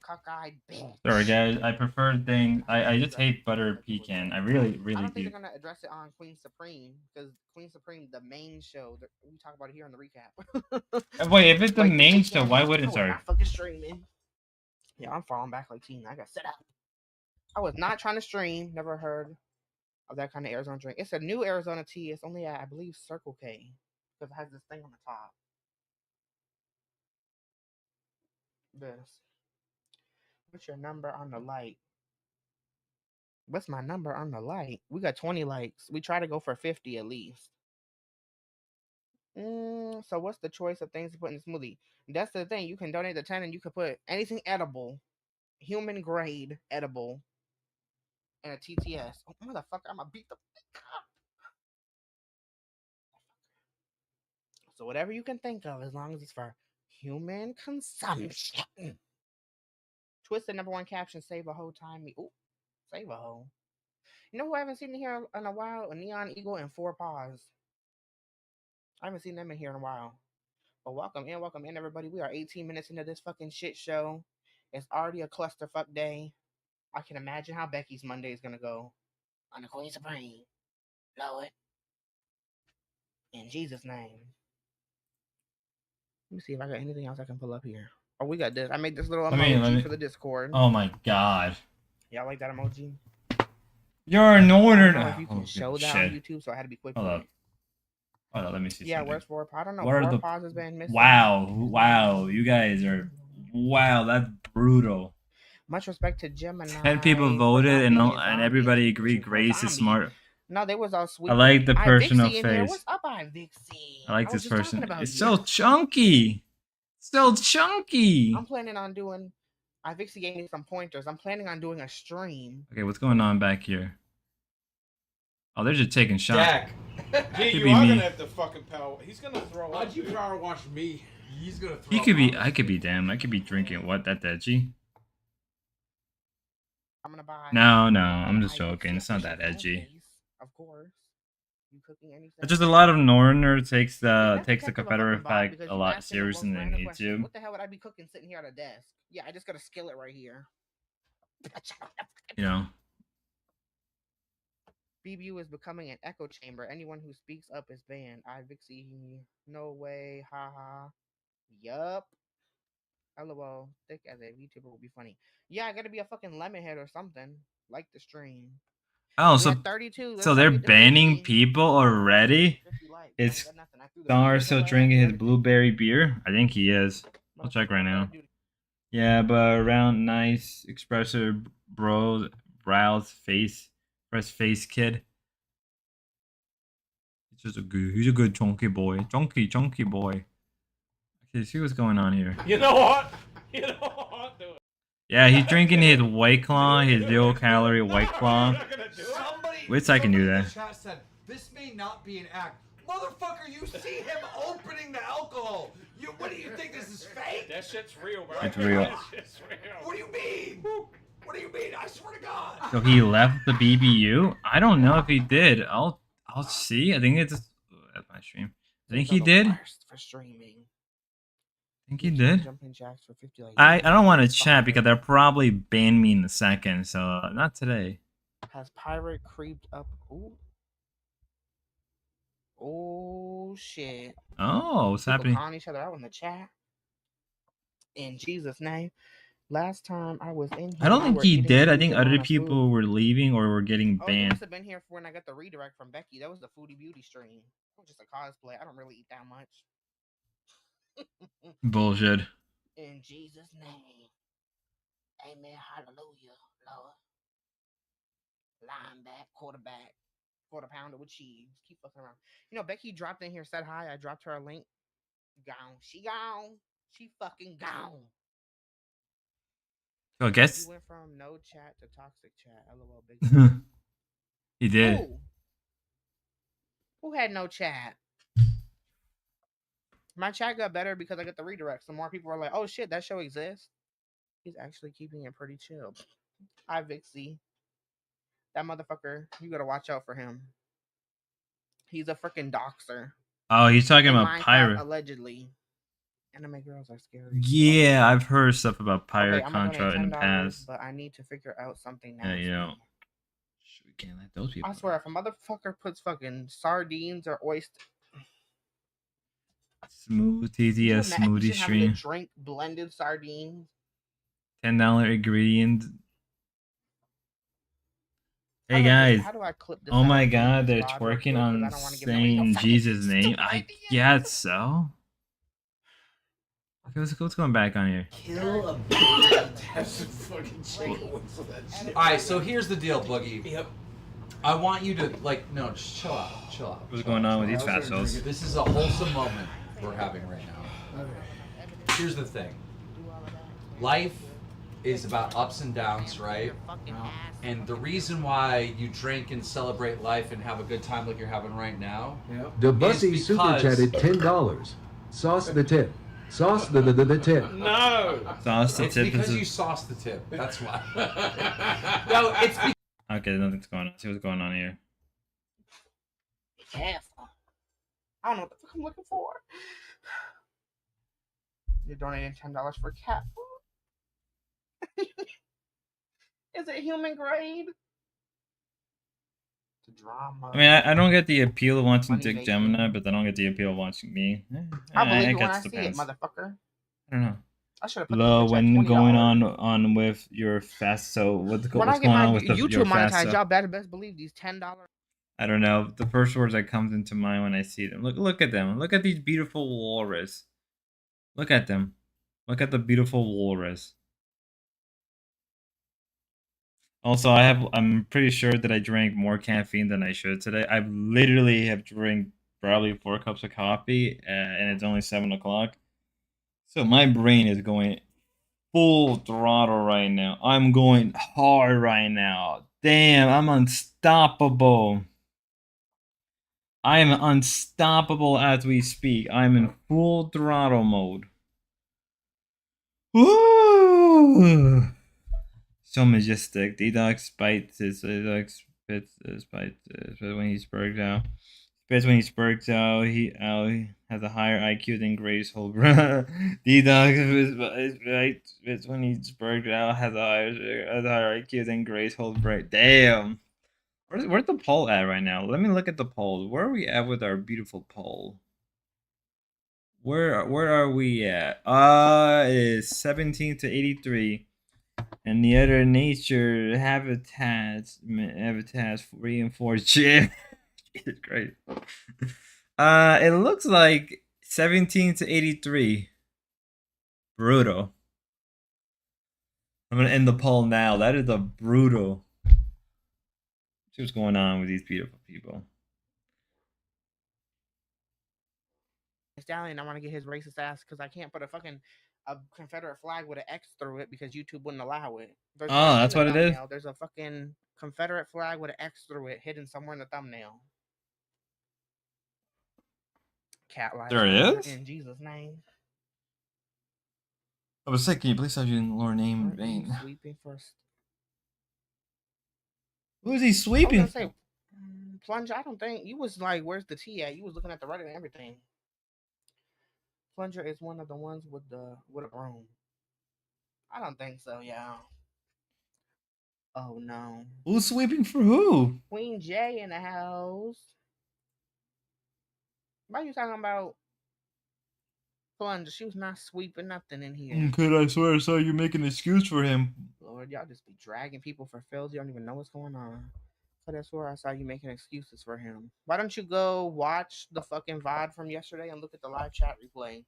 cockeyed bitch. Sorry, guys. I prefer things. I just hate butter pecan. I really I don't think do. they're gonna address it on Queen Supreme because Queen Supreme, the main show, we talk about it here in the recap. Wait, if it's the Like, main show, why wouldn't? Sorry. Not fucking streaming. Yeah, I'm falling back like Tina. I got set up. I was not trying to stream. Never heard of that kind of Arizona drink. It's a new Arizona tea. It's only at, I believe, Circle K because it has this thing on the top. This. What's your number on the light? What's my number on the light? We got 20 likes. We try to go for 50 at least. So what's the choice of things to put in the smoothie? That's the thing. You can donate the 10 and you can put anything edible, human grade edible, and a TTS. Oh, motherfucker, I'm gonna beat the So whatever you can think of, as long as it's for human consumption. Twisted number one caption, save a whole time. Ooh, save a whole. You know who I haven't seen in here in a while? A Neon Eagle and Four Paws. I haven't seen them in here in a while. But welcome in, everybody. We are 18 minutes into this fucking shit show. It's already a clusterfuck day. I can imagine how Becky's Monday is gonna go. On the Queen Supreme. Know it. In Jesus' name. Let me see if I got anything else I can pull up here. Oh, we got this. I made this little Let emoji me. for the Discord. Oh my god. Y'all like that emoji? You're a I northern. don't know if you can Oh, show that shit. on YouTube, so I had to be quick. Hold up. Hold up. Let me see Yeah, something. where's Four? I don't know. What are Four the? Paws has been missing. Wow. You guys are. Wow, that's brutal. Much respect to Gemini. 10 people for voted, not and being a zombie. everybody agreed. Well, Grace is zombie. smart. No, they was all sweet. I like the personal Vixie in here. face. What's up, Vixie? I like was this just talking person. about It's you. so chunky. So chunky. I'm planning on doing. Vixie gave me some pointers. I'm planning on doing a stream. Okay, what's going on back here? Oh, they're just taking shots. Dak. Gee, you are gonna have to fucking power. He's gonna throw up. How'd you power wash me? He's gonna throw He up could be. on I could be. Damn. I could be drinking. What? That edgy? I'm gonna buy. No. I'm just joking. It's not that edgy. Of course. You cooking anything? It's just a lot of Northerner takes That's the a Confederate fucking bot fact because a you lot asked him the serious most than random they question. to. What the hell would I be cooking sitting here at a desk? Yeah, I just got a skillet right here. You know. BBU is becoming an echo chamber. Anyone who speaks up is banned. Vixie. No way. Haha. Yup. LOL. Thick as a VTuber would be funny. Yeah, I gotta be a fucking lemonhead or something. Like the stream. Oh, We so had 32. so they're banning people already? Is Star still drinking his blueberry beer? I think he is. I'll check right now. Yeah, but around nice expressive brows face fresh face kid. He's a good chunky boy. Chunky boy. Okay, see what's going on here. You know what? You know what? Do it. Yeah, he's drinking his White Claw, his 0-calorie White Claw. Somebody. Which I can do that. In the chat said, "This may not be an act." Motherfucker, you see him opening the alcohol. What do you think? This is fake? That shit's real, bro. It's real. That shit's real. What do you mean? What do you mean? I swear to God. So he left the BBU? I don't know if he did. I'll see. I think it's at my stream. I think he did. For streaming. I think he did. Jumping jacks for 50 like I don't want to chat because they'll probably ban me in a second. So not today. Has pirate creeped up? Ooh. Oh shit. Oh, what's People happening? calling each other out in the chat. In Jesus' name. Last time I was in here, I don't we think were he eating did. I a think decent other amount of people food. were leaving or were getting Oh, you must banned. have been here for when I got the redirect from Becky. That was the Foodie Beauty stream. It was just a cosplay. I don't really eat that much. Bullshit. In Jesus' name. Amen. Hallelujah. Lord. Lineback, quarterback, quarter pounder with cheese. Keep fucking around. You know, Becky dropped in here, said hi. I dropped her a link. Gone. She gone. She fucking gone. So I guess You went from no chat to toxic chat. LOL, big. he did. Who had no chat? My chat got better because I got the redirect. So more people were like, "Oh shit, that show exists." He's actually keeping it pretty chill. Hi, Vixie. That motherfucker, you gotta watch out for him. He's a freaking doxer. Oh, he's talking In about Minecraft, pirate. Allegedly. Anime girls are scary. Yeah, I've heard stuff about Okay, pirate I'm gonna Contra donate in the $10, past. but I need to figure out something Yeah, nasty. you know. We can't let those people. I swear, if a motherfucker puts fucking sardines or oyster, Smooth Could you TTS imagine smoothie having to stream. drink blended sardines. $10 ingredient. Hey I like guys. this. How do I clip this Oh out my of god, they're Rod real quick, twerking 'cause I on don't wanna give nobody no saying fucking Jesus' name. stupid I idea. guess so. Okay, what's going back on here? Kill a baby. Have some fucking chicken wings with that shit. All right, so here's the deal, Boogie. Yep. I want you to no, just chill out, chill out. What's going on with these fat souls? souls? This is a wholesome moment we're having right now. Here's the thing. Life is about ups and downs, right? And the reason why you drink and celebrate life and have a good time like you're having right now. The Bussy super chatted $10. Sauce the tip. Sauce the tip. No. Sauce the It's tip. because is you sauce the tip. That's why. No, it's because Okay, nothing's going on. See what's going on here. Be careful. I don't know what the fuck I'm looking for. You're donating $10 for cat food. Is it human grade? The drama. I mean, I don't get the appeal of watching Dick Gemini, but I don't get the appeal of watching me. I believe it when guess I see it, depends. motherfucker. I don't know. I should have put this Low, bitch at when going $20. on with your fast. So When I what's get going my on with your YouTube fast? monetized, y'all better best believe these $10. I don't know. The first words that comes into mind when I see them. Look at them. Look at these beautiful walrus. Look at them. Look at the beautiful walrus. Also, I'm pretty sure that I drank more caffeine than I should today. I literally have drank probably 4 cups of coffee, and it's only 7 o'clock. So my brain is going full throttle right now. I'm going hard right now. Damn, I'm unstoppable. I am unstoppable as we speak. I'm in full throttle mode. Woo! So majestic. D-Dog bites his spits when he spurts out. Spits when he spurts out. He has a higher IQ than Grace Holbrook. D-Dog spits when he spurts out. Has a higher IQ than Grace Holbrook. Damn. Where's the poll at right now? Let me look at the poll. Where are we at with our beautiful poll? Where are we at? It is 17 to 83. And the other nature habitats 3 and 4. Jesus Christ. It looks like 17 to 83. Brutal. I'm gonna end the poll now. That is a brutal. See what's going on with these beautiful people. Stallion, I want to get his racist ass because I can't put a Confederate flag with an X through it because YouTube wouldn't allow it. There's Oh, that's what it is? There's a fucking Confederate flag with an X through it hidden somewhere in the thumbnail. Cat life. There it is? In Jesus' name. I was sick. Can you please stop using the Lord name in vain? Sweeping first. Who is he sweeping? I was gonna say, Plunger, I don't think you was like, where's the T at? You was looking at the Reddit and everything. Plunger is one of the ones with a broom. I don't think so, yeah. Oh no. Who's sweeping for who? Queen J in the house. Why are you talking about Plunger? She was not sweeping nothing in here. Could I swear I saw you make an excuse for him? Lord, y'all just be dragging people for fills. You don't even know what's going on. Could I swear I saw you making excuses for him. Why don't you go watch the fucking VOD from yesterday and look at the live chat replay?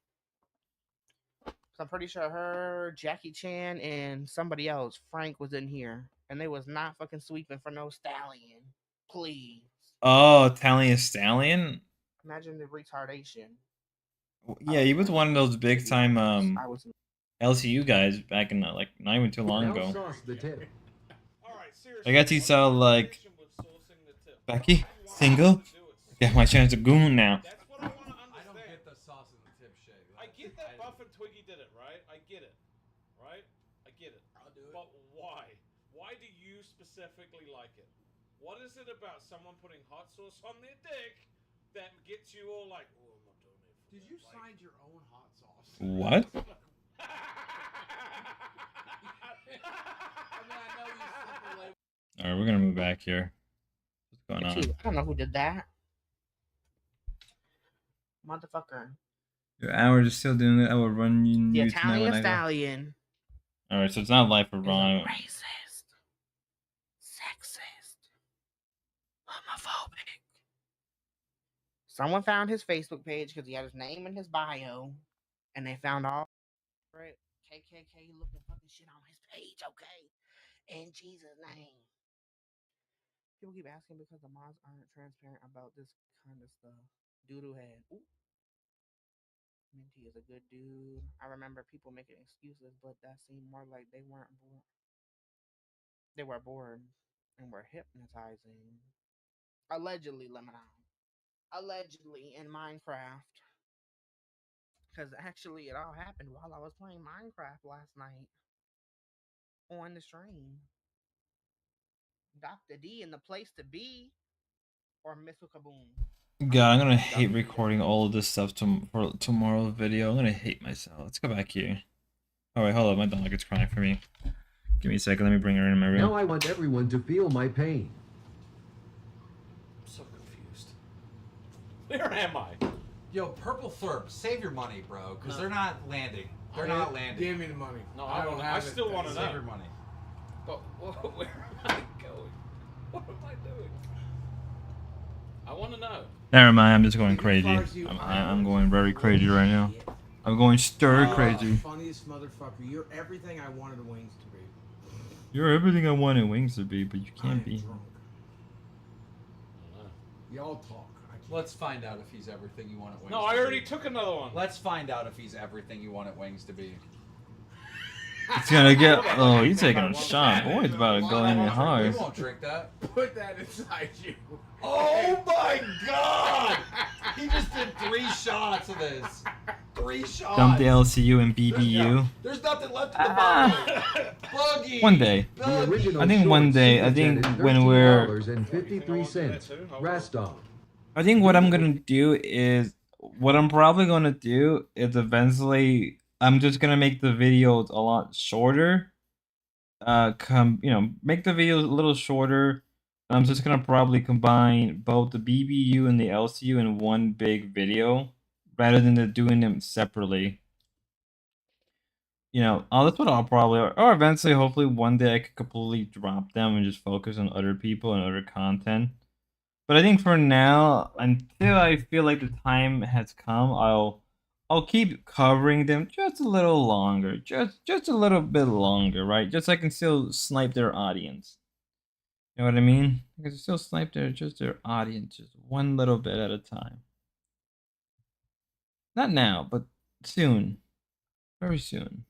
I'm pretty sure her, Jackie Chan, and somebody else, Frank, was in here. And they was not fucking sweeping for no stallion. Please. Oh, Italian Stallion? Imagine the retardation. Yeah, he was one of those big time LCU guys back in like not even too long ago. I guess he saw like Becky single. Get my chance to goon now. I don't get the sauce in the tip shake. I get that Buff and Twiggy did it, right? I get it. Right? I get it. I'll do it. But why? Why do you specifically like it? What is it about someone putting hot sauce on their dick that gets you all like, oh, I'm not doing it? Did you find your own hot sauce? What? Alright, we're gonna move back here. What's going on? I don't know who did that. Motherfucker. Your hours are still doing it. I will run you. The Italian Stallion. Alright, so it's not life for Ron. Racist. Sexist. Homophobic. Someone found his Facebook page because he had his name in his bio. And they found all KKK looking fucking shit on his page, okay? In Jesus' name. People keep asking because the mods aren't transparent about this kind of stuff. Doodoo head. Ooh. Minty is a good dude. I remember people making excuses, but that seemed more like they weren't bored. They were bored and were hypnotizing. Allegedly, Lemonade. Allegedly in Minecraft. Because actually it all happened while I was playing Minecraft last night. On the stream. Dr. D in the place to be. Or Mr. Kaboom. God, I'm gonna hate recording all of this stuff for tomorrow's video. I'm gonna hate myself. Let's go back here. Oh wait, hold up. My dog is crying for me. Give me a second. Let me bring her in my room. Now I want everyone to feel my pain. I'm so confused. Where am I? Yo, Purple Thurp, save your money, bro, because they're not landing. They're not landing. Give me the money. No, I don't have I it. still want to Save know. your money. But where am I going? What am I doing? I want to know. Never mind. I'm just going If he crazy. fires you, I'm going very crazy right now. I'm going stir crazy. Funniest motherfucker. You're everything I wanted wings to be. You're everything I wanted wings to be, but you I can't am be. drunk. Y'all talk. Let's find out if he's everything you want it wings No, to I be. already took another one. Let's find out if he's everything you want it wings to be. It's gonna get. Oh, he's taking a shot. Boy, it's about to go in We hard. won't drink that. Put that inside you. Oh my god! He just did 3 shots of this. 3 shots. Dump the LCU and BBU. There's nothing left in the bottle. Buggy. One day. The original I think one short day. I super think jet at when we're. $13.53. Rastov. I think what I'm gonna do is. What I'm probably gonna do is eventually. I'm just gonna make the videos a lot shorter. Make the videos a little shorter. I'm just gonna probably combine both the BBU and the LCU in one big video, rather than doing them separately. That's what I'll probably, or eventually, hopefully, one day I could completely drop them and just focus on other people and other content. But I think for now, until I feel like the time has come, I'll keep covering them just a little longer, just a little bit longer, right? Just so I can still snipe their audience. You know what I mean? I can still snipe their audience, just one little bit at a time. Not now, but soon, very soon.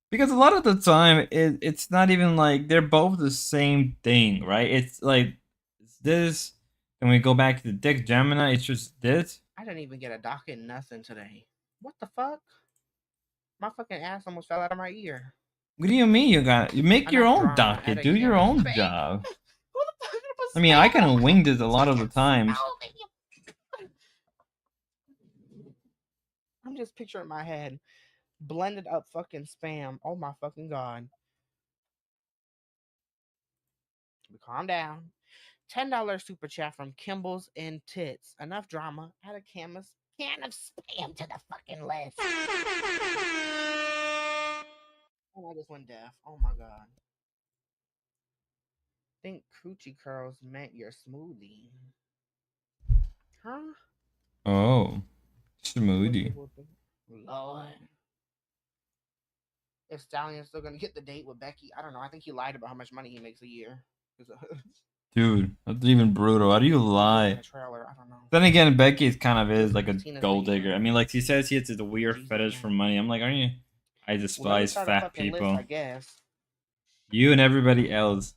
Because a lot of the time, it's not even like they're both the same thing, right? It's like it's this. Then we go back to the Dick Gemini. It's just this. I didn't even get a docket nothing today. What the fuck? My fucking ass almost fell out of my ear. What do you mean you make your own docket? Do your own job. I mean, I can wing this a lot of the times. I'm just picturing my head blended up fucking spam. Oh my fucking god. Calm down. $10 super chat from Kimball's and Tits. Enough drama. Add a can of spam to the fucking list. Oh, I just went deaf. Oh my god. Think coochie curls meant your smoothie. Huh? Oh, smoothie. Lord. Is Stallion still gonna get the date with Becky? I don't know. I think he lied about how much money he makes a year. Dude, that's even brutal. How do you lie? Trailer, I don't know. Then again, Becky is like a gold digger. I mean, like, he says he has a weird fetish for money. I'm like, aren't you? I despise fat people. List, I guess. You and everybody else.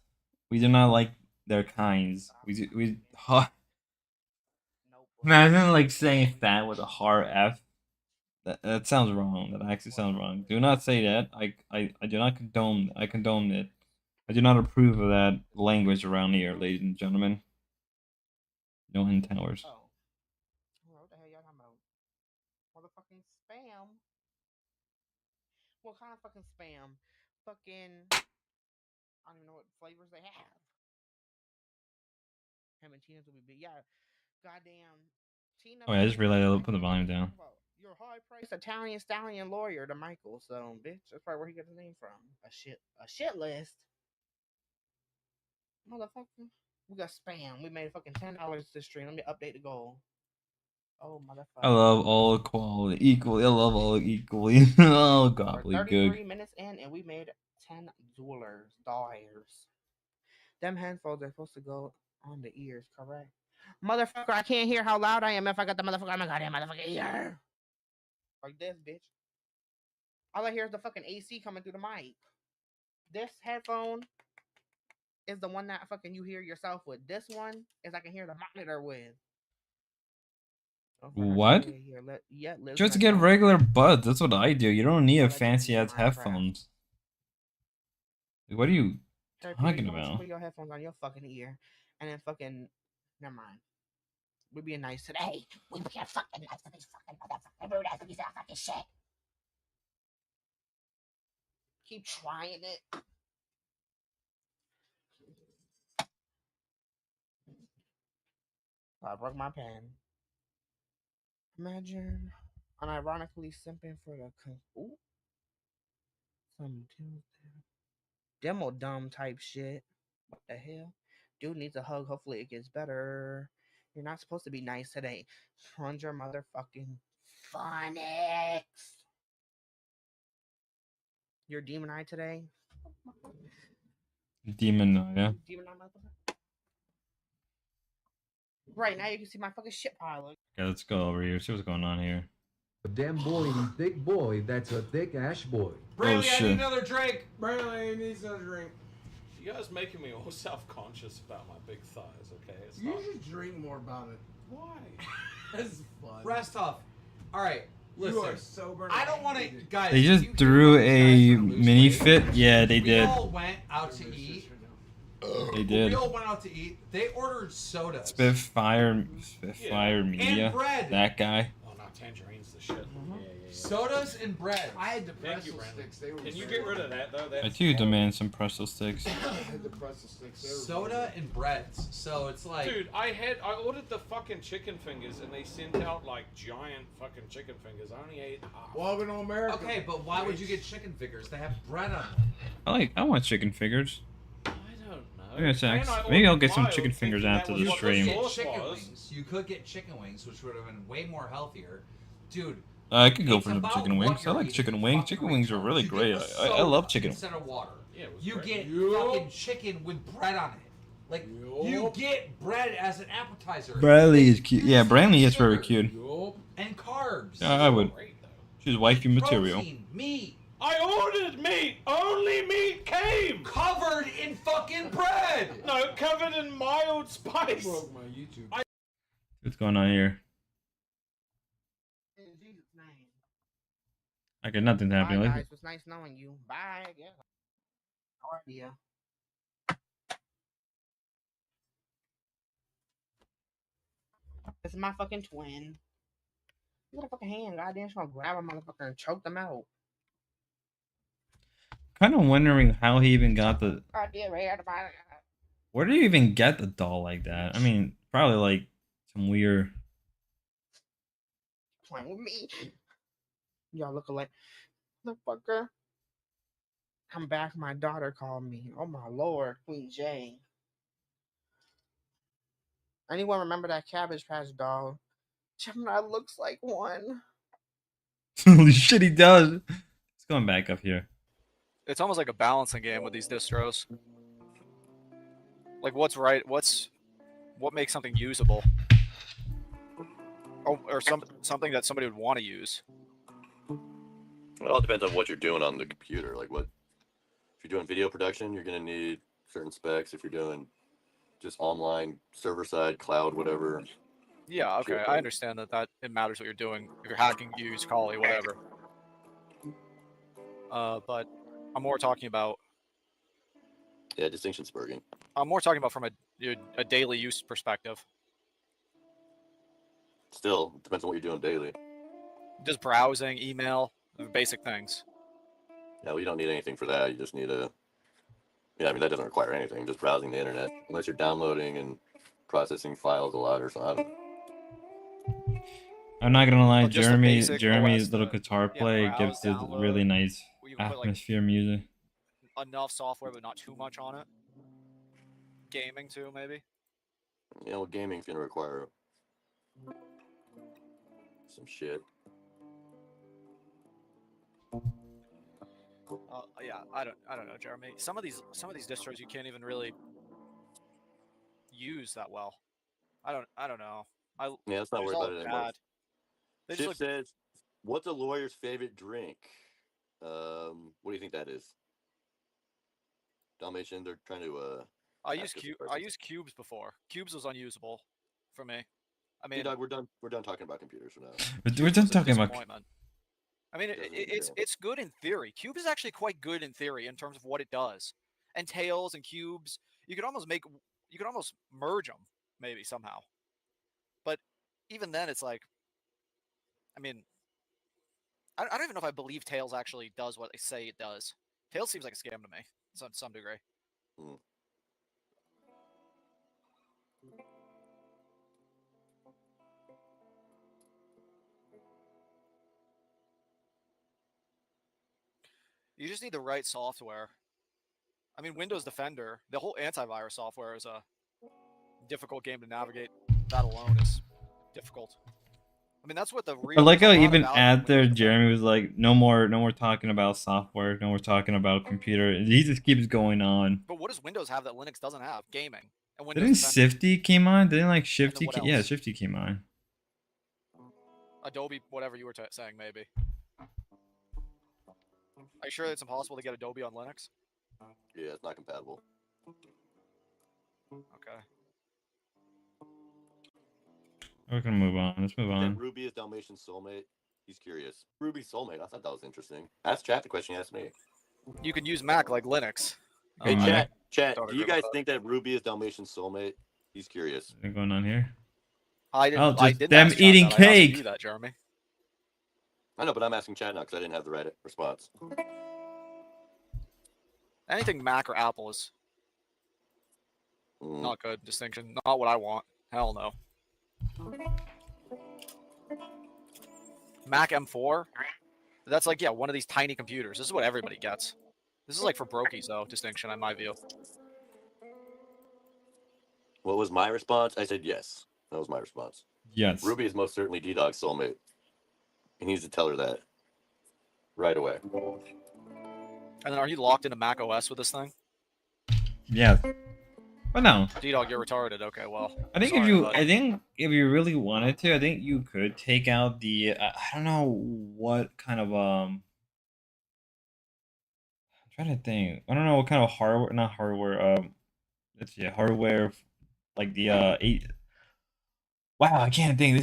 We do not like their kinds. Imagine like saying fat with a hard F. That sounds wrong. That actually sounds wrong. Do not say that. I do not condone. I condone it. I do not approve of that language around here, ladies and gentlemen. No hen towers. Oh. What the hell y'all talking about? Motherfucking spam. What kind of fucking spam? Fucking. I don't even know what flavors they have. Him and Tina's will be big. Yeah. Goddamn. Tina. Oh, yeah, I just realized I put the volume down. Your high price Italian stallion lawyer to Michael. So, bitch, that's probably where he got his name from. A shit list. Motherfucker. We got spam. We made fucking $10 this stream. Let me update the goal. Oh, motherfucker. I love all equality equally. I love all equally. Oh, We're 33 minutes in, and we made $10. Them handphones are supposed to go on the ears, correct? Motherfucker, I can't hear how loud I am if I got the motherfucker on my goddamn motherfucking ear. Like this, bitch. All I hear is the fucking AC coming through the mic. This headphone is the one that fucking you hear yourself with. This one is I can hear the monitor with. What? Just get regular buds. That's what I do. You don't need a fancy ass headphones. What are you talking about? Put your headphones on your fucking ear, and then fucking. Never mind. We're being nice today. We being fucking nice to these fucking motherfucking rude ass piece of fucking shit. Keep trying it. I broke my pen. Imagine Unironically simping for the ooh, some demo dumb type shit. What the hell? Dude needs a hug. Hopefully it gets better. You're not supposed to be nice today. Run your motherfucking phonics. You're demon eye today. Demon, yeah. Demon eye motherfucker. Right now you can see my fucking shit pile. Okay, let's go over here. See what's going on here. Damn boy, thick boy, that's a thick ash boy. Brantley, I shit. need another drink. Brantley needs another drink. You guys making me all self-conscious about my big thighs, okay? It's You not... should drink more about it. Why? That's fun. Restov. All right, You listen. are sober. I don't want to, guys. They you just hear threw about these a guys trying to lose mini weight? fit. Yeah, they We did. all went out to eat. They did. We all went out to eat. They ordered sodas. Spitfire Media. And bread. That guy. Oh, no, tangerine's the shit. Sodas and bread. I had the Thank you, pretzel Brandon. sticks. They were Can you very get rid of good. that, though? I That's do demand some pretzel sticks. I had the pretzel sticks. They were Soda and breads. So it's like. Dude, I ordered the fucking chicken fingers and they sent out like giant fucking chicken fingers. I only ate half. Welcome to America. Okay, but why would you get chicken fingers? They have bread on them. I want chicken fingers. I don't know. Maybe, And I maybe I'll ordered get some mild chicken fingers thinking after that the was what stream. Get sauce chicken was. wings. You could get chicken wings, which would have been way more healthier. Dude. I could go it's for the about chicken what wings. I you're like eating. chicken wings. Fucking Chicken wings are retards. really You great. get a I love soda chicken. instead of water. Yeah, it was You great. get Yup. fucking chicken with bread on it. Like you get bread as an appetizer. Bradley is cute. Yeah, Brantley is very Sugar cute. Yup. And carbs. I would. Great, though. She's wifey material. Protein, meat, I ordered meat. Only meat came. covered in fucking bread. No, covered in mild I spice. broke my YouTube. What's going on here? In Jesus' name. Okay, nothing's Bye, happening. guys. It was nice knowing you. Bye. Yeah. How are you? This is my fucking twin. Look at the fucking hand. Goddamn, she's gonna grab a motherfucker and choke them out. Kind of wondering how he even got the. Goddamn, right about it. Where did you even get the doll like that? I mean, probably like some weird. Playing with me. Y'all look alike. Motherfucker. I'm back. My daughter called me. Oh my lord, Queen J. Anyone remember that Cabbage Patch doll? Gemini looks like one. Holy shit, he does. It's going back up here. It's almost like a balancing game with these distros. Like what's right? What makes something usable? Or something that somebody would want to use. It all depends on what you're doing on the computer. Like if you're doing video production, you're gonna need certain specs. If you're doing just online, server side, cloud, whatever. Yeah, okay, I understand that it matters what you're doing. If you're hacking, you use Kali, whatever. But I'm more talking about. Yeah, distinction spurging. I'm more talking about from a daily use perspective. Still, it depends on what you're doing daily. Just browsing, email, basic things. Yeah, well, you don't need anything for that. You just need a. Yeah, I mean that doesn't require anything. Just browsing the internet, unless you're downloading and processing files a lot or something. I'm not gonna lie, Well, just the Jeremy's basic Jeremy's OS, little guitar play browse, gives it download, really nice where you can put, like, atmosphere music. Enough software, but not too much on it. Gaming too, maybe. You know, gaming's gonna require some shit. Yeah, I don't know, Jeremy. Some of these distros you can't even really use that well. I don't know. Yeah, let's not they worry just about look it anymore. bad. They just Chip look says, "What's a lawyer's favorite drink?" What do you think that is? Dalmatian, they're trying to. I ask us a used question. cubes before. Cubes was unusable for me. I mean, Hey, Doug, we're done. We're done talking about computers for now. We're done was a talking about. disappointment. I mean, Doesn't even count. it's good in theory. Cube is actually quite good in theory in terms of what it does. And tails and cubes, you could almost merge them maybe somehow. But even then, it's like, I mean, I don't even know if I believe Tails actually does what they say it does. Tails seems like a scam to me, to some degree. Hmm. You just need the right software. I mean, Windows Defender, the whole antivirus software is a difficult game to navigate. That alone is difficult. I mean, that's what the I real. like There's how a lot of even value in at there, Windows Defender. Jeremy was like, no more talking about software, no more talking about computer. He just keeps going on. But what does Windows have that Linux doesn't have? Gaming and Windows Didn't Defender. Sifty came on? Didn't like And Shifty? then what Yeah, else? Shifty came on. Adobe, whatever you were saying, maybe. Are you sure it's impossible to get Adobe on Linux? Yeah, it's not compatible. Okay. We're gonna move on. Let's move That on. Ruby is Dalmatian's soulmate. He's curious. Ruby's soulmate. I thought that was interesting. Ask chat the question you asked me. You can use Mac like Linux. Hey, chat. Don't Do you agree guys with think that Ruby is Dalmatian's soulmate? He's curious. What's going on here? I didn't. Oh, I just didn't them ask chat eating that. I asked cake. you that, Jeremy. I know, but I'm asking chat now because I didn't have the right response. Anything Mac or Apple is not good. Distinction. Not what I want. Hell no. Mac M4. That's like, yeah, one of these tiny computers. This is what everybody gets. This is like for brokies, though. Distinction, in my view. What was my response? I said yes. That was my response. Yes. Ruby is most certainly D-Dog's soulmate. He needs to tell her that right away. And then, are you locked into Mac OS with this thing? Yeah. But no. D-Dog, you're retarded. Okay, well. I think if you really wanted to, I think you could take out the I don't know what kind of I'm trying to think. I don't know what kind of hardware, not hardware, let's see, hardware like the 8. Wow, I can't think.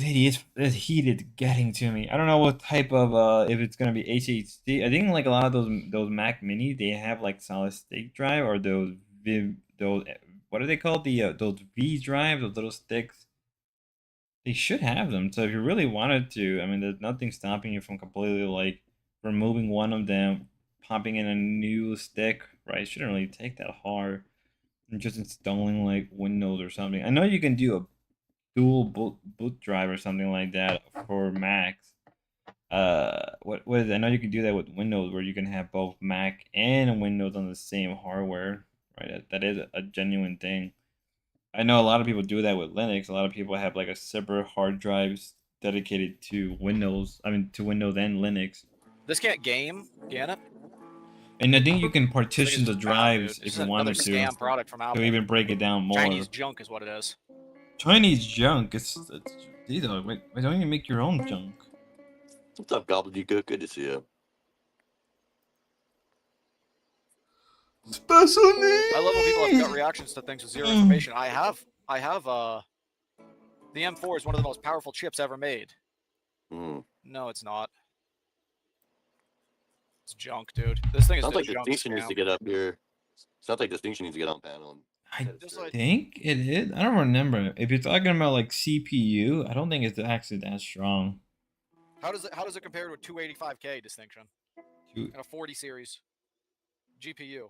This heat is getting to me. I don't know what type of if it's gonna be HHD. I think like a lot of those Mac Mini, they have like solid state drive or those what are they called? Those V drive, those little sticks. They should have them. So if you really wanted to, I mean, there's nothing stopping you from completely like removing one of them, popping in a new stick, right? It shouldn't really take that hard. And just installing like Windows or something. I know you can do a dual boot drive or something like that for Macs. What is it? I know you can do that with Windows, where you can have both Mac and Windows on the same hardware, right? That is a genuine thing. I know a lot of people do that with Linux. A lot of people have like a separate hard drives dedicated to Windows. I mean, to Windows and Linux. This can't game, can it? And I think you can partition the drives if you wanted to. Scam product from Apple. To even break it down more. Chinese junk is what it is. Chinese junk. It's D-Dog. Why don't you make your own junk? What's up, Gobbledygook? Good to see you. Special needs. I love when people have gut reactions to things with zero information. I have the M4 is one of the most powerful chips ever made. No, it's not. It's junk, dude. This thing is Sounds like junk Distinction needs to get up here. Sounds like Distinction needs to get on panel. I think it is. I don't remember. If you're talking about like CPU, I don't think it's actually that strong. How does it compare to a 285K Distinction? And a 40 series GPU.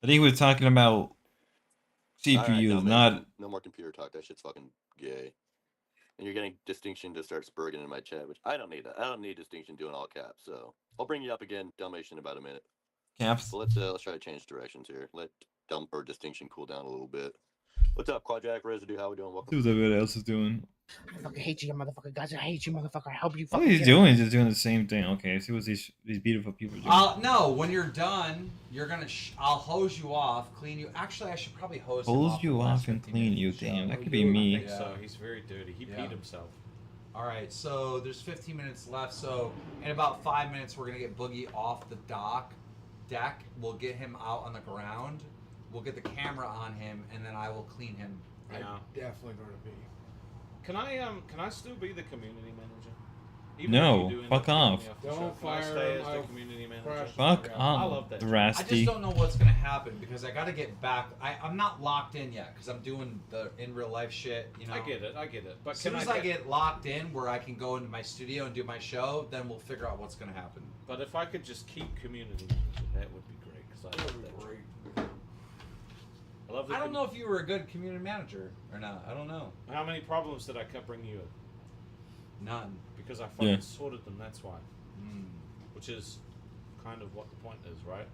I think we're talking about CPUs, right, not. No more computer talk. That shit's fucking gay. And you're getting Distinction to start spurging in my chat, which I don't need that. I don't need Distinction doing all caps. So I'll bring you up again, Dalmatian, in about a minute. Caps. So let's try to change directions here. Let Distinction cool down a little bit. What's up, Quadratic Residue? How we doing? Welcome. See what everybody else is doing. I fucking hate you, motherfucker. Guys, I hate you, motherfucker. I hope you All fucking. he's doing is just doing the same thing. Okay, see what these beautiful people doing. No, when you're done, you're gonna. I'll hose you off, clean you. Actually, I should probably hose you off and clean you. Damn, that could be me. I think so. He's very dirty. He peed himself. All right, so there's 15 minutes left. So in about 5 minutes, we're gonna get Boogie off the deck. We'll get him out on the ground. We'll get the camera on him, and then I will clean him. Yeah. I'm definitely going to be. Can I still be the community manager? No, fuck off. Don't fire stay as my the community manager. Fuck I off, love that. I just don't know what's gonna happen because I gotta get back. I'm not locked in yet because I'm doing the in real life shit. You know. I get it. But as soon as I get locked in, where I can go into my studio and do my show, then we'll figure out what's gonna happen. But if I could just keep community manager, that would be great. Because I love that. I love the I don't know if you were a good community manager or not. I don't know. How many problems did I bring you? None. Because I fucking sorted them. That's why. Which is kind of what the point is, right?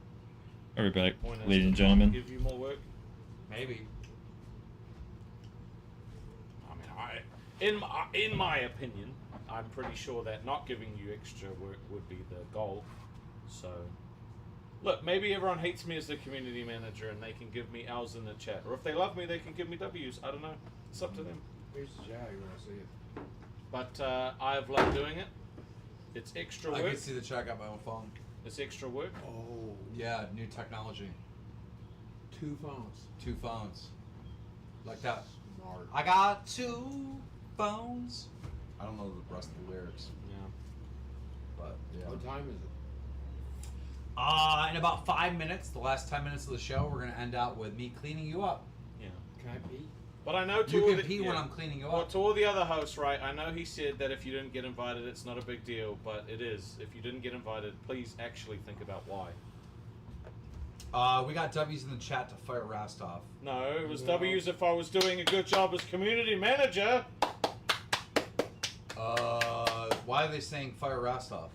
Are we back, The point is ladies and to not gentlemen? give you more work. Maybe. I mean, in my opinion, I'm pretty sure that not giving you extra work would be the goal. So, look, maybe everyone hates me as the community manager and they can give me L's in the chat, or if they love me, they can give me W's. I don't know. It's up to them. Here's the chat. You want to see it? But I've loved doing it. It's extra work. I can see the chat. I got my own phone. It's extra work. Oh. Yeah, new technology. 2 phones. 2 phones. Like that. Smart. I got 2 phones. I don't know the rest of the lyrics. Yeah. But yeah. What time is it? In about 5 minutes, the last 10 minutes of the show, we're gonna end out with me cleaning you up. Yeah. Can I pee? But I know to You all can the, pee when I'm cleaning you Well, up. to all the other hosts, right? I know he said that if you didn't get invited, it's not a big deal, but it is. If you didn't get invited, please actually think about why. We got W's in the chat to fire Rastov. No, it was W's if I was doing a good job as community manager. Why are they saying fire Rastov?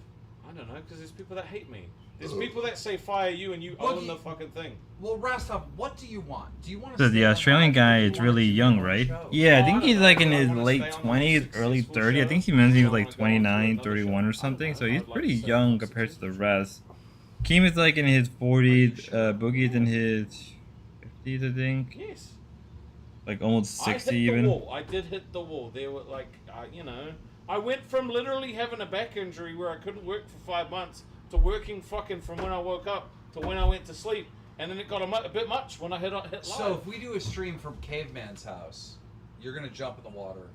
I don't know, because there's people that hate me. There's people that say fire you and you own the fucking thing. Well, Rastov, what do you want? Do you want So to? the Australian guy is really young, right? Yeah, I think he's like in his late 20s, early 30s. I think he meant he was like 29, 31 or something. So he's pretty young compared to the rest. Keem is like in his 40s. Boogie's in his 50s, I think. Yes. Like almost 60 I hit even. the wall. I did hit the wall. There were like, you know, I went from literally having a back injury where I couldn't work for 5 months to working fucking from when I woke up to when I went to sleep. And then it got a bit much when I hit live. So if we do a stream from Caveman's house, you're gonna jump in the water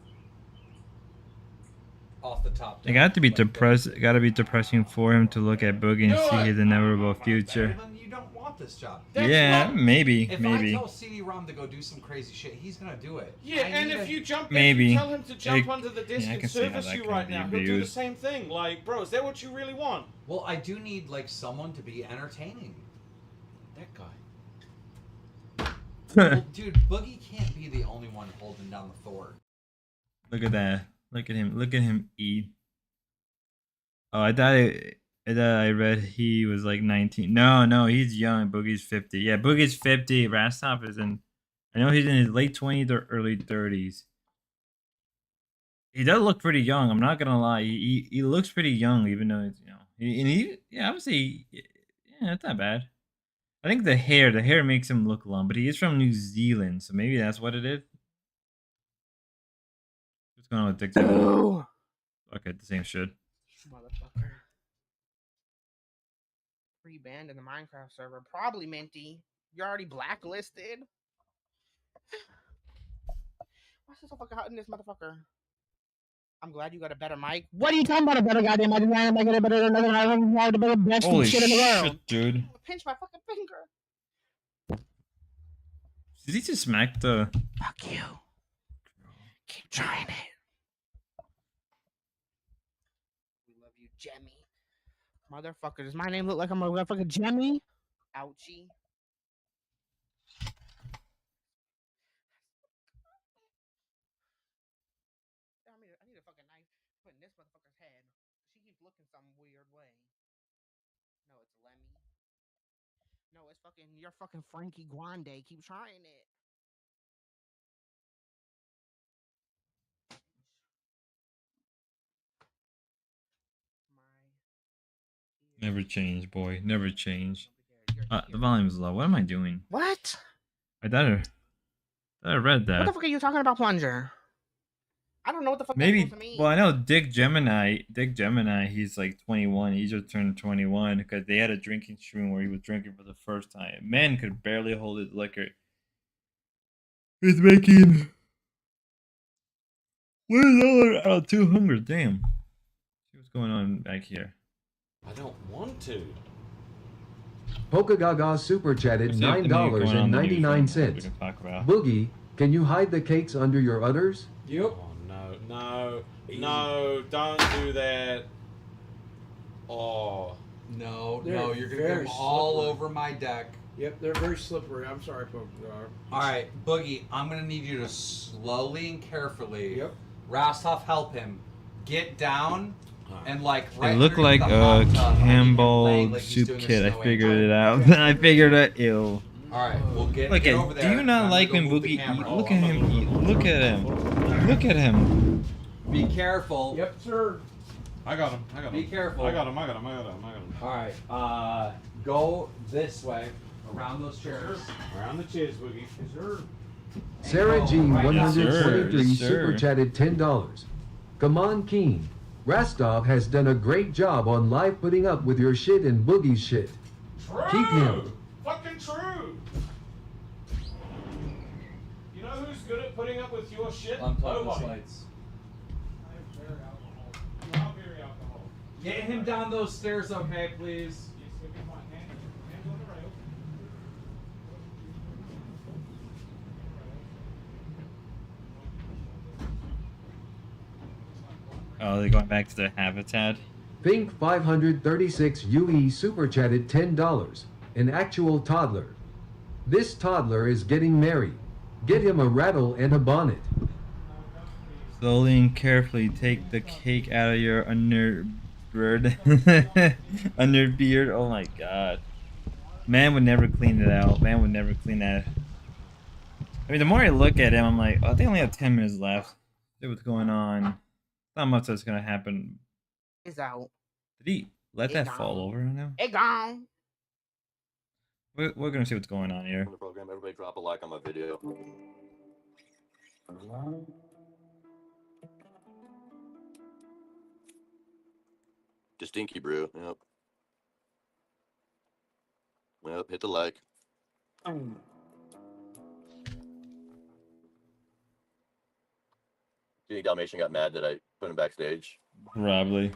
off the top. It got to be depressed. It got to be depressing for him to look at Boogie and see his inevitable future. Then you don't want this job. Yeah, maybe, If maybe. I tell CD-ROM to go do some crazy shit, he's gonna do it. Yeah, I and need if a- you jump, Maybe. if you tell him to jump It- under the desk yeah, I and can see how service that you can right be now, he'll do the used. same thing. Like, bro, is that what you really want? Well, I do need like someone to be entertaining. That guy. Well, dude, Boogie can't be the only one holding down the fort. Look at that. Look at him. Look at him eat. Oh, I thought I read he was like 19. No, he's young. Boogie's 50. Yeah, Boogie's 50. Rastov is in. I know he's in his late 20s or early 30s. He does look pretty young. I'm not gonna lie. He looks pretty young, even though it's, you know. Yeah, I would say, yeah, it's not bad. I think the hair makes him look long, but he is from New Zealand, so maybe that's what it is. What's going on with Dick? Oh. Okay, the same shit. Motherfucker. Free banned in the Minecraft server. Probably Minty. You're already blacklisted. Why's it so fucking hot in this motherfucker? I'm glad you got a better mic. What are you talking about? A better goddamn mic? I am making it better than the best Holy shit in the world. shit, dude. Pinch my fucking finger. Did he just smack the... Fuck you. Keep trying it. We love you, Jemmy. Motherfucker, does my name look like I'm a motherfucking Jemmy? Ouchie. I need a fucking knife to put in this motherfucker's head. She keeps looking some weird way. No, it's Lemmy. No, it's fucking, you're fucking Frankie Grande. Keep trying it. Never change, boy. Never change. The volume's low. What am I doing? What? I thought I read that. What the fuck are you talking about, Plunger? I don't know what the fuck Maybe. that's supposed to mean. Well, I know Dick Gemini. He's like 21. He just turned 21 because they had a drinking stream where he was drinking for the first time. Man could barely hold his liquor. He's making $1 out of 200. Damn. See what's going on back here. I don't want to. Polka Gaga super chatted Let's see if anything going on in the news $9.99. we can talk about. Boogie, can you hide the cakes under your udders? Yep. Oh, no, don't do that. Oh. No, They're no, you're gonna get very them all slippery. over my deck. Yep, they're very slippery. I'm sorry, folks. All right, Boogie, I'm gonna need you to slowly and carefully. Yep. Rastov, help him. Get down And like It right looked like underneath the a hot tub, I mean, him laying Campbell like he's soup doing a kit. I snow figured angel. it out. I figured it. Ew. All right, we'll get Look over at. there. Do you and not I'm like gonna when go move the Boogie camera. eat? Look at him eat. Look at him. Look at him. Be careful. Yep, sir. I got him. Be careful. I got him. All right, go this way around those chairs. Around the chairs, Boogie. Yes, sir. Sarah G. Right now. 123 Yes, sir. super chatted $10. Come on, Keen. Rastov has done a great job on live putting up with your shit and Boogie's shit. True. Keep him. Fucking true. You know who's good at putting up with your shit? Unplug those Nobody. lights. You are very alcohol. Get him down those stairs, okay, please. Yes, give me my hand. Hands on the rail. Oh, they're going back to their habitat. Think 536 UE super chatted $10. An actual toddler. This toddler is getting married. Get him a rattle and a bonnet. Slowly and carefully take the cake out of your underbeard. Underbeard. Oh my god. Man would never clean it out. Man would never clean that. I mean, the more I look at him, I'm like, oh, they only have 10 minutes left. See what's going on. Not much that's gonna happen. It's out. Did he let It that gone. fall over now? It gone. We're gonna see what's going on here. On the program, everybody drop a like on my video. Distinky brew. Yep. Yep. Hit the like. Do you think Dalmatian got mad that I put him backstage? Probably.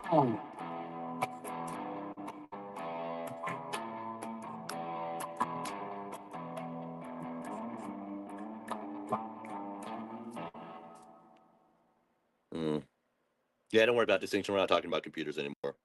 Yeah, don't worry about distinction. We're not talking about computers anymore.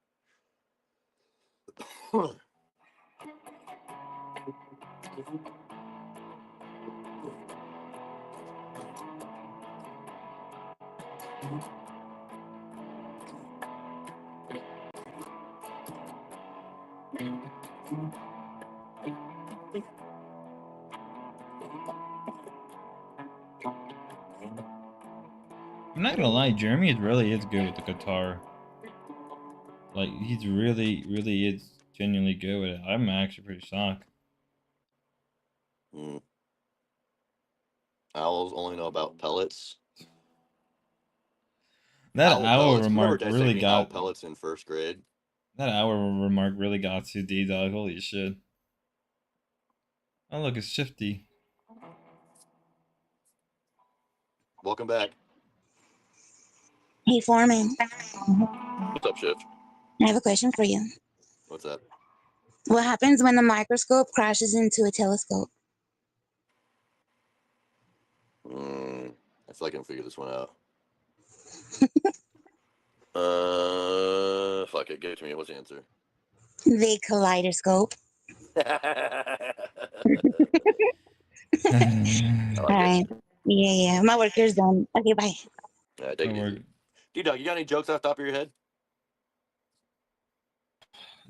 I'm not gonna lie, Jeremy really is good with the guitar. Like, he's really is genuinely good with it. I'm actually pretty shocked. Owls only know about pellets. That Owl hour pellets. remark Remember really dissecting owl got pellets in first grade. that hour remark really got to D-Dog. Holy shit. Oh look, it's Shifty. Welcome back. Hey, Foreman. What's up, Shift? I have a question for you. What's that? What happens when the microscope crashes into a telescope? I feel like I can figure this one out. Fuck it. Give it to me. What's the answer? The kaleidoscope. All right. Yeah. My work here's done. Okay, bye. All right, take it easy. D-Dog, you got any jokes off the top of your head?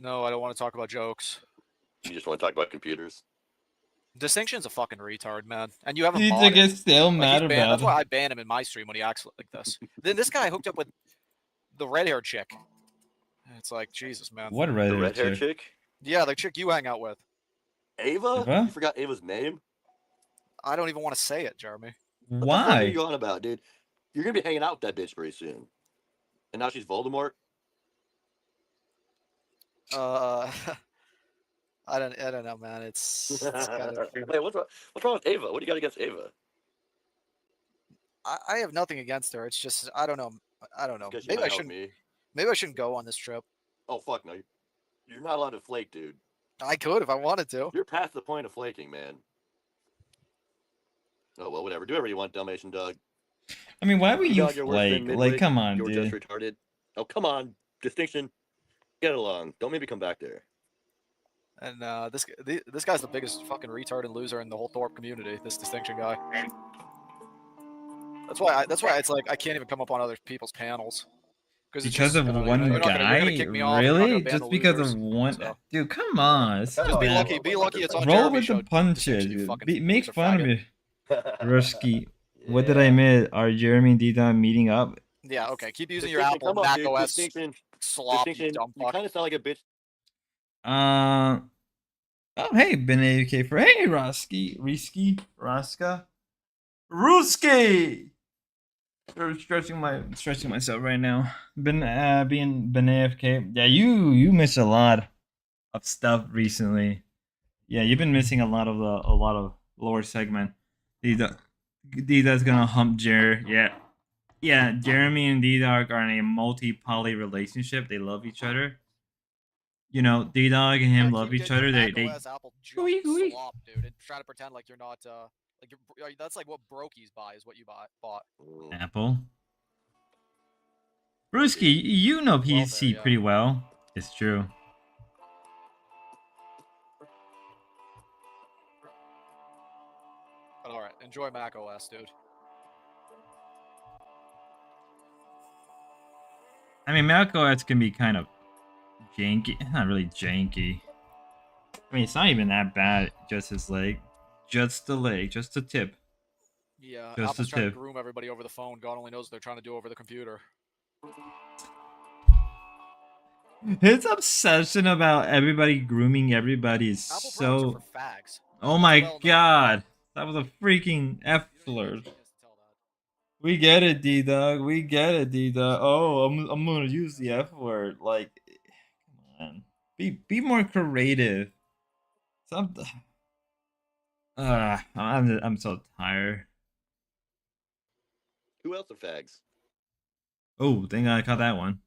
No, I don't want to talk about jokes. You just want to talk about computers? Distinction's a fucking retard, man. And you haven't Need bought to it. get still Like, mad he's banned- about That's why it. I ban him in my stream when he acts like this. Then this guy hooked up with the red-haired chick. It's like, Jesus, man. What The red-haired red-haired chick? chick? Yeah, the chick you hang out with. Ava? Ava? You forgot Ava's name? I don't even want to say it, Jeremy. What the fuck are Why? you on about, dude? You're gonna be hanging out with that bitch pretty soon. And now she's Voldemort? I don't know, man. It's kind of... Hey, what's wrong with Ava? What do you got against Ava? I have nothing against her. It's just I don't know. Because you Maybe might I help shouldn't. me. Maybe I shouldn't go on this trip. Oh, fuck no. You're not allowed to flake, dude. I could if I wanted to. You're past the point of flaking, man. Oh, well, whatever. Do whatever you want, Dalmatian Dog. I mean, why would you Dog, you're worse than flake? Like, Midwich. come on, You're dude. just retarded. Oh, come on. Distinction. Get along. Don't maybe come back there. And this guy's the biggest fucking retard and loser in the whole Thorpe community. This distinction guy. That's why it's like I can't even come up on other people's panels Because it's Because just of gonna, one you're not gonna guy? kick me off. You're not Really? gonna ban Just the because of losers. one? So Dude, come on. Stop just be that. lucky. Be lucky. It's on Roll Jeremy's with the show. punches. You fucking Make loser fun of faggot. me. Rusky. What did I miss? Are Jeremy and D-Don meeting up? Yeah. Okay. Keep using your Distinction, Apple come up, Mac dude. OS Distinction. slop. You Distinction. dumb You fuck. kind of sound like a bitch. Oh, hey, been AFK for hey, Risky, Raska, Ruski. Stretching myself right now. Been AFK. Yeah, you miss a lot of stuff recently. Yeah, you've been missing a lot of lower segment. D-Dog's gonna hump Jer. Yeah. Jeremy and D-Dog are in a multi-poly relationship. They love each other. You know, D-Dog and him love each other. They OS Apple junk slop, dude, and try to pretend like you're not like that's like what brokies buy is what you bought. Apple. Brewski, you know PC yeah. pretty well. It's true. But all right, enjoy Mac OS, dude. I mean, macOS can be kind of janky. Not really janky. I mean, it's not even that bad. Just his leg. Just the leg. Just the tip. Yeah, Just Apple's the trying to tip. groom everybody over the phone. God only knows what they're trying to do over the computer. His obsession about everybody grooming everybody is Apple so. products are for fags. Oh my god, that was a freaking F slur. We get it, D-Dog. We get it, D-Dog. Oh, I'm gonna use the F word. Like, come on, be more creative. Something. I'm so tired. Who else are fags? Oh, thank God I caught that one.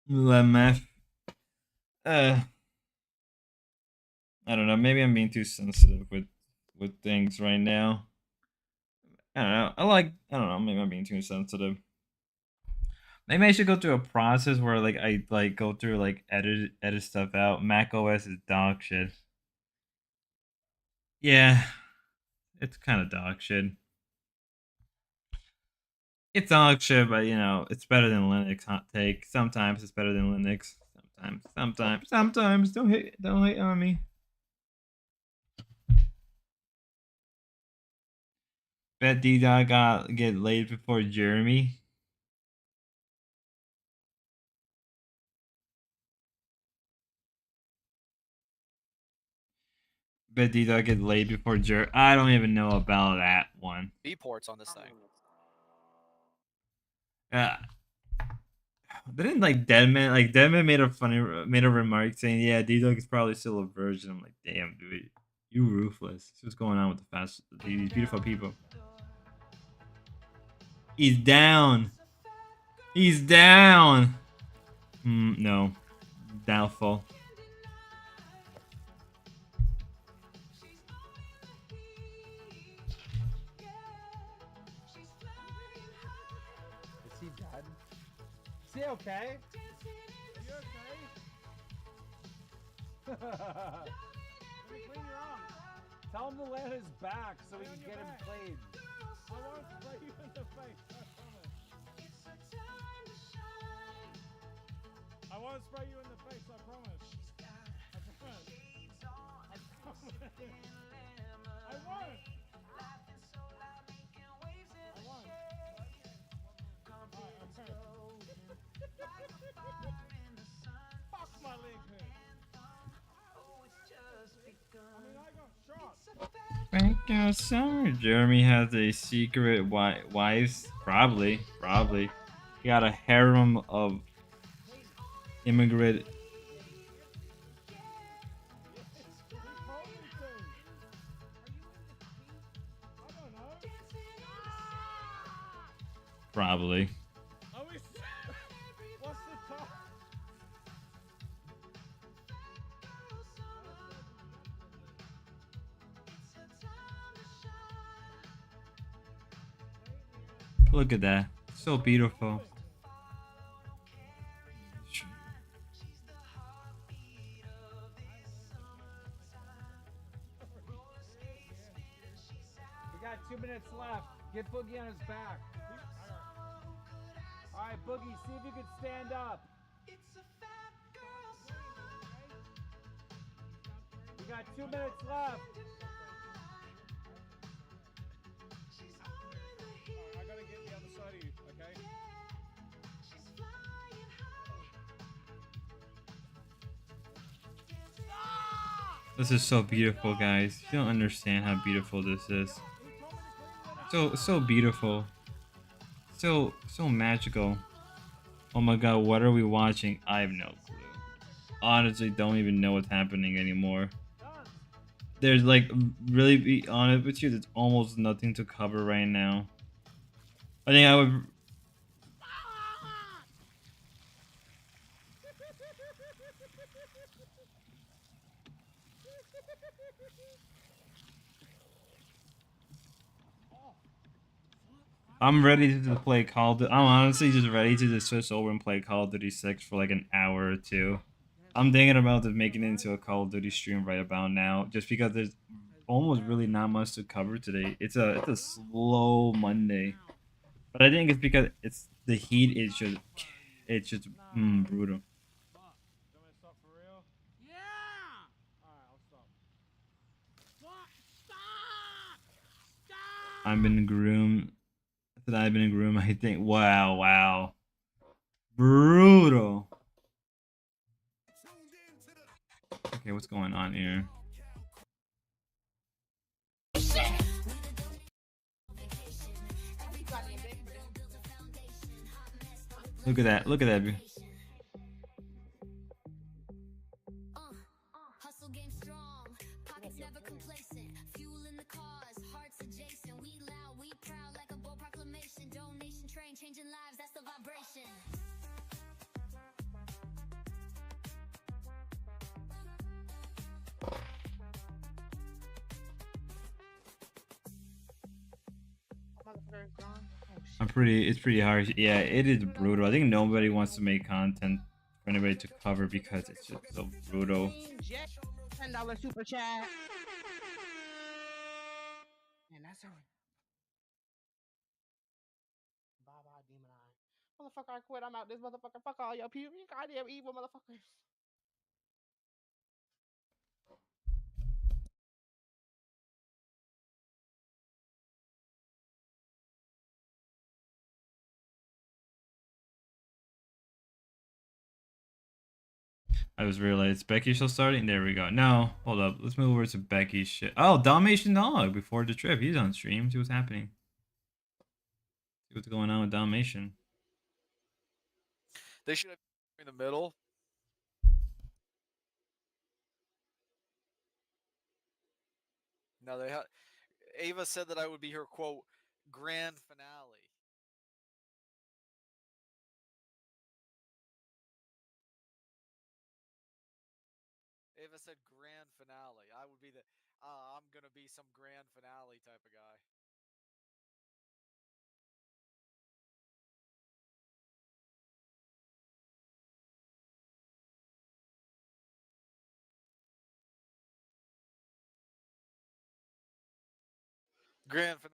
LMF. I don't know. Maybe I'm being too sensitive with things right now. I don't know. I don't know. Maybe I'm being too sensitive. Maybe I should go through a process where like I like go through like edit stuff out. Mac OS is dog shit. Yeah, it's kind of dog shit. It's dog shit, but you know it's better than Linux. Hot take. Sometimes it's better than Linux. Sometimes. Don't hate on me. Bet D-Dog got get laid before Jeremy. Bet D-Dog get laid before Jeremy. I don't even know about that one. B ports on this thing. Didn't Deadman made a remark saying, yeah, D-Dog is probably still a virgin. I'm like, damn, dude, you ruthless. What's going on with these beautiful people? He's down. He's down. No, doubtful. Is he dead? Is he okay? Are you okay? Let me clean your arm. Tell him to lay on his back so we can get him clean. I won't spray you in the face, I promise. I won't spray you in the face, I promise. I promise. I promise. I won't. I won't. Fuck my leg hurt. I mean, I got shot. Thank God, summer. Jeremy has a secret wife. Probably. He got a harem of immigrant. Probably. What's the top? Look at that. So beautiful. We got 2 minutes left. Get Boogie on his back. Boogie, see if you could stand up. We got 2 minutes left. I gotta get the other side of you, okay? This is so beautiful, guys. You don't understand how beautiful this is. So beautiful. So magical. Oh my god, what are we watching? I have no clue. Honestly, don't even know what's happening anymore. There's like, really be honest with you, there's almost nothing to cover right now. I think I would. I'm ready to play Call of Duty. I'm honestly just ready to just switch over and play Call of Duty 6 for like an hour or two. I'm thinking about just making it into a Call of Duty stream right about now, just because there's almost really not much to cover today. It's a slow Monday, but I think it's because it's the heat is just brutal. I've been groomed. That I've been groomed. I think. Wow. Brutal. Okay, what's going on here? Look at that. Look at that. It's pretty hard. Yeah, it is brutal. I think nobody wants to make content for anybody to cover because it's just so brutal. $10 super chat. And that's a bye demon eye. Motherfucker, I quit. I'm out this motherfucker. Fuck all y'all people. You goddamn evil motherfuckers. I just realized Becky's still starting. There we go. No, hold up. Let's move over to Becky's shit. Oh, Dalmatian Dog before the trip. He's on stream. See what's happening. See what's going on with Dalmatian. They should have in the middle. No, they had. Ava said that I would be her quote grand finale. Ava said grand finale. I would be the. I'm gonna be some grand finale type of guy. Grand finale.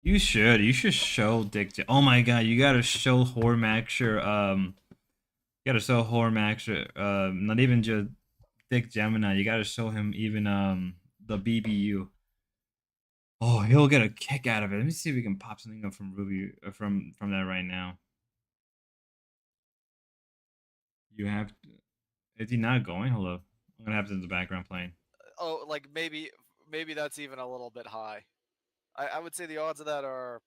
You should. You should show Dick. Oh my god, you gotta show Hormaxer. You gotta show Hormaxer. Not even just Dick Gemini. You gotta show him even the BBU. Oh, he'll get a kick out of it. Let me see if we can pop something up from Ruby from that right now. You have. Is he not going? Hold up. I'm gonna have this in the background playing. Oh, like maybe that's even a little bit high. I would say the odds of that are.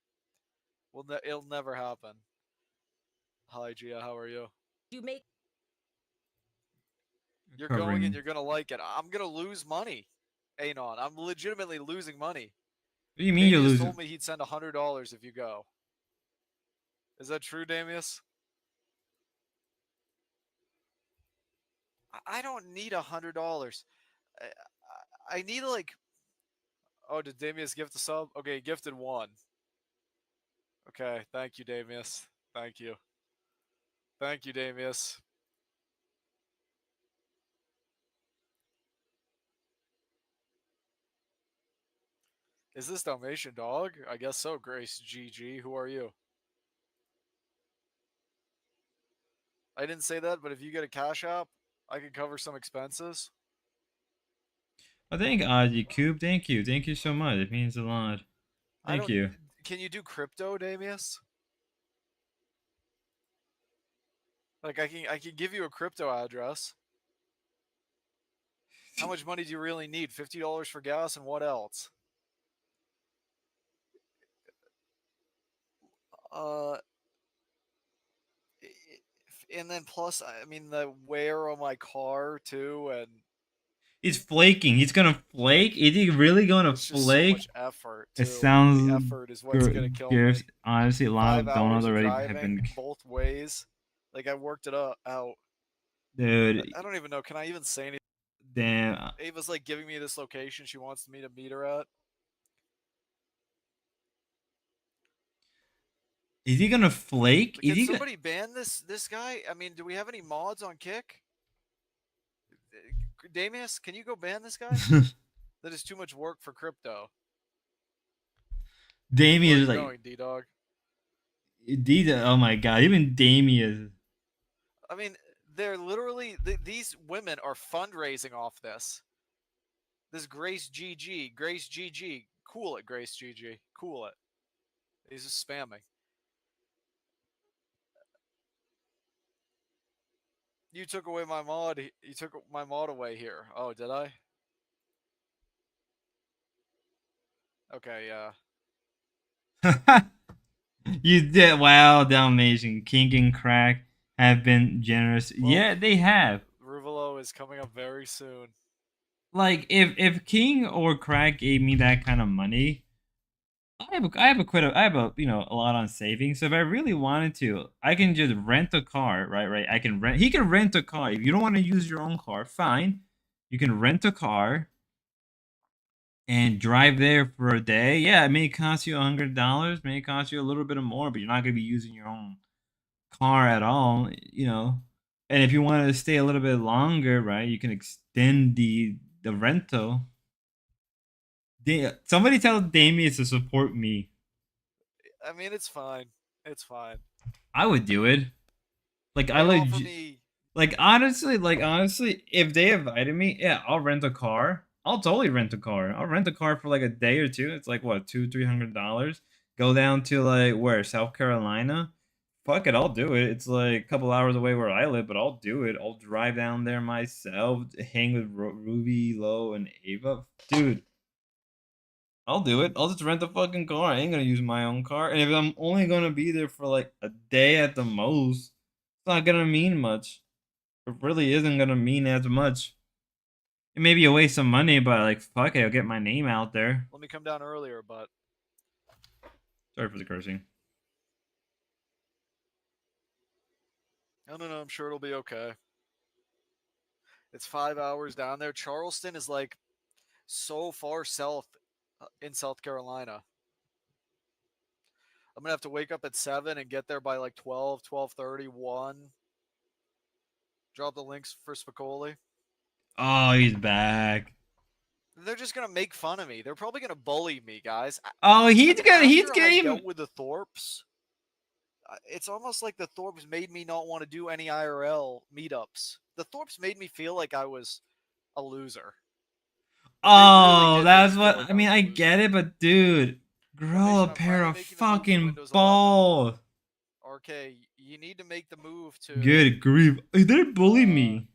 Well, it'll never happen. Hi, Gia. How are you? You make. You're going and you're gonna like it. I'm gonna lose money. Anon, I'm legitimately losing money. What do you mean you're losing? Told me he'd send $100 if you go. Is that true, Damius? I don't need $100. I need like. Oh, did Damius gift a sub? Okay, he gifted one. Okay, thank you, Damius. Thank you. Thank you, Damius. Is this Dalmatian dog? I guess so, Grace GG. Who are you? I didn't say that, but if you get a Cash App, I can cover some expenses. I think Cube, thank you. Thank you so much. It means a lot. Thank you. Can you do crypto, Damius? Like I can give you a crypto address. How much money do you really need? $50 for gas and what else? Uh, and then plus, I mean, the wear on my car too, and He's flaking. He's gonna flake. Is he really gonna it's just so flake? much effort It too. The sounds effort is what's gonna kill me. honestly, a lot 5 of donuts hours of already have driving been. both ways. Like I worked it out. Dude, I don't even know. Can I even say anything? damn. Ava's like giving me this location she wants me to meet her at. Is he gonna flake? Is Can he somebody ban this guy? I mean, do we have any mods on Kick? Damius, can you go ban this guy? That is too much work for crypto. Damien Where are is you like going, D-Dog? Oh my god, even Damien. I mean, they're literally these women are fundraising off this. This Grace GG, cool it, Grace GG, cool it. He's just spamming. You took away my mod. You took my mod away here. Oh, did I? Okay, yeah. You did. Wow, Dalmatian King and Crack have been generous. Well, Yeah, they have. Ruvalo is coming up very soon. Like if King or Crack gave me that kind of money, I have a a lot on savings. So if I really wanted to, I can just rent a car, right? I can rent. He can rent a car. If you don't want to use your own car, fine. You can rent a car and drive there for a day. Yeah, it may cost you $100, may cost you a little bit more, but you're not gonna be using your own car at all, And if you want to stay a little bit longer, right, you can extend the rental. Somebody tell Damien to support me. I mean, it's fine. It's fine. I would do it. Like I They offer me. like honestly, if they invited me, yeah, I'll rent a car. I'll totally rent a car. I'll rent a car for like a day or two. It's like what, $200-$300. Go down to like where, South Carolina. Fuck it, I'll do it. It's like a couple hours away where I live, but I'll do it. I'll drive down there myself, hang with Ruby, Lo, and Ava. Dude, I'll do it. I'll just rent a fucking car. I ain't gonna use my own car. And if I'm only gonna be there for like a day at the most, it's not gonna mean much. It really isn't gonna mean as much. It may be a waste of money, but like fuck it, I'll get my name out there. Let me come down earlier, but Sorry for the cursing. no, I'm sure it'll be okay. It's 5 hours down there. Charleston is like so far south in South Carolina. I'm gonna have to wake up at 7 and get there by like 12, 12:30, 1. Drop the links for Spicoli. Oh, he's back. They're just gonna make fun of me. They're probably gonna bully me, guys. Oh, he's After I getting dealt with the Thorpes. It's almost like the Thorpes made me not want to do any IRL meetups. The Thorpes made me feel like I was a loser. Oh, that's what I mean. I get it, but dude, grow a pair of fucking balls. RK, you need to make the move to Good grief, they bully me.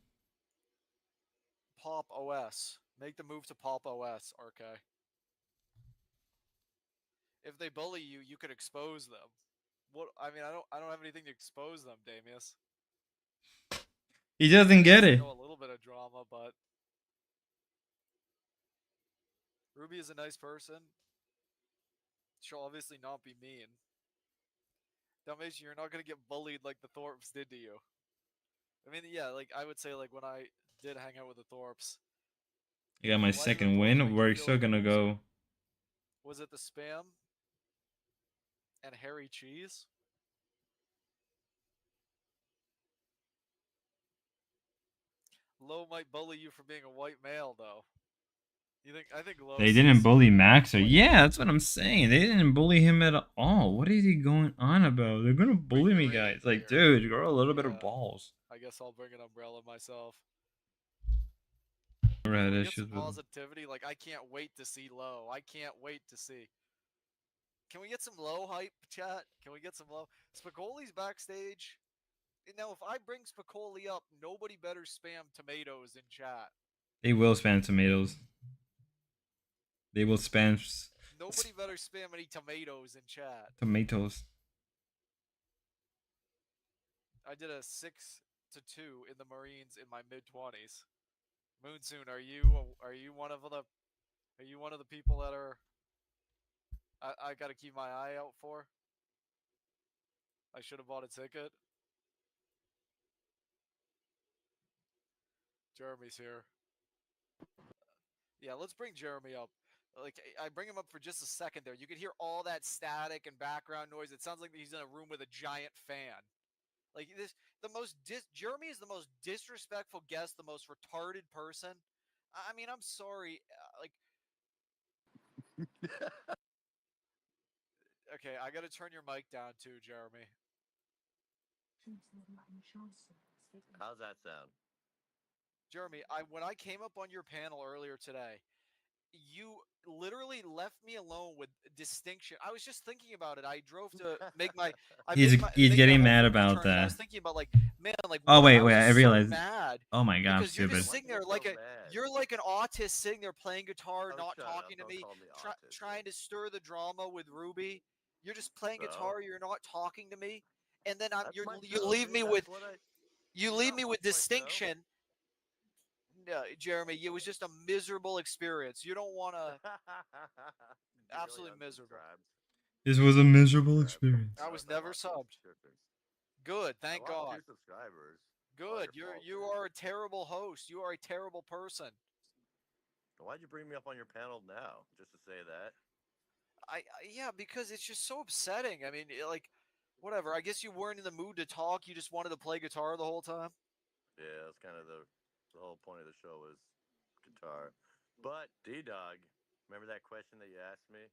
Pop OS. Make the move to Pop OS, RK. If they bully you, you could expose them. What? I mean, I don't have anything to expose them, Damius. He doesn't get it. Know a little bit of drama, but Ruby is a nice person. She'll obviously not be mean. Dalmatian, you're not gonna get bullied like the Thorpes did to you. I mean, yeah, like I would say, like when I did hang out with the Thorpes. I got my second win. We're still gonna go. Was it the spam? And Harry Cheese? Lo might bully you for being a white male, though. You think? I think low. They didn't bully Maxer. Yeah, that's what I'm saying. They didn't bully him at all. What is he going on about? They're gonna bully me, guys. Like, dude, grow a little bit of balls. I guess I'll bring an umbrella myself. Never had Can we get issues some with him. positivity? Like, I can't wait to see low. I can't wait to see. Can we get some low hype, chat? Can we get some low? Spicoli's backstage. Now, if I bring Spicoli up, nobody better spam tomatoes in chat. They will spam tomatoes. They will spam Nobody better spam any tomatoes in chat. tomatoes. I did a 6-2 in the Marines in my mid-20s. Moonsoon, are you one of the people that are I gotta keep my eye out for? I should have bought a ticket. Jeremy's here. Yeah, let's bring Jeremy up. Like, I bring him up for just a second there. You can hear all that static and background noise. It sounds like he's in a room with a giant fan. Like this, Jeremy is the most disrespectful guest, the most retarded person. I mean, I'm sorry. Okay, I gotta turn your mic down too, Jeremy. How's that sound? Jeremy, when I came up on your panel earlier today, you literally left me alone with distinction. I was just thinking about it. I drove to make my. He's getting mad about return, and I that. was thinking about man, Oh wait, I was I just realized. So mad Oh my god, I'm because you're stupid. just sitting there like you're like an autist sitting there playing guitar, not talking to me, trying to stir the drama with Ruby. You're just playing guitar. You're not talking to me, and then you leave me with distinction. No, Jeremy, it was just a miserable experience. You don't want to. Absolutely miserable. This was a miserable experience. I was never subbed. Good, thank God. Subscribers. Good, you are a terrible host. You are a terrible person. Why'd you bring me up on your panel now? Just to say that? Yeah, because it's just so upsetting. I mean, like, whatever. I guess you weren't in the mood to talk. You just wanted to play guitar the whole time. Yeah, that's kind of the whole point of the show was guitar. But D-Dog, remember that question that you asked me?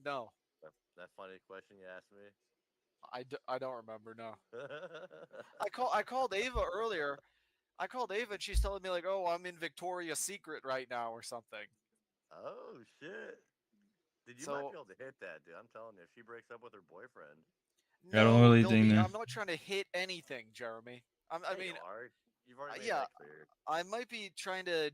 No. That funny question you asked me? I don't remember. No. I called Ava earlier. I called Ava and she's telling me like, "Oh, I'm in Victoria's Secret right now or something." Oh shit! Might be able to hit that, dude. I'm telling you, if she breaks up with her boyfriend. I don't really think that. I'm not trying to hit anything, Jeremy. I mean, you've already made that clear. I might be trying to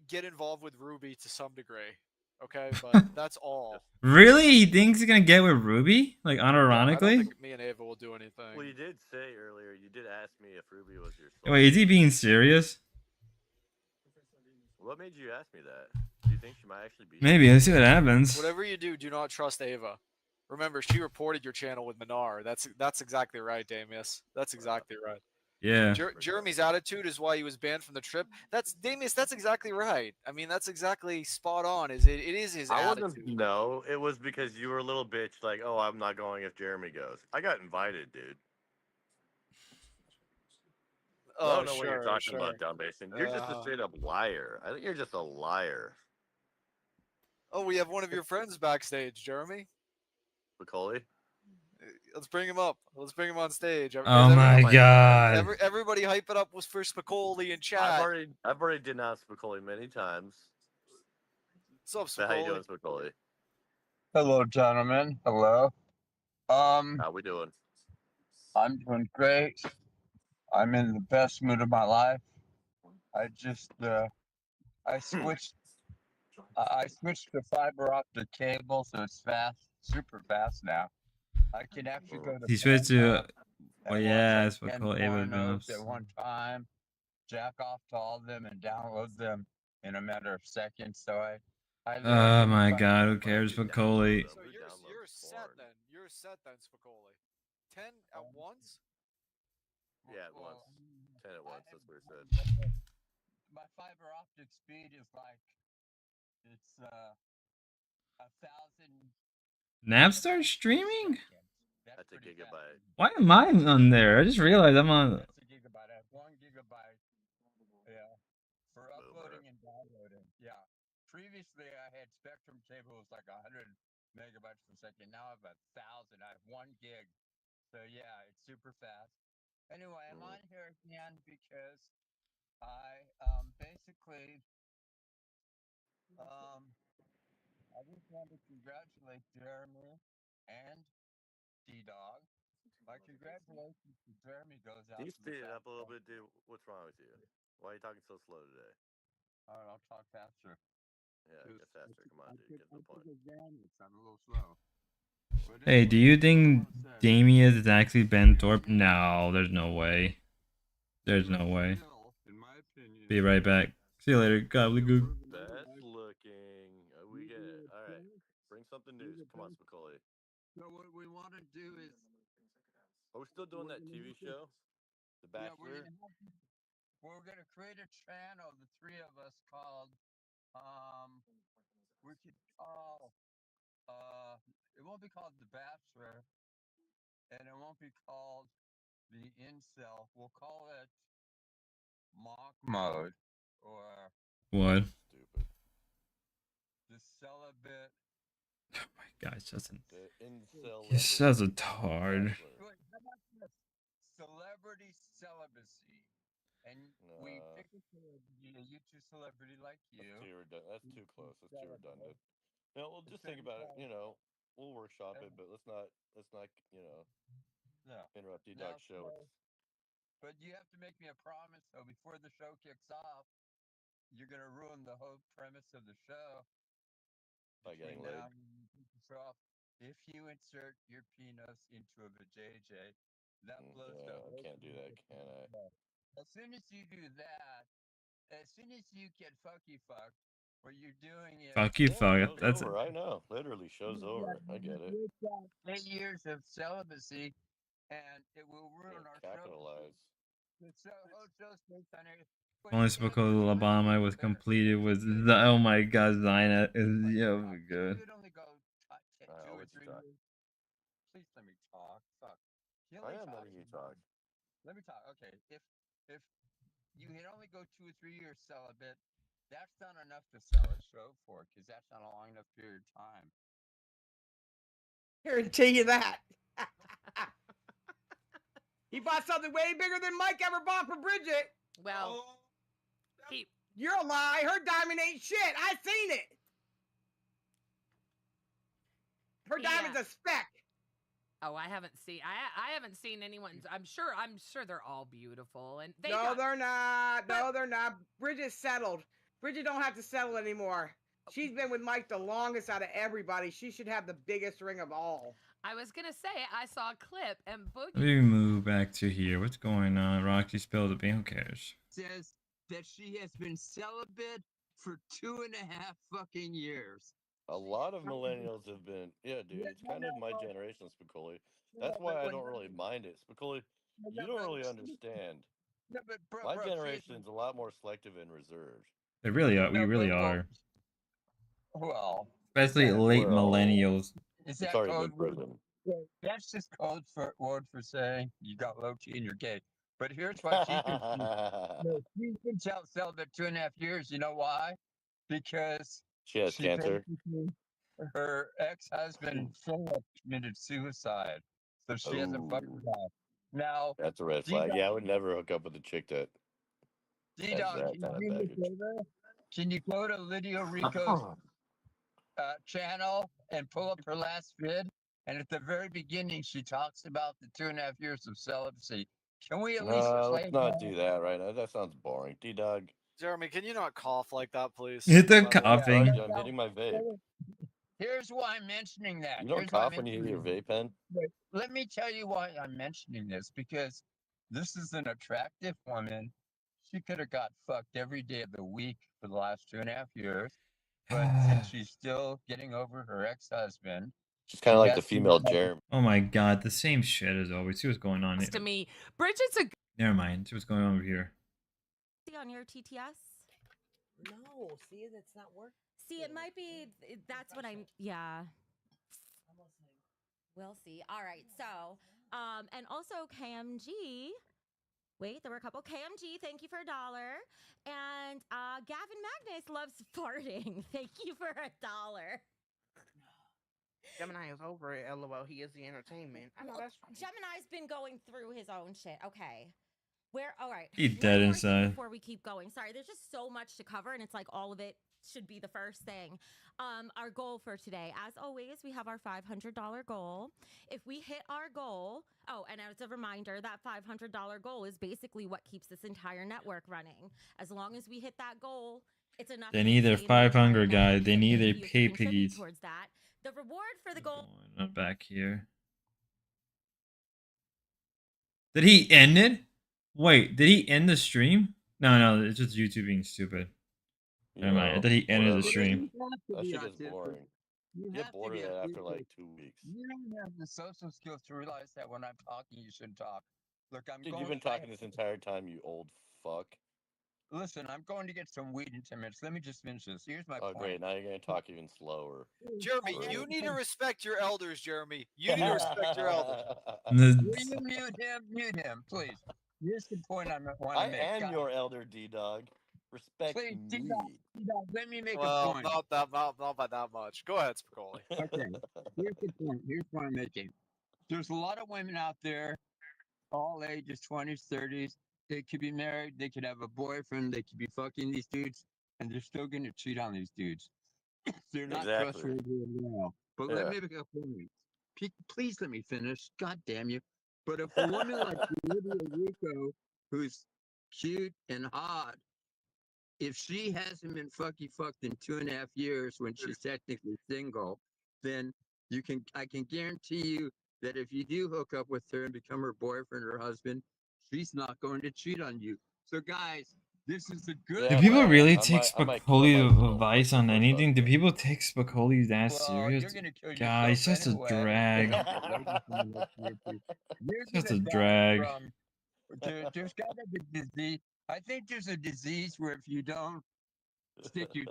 get involved with Ruby to some degree. Okay, but that's all. Really? He thinks he's gonna get with Ruby? Like, unironically? I don't think me and Ava will do anything. Well, you did say earlier, you did ask me if Ruby was your soul. Wait, is he being serious? What made you ask me that? Do you think she might actually be? Maybe, let's see what happens. Whatever you do not trust Ava. Remember, she reported your channel with Minar. That's exactly right, Damius. That's exactly right. Yeah. Jeremy's attitude is why he was banned from the trip. That's Damius. That's exactly right. I mean, that's exactly spot on. It is his attitude. No, it was because you were a little bitch. Like, oh, I'm not going if Jeremy goes. I got invited, dude. Oh, I don't know what you're talking about, Dumb Basin. You're just a straight up liar. I think you're just a liar. Oh, we have one of your friends backstage, Jeremy. Spicoli? Let's bring him up. Let's bring him on stage. Oh my god! Everybody hype it up was for Spicoli in chat. I've already denounced Spicoli many times. What's up, Spicoli? How you doing, Spicoli? Hello, gentlemen. Hello. How we doing? I'm doing great. I'm in the best mood of my life. I just I switched to fiber optic cable, so it's fast, super fast now. I can actually go to. He switched to. Well, yeah, it's what called Ava at one time, jack off to all of them and download them in a matter of seconds. So I oh my god, who cares, Spicoli? So you're set then. You're set then, Spicoli. 10 at once? Yeah, at once. 10 at once. That's what it said. My fiber optic speed is like it's 1,000. Napstar streaming? That's a gigabyte. Why am I on there? I just realized I'm on. That's a gigabyte. I have 1 gigabyte. Yeah. previously I had Spectrum cable was like 100 megabytes per second. Now I have 1,000. I have 1 gig. So yeah, it's super fast. Anyway, I'm on here again because I basically I just want to congratulate Jeremy and D-Dog. My congratulations to Jeremy goes Can out you to the speed it fact up a little that bit, dude? What's wrong with you? Why are you talking so slow today? all right, I'll talk faster. Yeah, get faster. Come on, dude. Get to the point. I'm a little slow. But Hey, do anyway, you that's all I think want to say. Damien is actually Ben Thorpe? No, there's no way. There's no way. Still, in my opinion, Be right back. See you later, gobbledygook. Best looking. Oh, we get it. All right. Bring something new. Come on, Spicoli. So what we want to do is Are we still doing that TV show? The Bachelor? we're gonna create a channel, the three of us, called we could call it won't be called The Bachelor, and it won't be called The Incel. We'll call it Mock Mode or What? Stupid. The Celibate. Oh my gosh, that's an. The incel. He's such a tard. Wait, how about this? Celebrity celibacy. And we pick a celebrity, a YouTube celebrity like you. That's too close. That's too redundant. No, we'll just think about it. You know, we'll workshop it, but let's not. Interrupt D-Dog's show. But you have to make me a promise, though, before the show kicks off. You're gonna ruin the whole premise of the show. By getting laid. If you insert your penis into a vajayjay, that blows the I can't do that, can I? As soon as you do that, as soon as you get fucky fucked, what you're doing is Fucky fuck. Show's That's over. I know. Literally, show's over. I get it. 8 years of celibacy, and it will ruin our Capitalize. only Spokane, Alabama was completed with the. Oh my god, Zina is good. You'd only go 2 or 3 years. Please let me talk. Fuck. I am letting you talk. Let me talk. Okay. If you can only go 2 or 3 years celibate, that's not enough to sell a show for, because that's not a long enough period of time. Guarantee you that. He bought something way bigger than Mike ever bought for Bridget. Well, You're a lie. Her diamond ain't shit. I seen it. Her diamond's a speck. Oh, I haven't seen. I haven't seen anyone's. I'm sure they're all beautiful, and they. No, they're not. No, they're not. Bridget's settled. Bridget don't have to settle anymore. She's been with Mike the longest out of everybody. She should have the biggest ring of all. I was gonna say I saw a clip and Boogie. Let me move back to here. What's going on? Roxy spilled the bean. Who cares? Says that she has been celibate for 2.5 fucking years. A lot of millennials have been. Yeah, dude. It's kind of my generation, Spicoli. That's why I don't really mind it. Spicoli, you don't really understand. No, but My generation's a lot more selective and reserved. They really are. We really are. Well, Especially late millennials. Is that already code been proven. That's just code for word for saying you got low key and you're gay. But here's why she's been she's been celibate 2.5 years. You know why? Because she has cancer. Her ex-husband Philip committed suicide, so she hasn't fucked with that. Now that's a red flag. Yeah, I would never hook up with a chick that has that kind of baggage. Can you go to Lydia Rico's channel and pull up her last vid? And at the very beginning, she talks about the 2.5 years of celibacy. Can we at least play? Let's not do that right now. That sounds boring. D-Dog. Jeremy, can you not cough like that, please? It's a coughing. I'm hitting my vape. Here's why I'm mentioning that. You don't cough when you hit your vape pen? Let me tell you why I'm mentioning this, because this is an attractive woman. She could have got fucked every day of the week for the last 2.5 years. But since she's still getting over her ex-husband, she's kind of like the female Jeremy. Oh my god, the same shit as always. See what's going on here. To me, Bridget's a. Never mind. See what's going on over here. See on your TTS? No, see, that's not working. See, it might be. That's what I'm. Yeah. We'll see. All right. So, and also KMG Wait, there were a couple. KMG, thank you for $1. And Gavin Magnus loves farting. Thank you for $1. Gemini is over it. LOL. He is the entertainment. I know that's right. Gemini's been going through his own shit. Okay. All right. He One dead more inside. thing before we keep going. Sorry, there's just so much to cover, and it's like all of it should be the first thing. Our goal for today, as always, we have our $500 goal. If we hit our goal, and as a reminder, that $500 goal is basically what keeps this entire network running. As long as we hit that goal, it's enough. They need their 500 guys. They need their pay piggies. Towards that, the reward for the goal. I'm back here. Did he end it? Wait, did he end the stream? No, it's just YouTube being stupid. Never mind. I thought he ended the stream. That shit gets boring. You get bored of that after like 2 weeks. You don't have the social skills to realize that when I'm talking, you shouldn't talk. Look, Dude, you've been talking this entire time, you old fuck. Listen, I'm going to get some weed in 10 minutes. Let me just finish this. Here's my point. Oh, great. Now you're going to talk even slower. Jeremy, you need to respect your elders, Jeremy. You need to respect your elders. Will you mute him, please. Here's the point I want to make. I am your elder, D-Dog. Respect Please, me. D-Dog, let me make a Well, point. not by that much. Go ahead, Spicoli. Okay, here's the point. Here's what I'm making. There's a lot of women out there, all ages, 20s, 30s. They could be married. They could have a boyfriend. They could be fucking these dudes, and they're still going to cheat on these dudes. They're not trustworthy at all. But let me make a point. Please let me finish. God damn you. But if a woman like Olivia Rico, who's cute and hot, if she hasn't been fucked in 2.5 years when she's technically single, then I can guarantee you that if you do hook up with her and become her boyfriend or husband, she's not going to cheat on you. So guys, this is a good. Do people really take Spicoli's advice on anything? Do people take Spicoli that serious? God, he's just a drag. Just a drag. There's got to be disease. I think there's a disease where if you don't stick your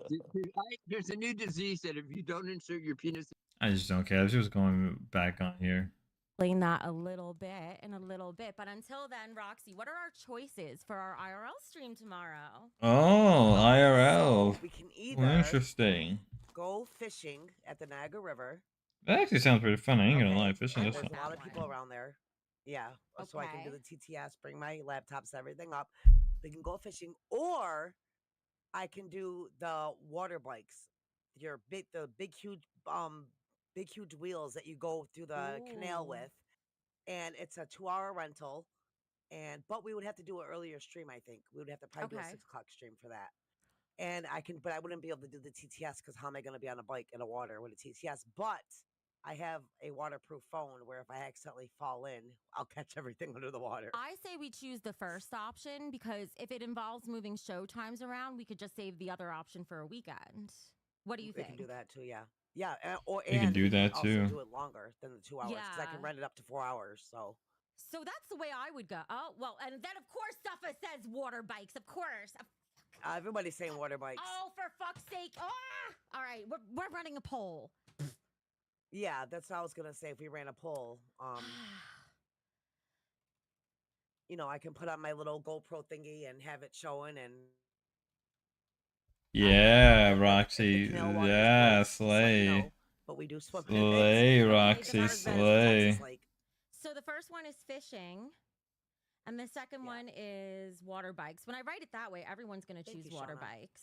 there's a new disease that if you don't insert your penis. I just don't care. She was going back on here. Explain that a little bit in a little bit. But until then, Roxy, what are our choices for our IRL stream tomorrow? Oh, IRL. So we can either Interesting. go fishing at the Niagara River. That actually sounds pretty fun. I ain't gonna lie. Fishing is There's fun. a lot of people around there. Yeah. So I can do the TTS, bring my laptops, everything up. We can go fishing, or I can do the water bikes. The big huge wheels that you go through the canal with, and it's a 2-hour rental. But we would have to do an earlier stream. I think we would have to probably do a 6 o'clock stream for that. And but I wouldn't be able to do the TTS because how am I going to be on a bike in the water with a TTS? But I have a waterproof phone where if I accidentally fall in, I'll catch everything under the water. I say we choose the first option because if it involves moving show times around, we could just save the other option for a weekend. What do you think? We can do that too, yeah. Yeah, You can do that also too. do it longer than the 2 hours because I can rent it up to 4 hours. So that's the way I would go. Oh, well, and then of course Stuffa says water bikes. Of course. Everybody's saying water bikes. Oh, for fuck's sake. All right, we're running a poll. Yeah, that's what I was going to say. If we ran a poll, I can put on my little GoPro thingy and have it showing and. Yeah, Roxy. Yeah, slay. But we do swim. Slay, Roxy, slay. So the first one is fishing, and the second one is water bikes. When I write it that way, everyone's going to choose water bikes.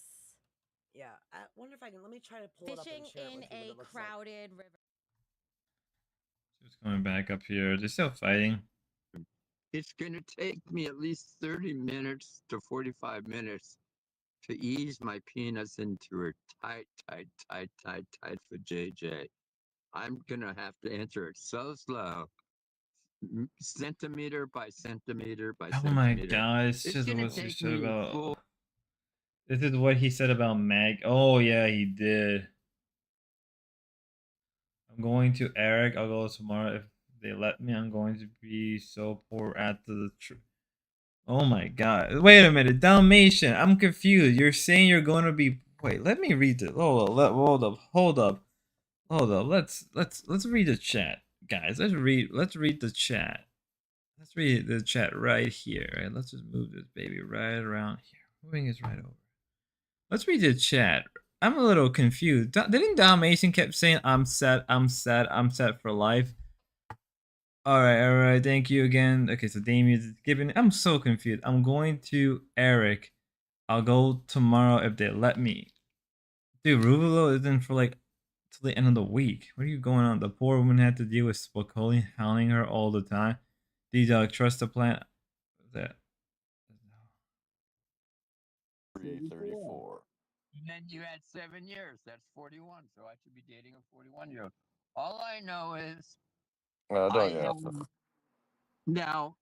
Yeah, I wonder if I can. Let me try to pull fishing it up and share in it with you, a crowded river. Just going back up here. They're still fighting. It's going to take me at least 30 minutes to 45 minutes to ease my penis into a tight for JJ. I'm going to have to answer it so slow. Centimeter by centimeter by Oh centimeter. my god, it's just what he said about. This is what he said about Mag. Oh yeah, he did. I'm going to Eric. I'll go tomorrow if they let me. I'm going to be so poor at the. Oh my god! Wait a minute, Dalmatian. I'm confused. You're saying you're going to be. Wait, let me read this. Hold up. Let's read the chat, guys. Let's read the chat. Let's read the chat right here. Right? Let's just move this baby right around here. Moving this right over. Let's read the chat. I'm a little confused. Didn't Dalmatian kept saying I'm set, I'm set, I'm set for life? Alright, thank you again. Okay, so Damien's giving. I'm so confused. I'm going to Eric. I'll go tomorrow if they let me. Dude, Ruvalo isn't for like till the end of the week. What are you going on? The poor woman had to deal with Spicoli hounding her all the time. Trust the plan. That 34. And then you had 7 years. That's 41. So I should be dating a 41-year-old. All I know is Don't you? now,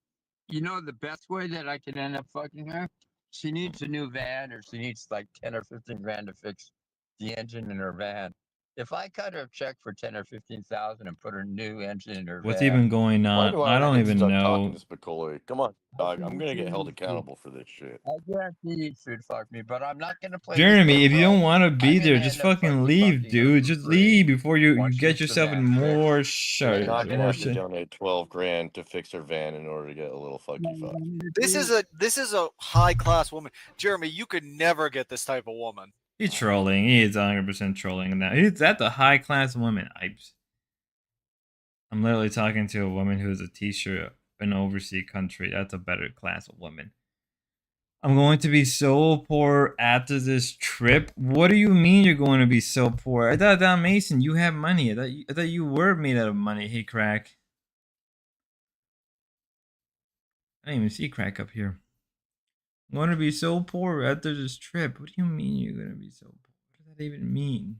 you know the best way that I could end up fucking her? She needs a new van, or she needs like 10 or 15 grand to fix the engine in her van. If I cut her a check for 10 or 15,000 and put her new engine in her what's van, even going Why on? do I I don't get even stuck talking know. to Spicoli? Come on, dog. I'm gonna get held accountable for this shit. I guarantee you should fuck me, but I'm not gonna play this Jeremy, game, if you bro. don't want to be I'm there, gonna just end up fucking leave, fucking her dude. for Just free leave before you once she get gets the yourself in van fixed. more You're shit. not gonna More have to shit. donate 12 grand to fix her van in order to get a little fucky fuck. This is a high class woman, Jeremy. You could never get this type of woman. He's trolling. He is 100% trolling now. He's at the high class woman. I'm literally talking to a woman who is a teacher in an overseas country. That's a better class of woman. I'm going to be so poor after this trip. What do you mean you're going to be so poor? I thought that Mason, you have money. I thought you were made out of money. Hey, Crack. I didn't even see Crack up here. I'm going to be so poor after this trip. What do you mean you're going to be so poor? What does that even mean?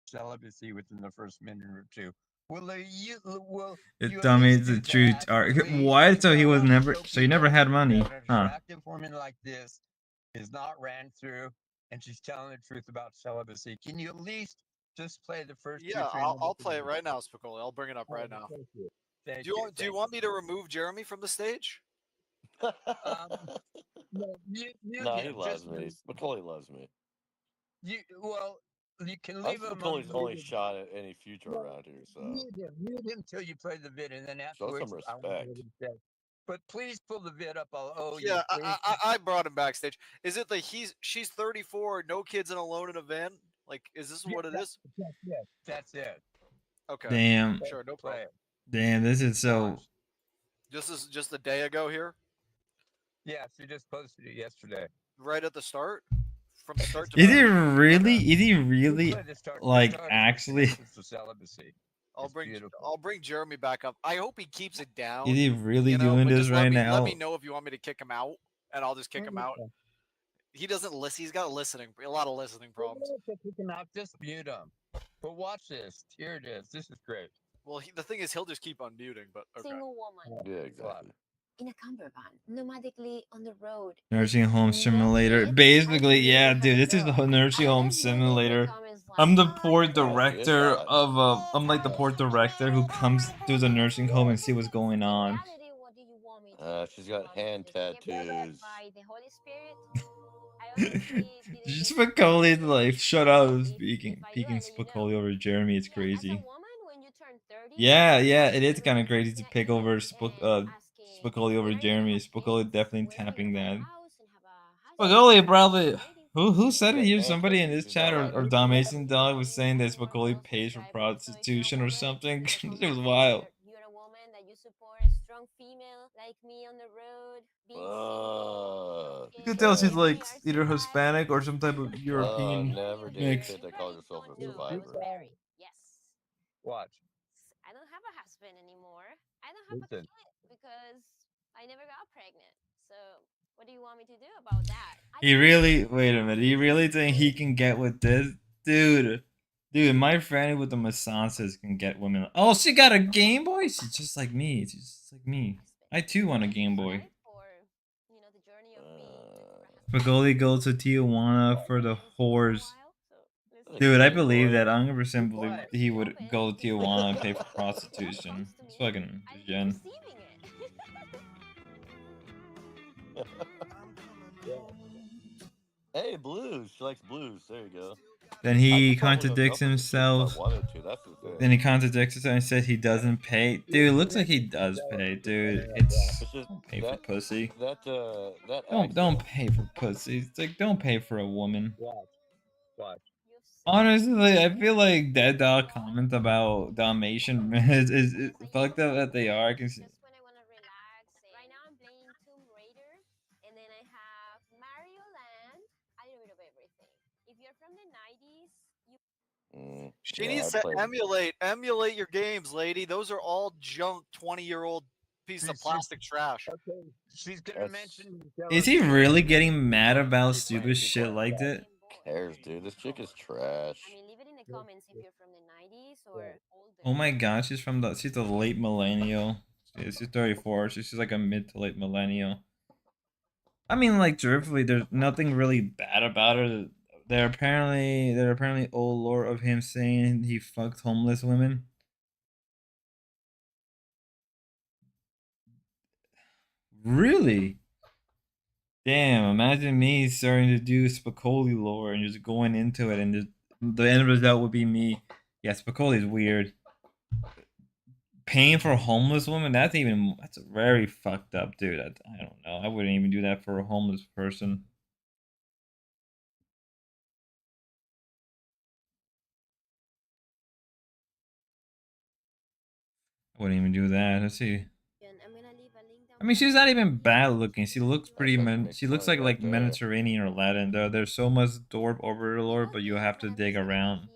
Celibacy within the first minute or two. Will It you at dummy least the do truth. that, please? What? So he was I'll never. show So you never people had money, that an huh? attractive woman like this is not ran through, and she's telling the truth about celibacy. Can you at least just play the first Yeah, 2-3 minutes? I'll play it right now, Spicoli. I'll bring it up right now. Thank you. Do you want me to remove Jeremy from the stage? No, Nah, he him. loves Just me. Spicoli loves me. you can I'm leave him Spicoli's only unmuted. shot at any future around here, so Mute him till you play the vid, and then show some afterwards, I want to hear what respect. he says. But please pull the vid up. I'll owe you. Yeah, Please. I brought him backstage. Is it like she's 34, no kids and alone in a van? Like, is this what it is? That's it. Okay. Damn. Sure, no problem. Damn, this is so. This is just a day ago here. Yeah, she just posted it yesterday. Right at the start, from start to Is finish. he really? Is he really Play the start- like start actually? to celibacy. I'll bring Jeremy back up. I hope he keeps it down. Is he really doing but this just right let now? me know if you want me to kick him out, and I'll just kick him out. He doesn't listen. He's got a lot of listening problems. Just mute him. But watch this. Here it is. This is great. Well, the thing is, he'll just keep unmuting. But okay. Single woman Yeah, exactly. in a camper van, nomadically on the road. Nursing home simulator. Basically, yeah, dude, this is the nursing home simulator. I'm the poor director of I'm like the poor director who comes to the nursing home and see what's going on. She's got hand tattoos. Spicoli like shut up speaking peeking Spicoli over Jeremy. It's crazy. Yeah, it is kind of crazy to pick over Spicoli over Jeremy. Spicoli definitely tapping that. Spicoli probably who said it here? Somebody in this chat or Dom Mason Dog was saying that Spicoli pays for prostitution or something. It was wild. You could tell she's like either Hispanic or some type of European Never dated a mix. kid that calls herself a survivor. Watch. I don't have a husband anymore. I don't have a kid because I never got pregnant. So what do you want me to do about that? He really wait a minute. He really think he can get with this, dude? Dude, my friend with the massances can get women. Oh, she got a Game Boy. She's just like me. She's just like me. I too want a Game Boy. Spagoli goes to Tijuana for the whores. Dude, I believe that. 100% believe he would go to Tijuana and pay for prostitution. It's fucking gen. Hey, blues. She likes blues. There you go. Then I he could probably hook contradicts up with the chick if I himself. wanted to. That's the thing. Then he contradicts himself and says he doesn't pay. Dude, it looks like he does pay, dude. It's It's just don't pay for that pussy. that Don't accent. pay for pussy. It's like don't pay for a woman. Watch. Honestly, I feel like Dead Dog comment about Dalmatian is fucked up that they are. I can see. When I want to relax. Right now I'm playing Tomb Raider, and then I have Mario Land. A little bit of everything. If you're from the 90s, you. She Yeah, I needs to played. emulate your games, lady. Those are all junk 20-year-old piece of plastic trash. Okay, she's gonna mention. Is he really getting mad about stupid shit like that? Cares, dude. This chick is trash. I mean, leave it in the comments if you're from the 90s or older. Oh my god, she's the late millennial. She's 34. She's like a mid to late millennial. I mean, like truthfully, there's nothing really bad about her. There apparently old lore of him saying he fucked homeless women. Really? Damn, imagine me starting to do Spicoli lore and just going into it and just the end result would be me. Yeah, Spicoli's weird. Paying for a homeless woman, that's very fucked up, dude. I don't know. I wouldn't even do that for a homeless person. I wouldn't even do that. Let's see. I mean, she's not even bad looking. She looks pretty. She looks like Mediterranean or Latin. There's so much Dorp overlord, but you have to dig around.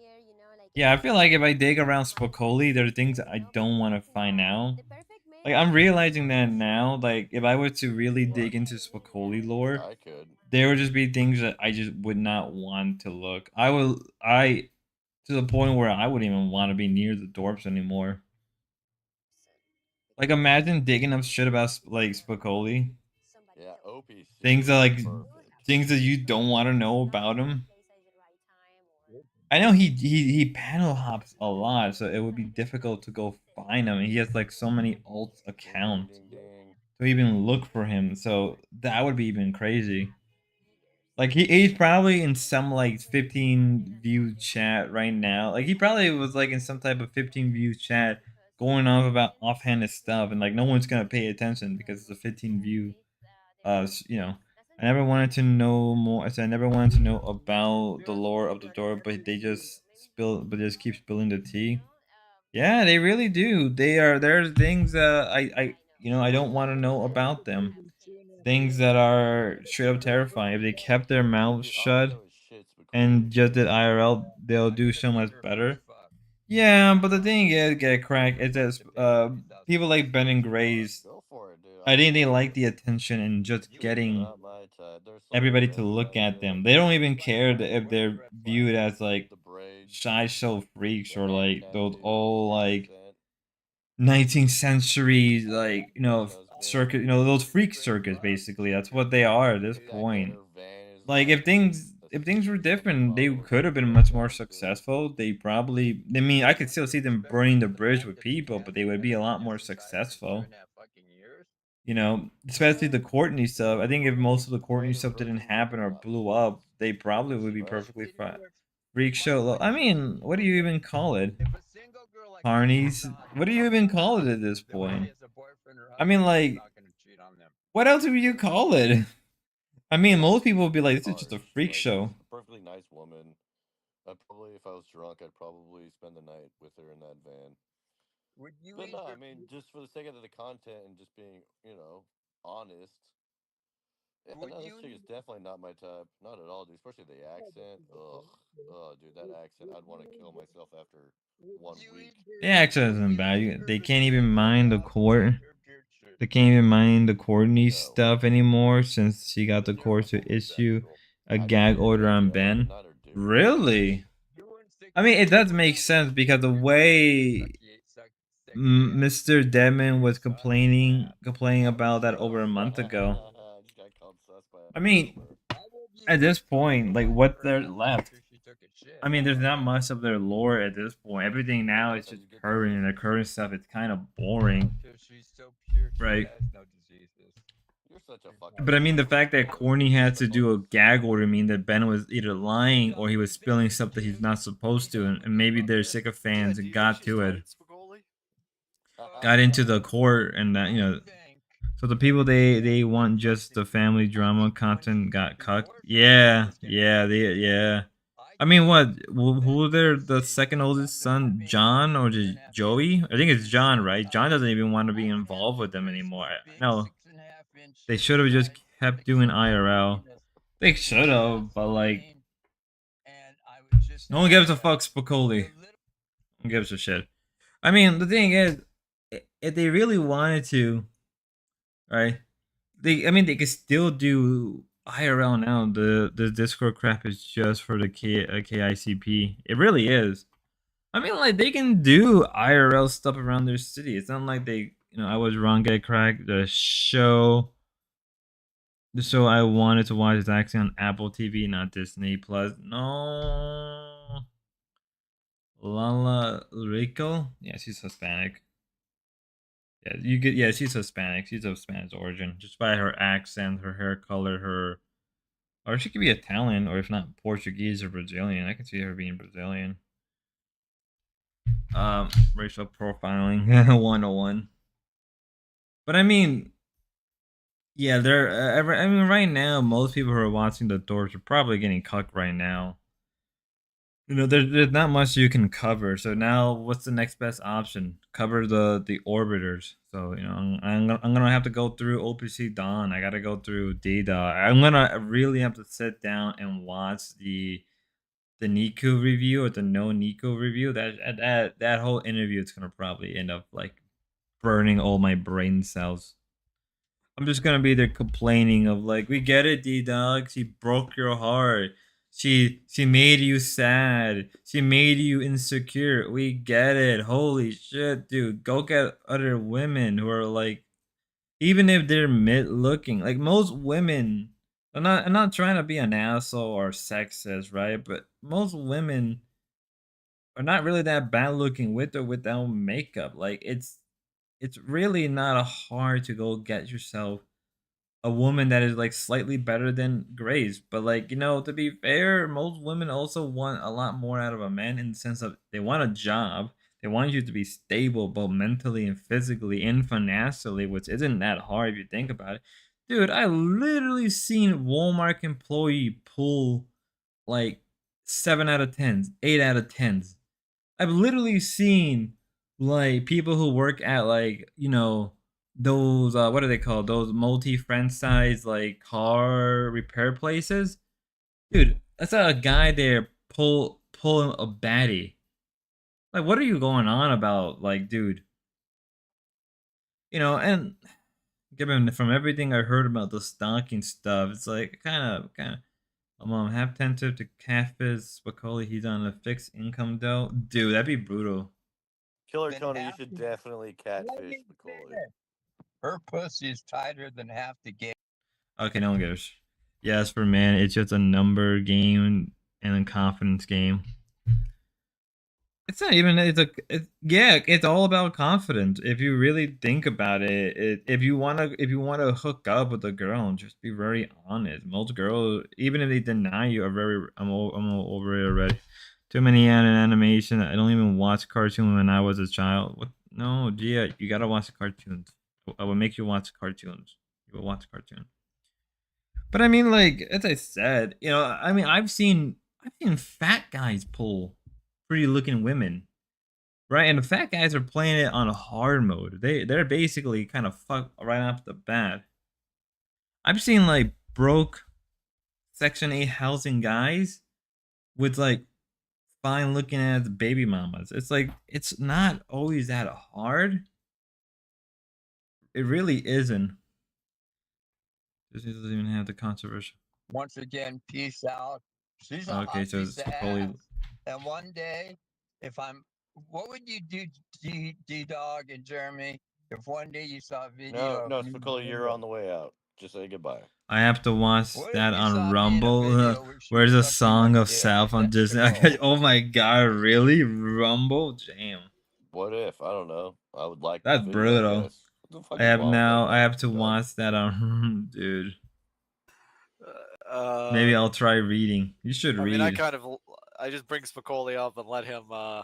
Yeah, I feel like if I dig around Spicoli, there are things that I don't want to find out. Like I'm realizing that now. Like if I were to really dig into Spicoli lore, I could. there would just be things that I just would not want to look. I to the point where I wouldn't even want to be near the Dorps anymore. Like imagine digging up shit about like Spicoli. Yeah, OPC. Things that like things that you don't want to know about him. I know he panel hops a lot, so it would be difficult to go find him. He has like so many alt accounts to even look for him, so that would be even crazy. Like he's probably in some like 15 view chat right now. Like he probably was like in some type of 15 view chat going off about offhanded stuff, and like no one's gonna pay attention because it's a 15 view. You know, I never wanted to know more. I said I never wanted to know about the lore of the door, but they just just keep spilling the tea. Yeah, they really do. There's things I don't want to know about them. Things that are straight up terrifying. If they kept their mouths shut and just did IRL, they'll do so much better. Yeah, but the thing is, get crack. It's just people like Ben and Grace. Go for it, dude. I think they like the attention and just getting Not my type. There's some everybody to really look nice at them. They don't even care if they're viewed as like shy show freaks or like those all like 19th century like circus, those freak circus basically. That's what they are at this point. Like if things were different, they could have been much more successful. They probably, I mean, I could still see them burning the bridge with people, but they would be a lot more successful. Especially the Courtney stuff. I think if most of the Courtney stuff didn't happen or blew up, they probably would be perfectly fine. Freak show. I mean, what do you even call it? Harneys. What do you even call it at this point? I mean, like, what else would you call it? I mean, most people would be like, this is just a freak show. A perfectly nice woman. I'd probably, if I was drunk, I'd probably spend the night with her in that van. But no, I mean, just for the sake of the content and just being, honest. Yeah, no, this chick is definitely not my type. Not at all, dude. Especially the accent. Ugh. Oh, dude, that accent. I'd want to kill myself after 1 week. The accent isn't bad. They can't even mind the court. They can't even mind the Courtney stuff anymore since she got the court to issue a gag order on Ben. Really? I mean, it does make sense because the way Mr. Deadman was complaining about that over a month ago. I mean, at this point, like what they're left. I mean, there's not much of their lore at this point. Everything now is just current, and the current stuff it's kind of boring, right? You're such a fucking. But I mean, the fact that Corny had to do a gag order mean that Ben was either lying or he was spilling stuff that he's not supposed to, and maybe their sycophants got to it, got into the court, and that So the people they want just the family drama content got cut. Yeah, yeah. I mean, what? Who was their the second oldest son, John or just Joey? I think it's John, right? John doesn't even want to be involved with them anymore. No, they should have just kept doing IRL. They should have, but like, no one gives a fuck, Spicoli. No one gives a shit. I mean, the thing is, if they really wanted to, right? I mean, they could still do IRL now. The Discord crap is just for the KICP. It really is. I mean, like they can do IRL stuff around their city. It's not like they, I was wrong, get cracked. The show I wanted to watch is actually on Apple TV, not Disney Plus. No, Lala Rico. Yeah, she's Hispanic. Yeah, you get. Yeah, she's Hispanic. She's of Spanish origin, just by her accent, her hair color, or she could be Italian, or if not Portuguese or Brazilian. I can see her being Brazilian. Racial profiling 101. But I mean, yeah, I mean, right now, most people who are watching the doors are probably getting cucked right now. There's not much you can cover. So now, what's the next best option? Cover the orbiters. So I'm gonna have to go through OPC Dawn. I gotta go through Data. I'm gonna really have to sit down and watch the Nico review or the no Nico review. That whole interview is gonna probably end up like burning all my brain cells. I'm just gonna be there complaining of like, we get it, D Dog. She broke your heart. She made you sad. She made you insecure. We get it. Holy shit, dude. Go get other women who are like, even if they're mid looking, like most women. I'm not trying to be an asshole or sexist, right? But most women are not really that bad looking with or without makeup. Like it's really not hard to go get yourself a woman that is like slightly better than Grace. But like, to be fair, most women also want a lot more out of a man in the sense of they want a job. They want you to be stable both mentally and physically and financially, which isn't that hard if you think about it. Dude, I literally seen Walmart employee pull like 7 out of 10s, 8 out of 10s. I've literally seen like people who work at like, those what are they called? Those multi-franchise like car repair places. Dude, that's a guy there pulling a baddie. Like, what are you going on about? Like, dude. And given from everything I heard about the stalking stuff, it's like kind of I'm half tempted to catfish Spicoli. He's on a fixed income though. Dude, that'd be brutal. Killer Tony, you should definitely catfish Macaulay. Her pussy is tighter than half the game. Okay, no one cares. Yes, for man, it's just a number game and a confidence game. It's not even. It's all about confidence. If you really think about it, if you wanna hook up with a girl, just be very honest. Most girls, even if they deny you, are very. I'm over it already. Too many animation. I don't even watch cartoon when I was a child. What? No, Gia, you gotta watch the cartoons. I will make you watch cartoons. You will watch cartoons. But I mean, like as I said, I mean, I've seen fat guys pull pretty looking women, right? And the fat guys are playing it on a hard mode. They're basically kind of fucked right off the bat. I've seen like broke Section 8 housing guys with like fine looking ass baby mamas. It's like it's not always that hard. It really isn't. Disney doesn't even have the controversial. Once again, peace out. She's a Okay, hot so piece it's of Spicoli. ass. And one day, what would you do, D Dog and Jeremy, if one day you saw a video? No, of me Spicoli, and you're Linda? on the way out. Just say goodbye. I have to watch What if that you saw on me in a Rumble. video where she Where's was the sucking my Song of dick? South on That's Disney? the goal. Oh my god, really? Rumble? Damn. What if? I don't know. I would like That's the video, I brutal. guess. What the fuck I is have wrong with that now. I guy? have to God. watch that on, dude. Maybe I'll try reading. You should I mean, read. I just bring Spicoli up and let him go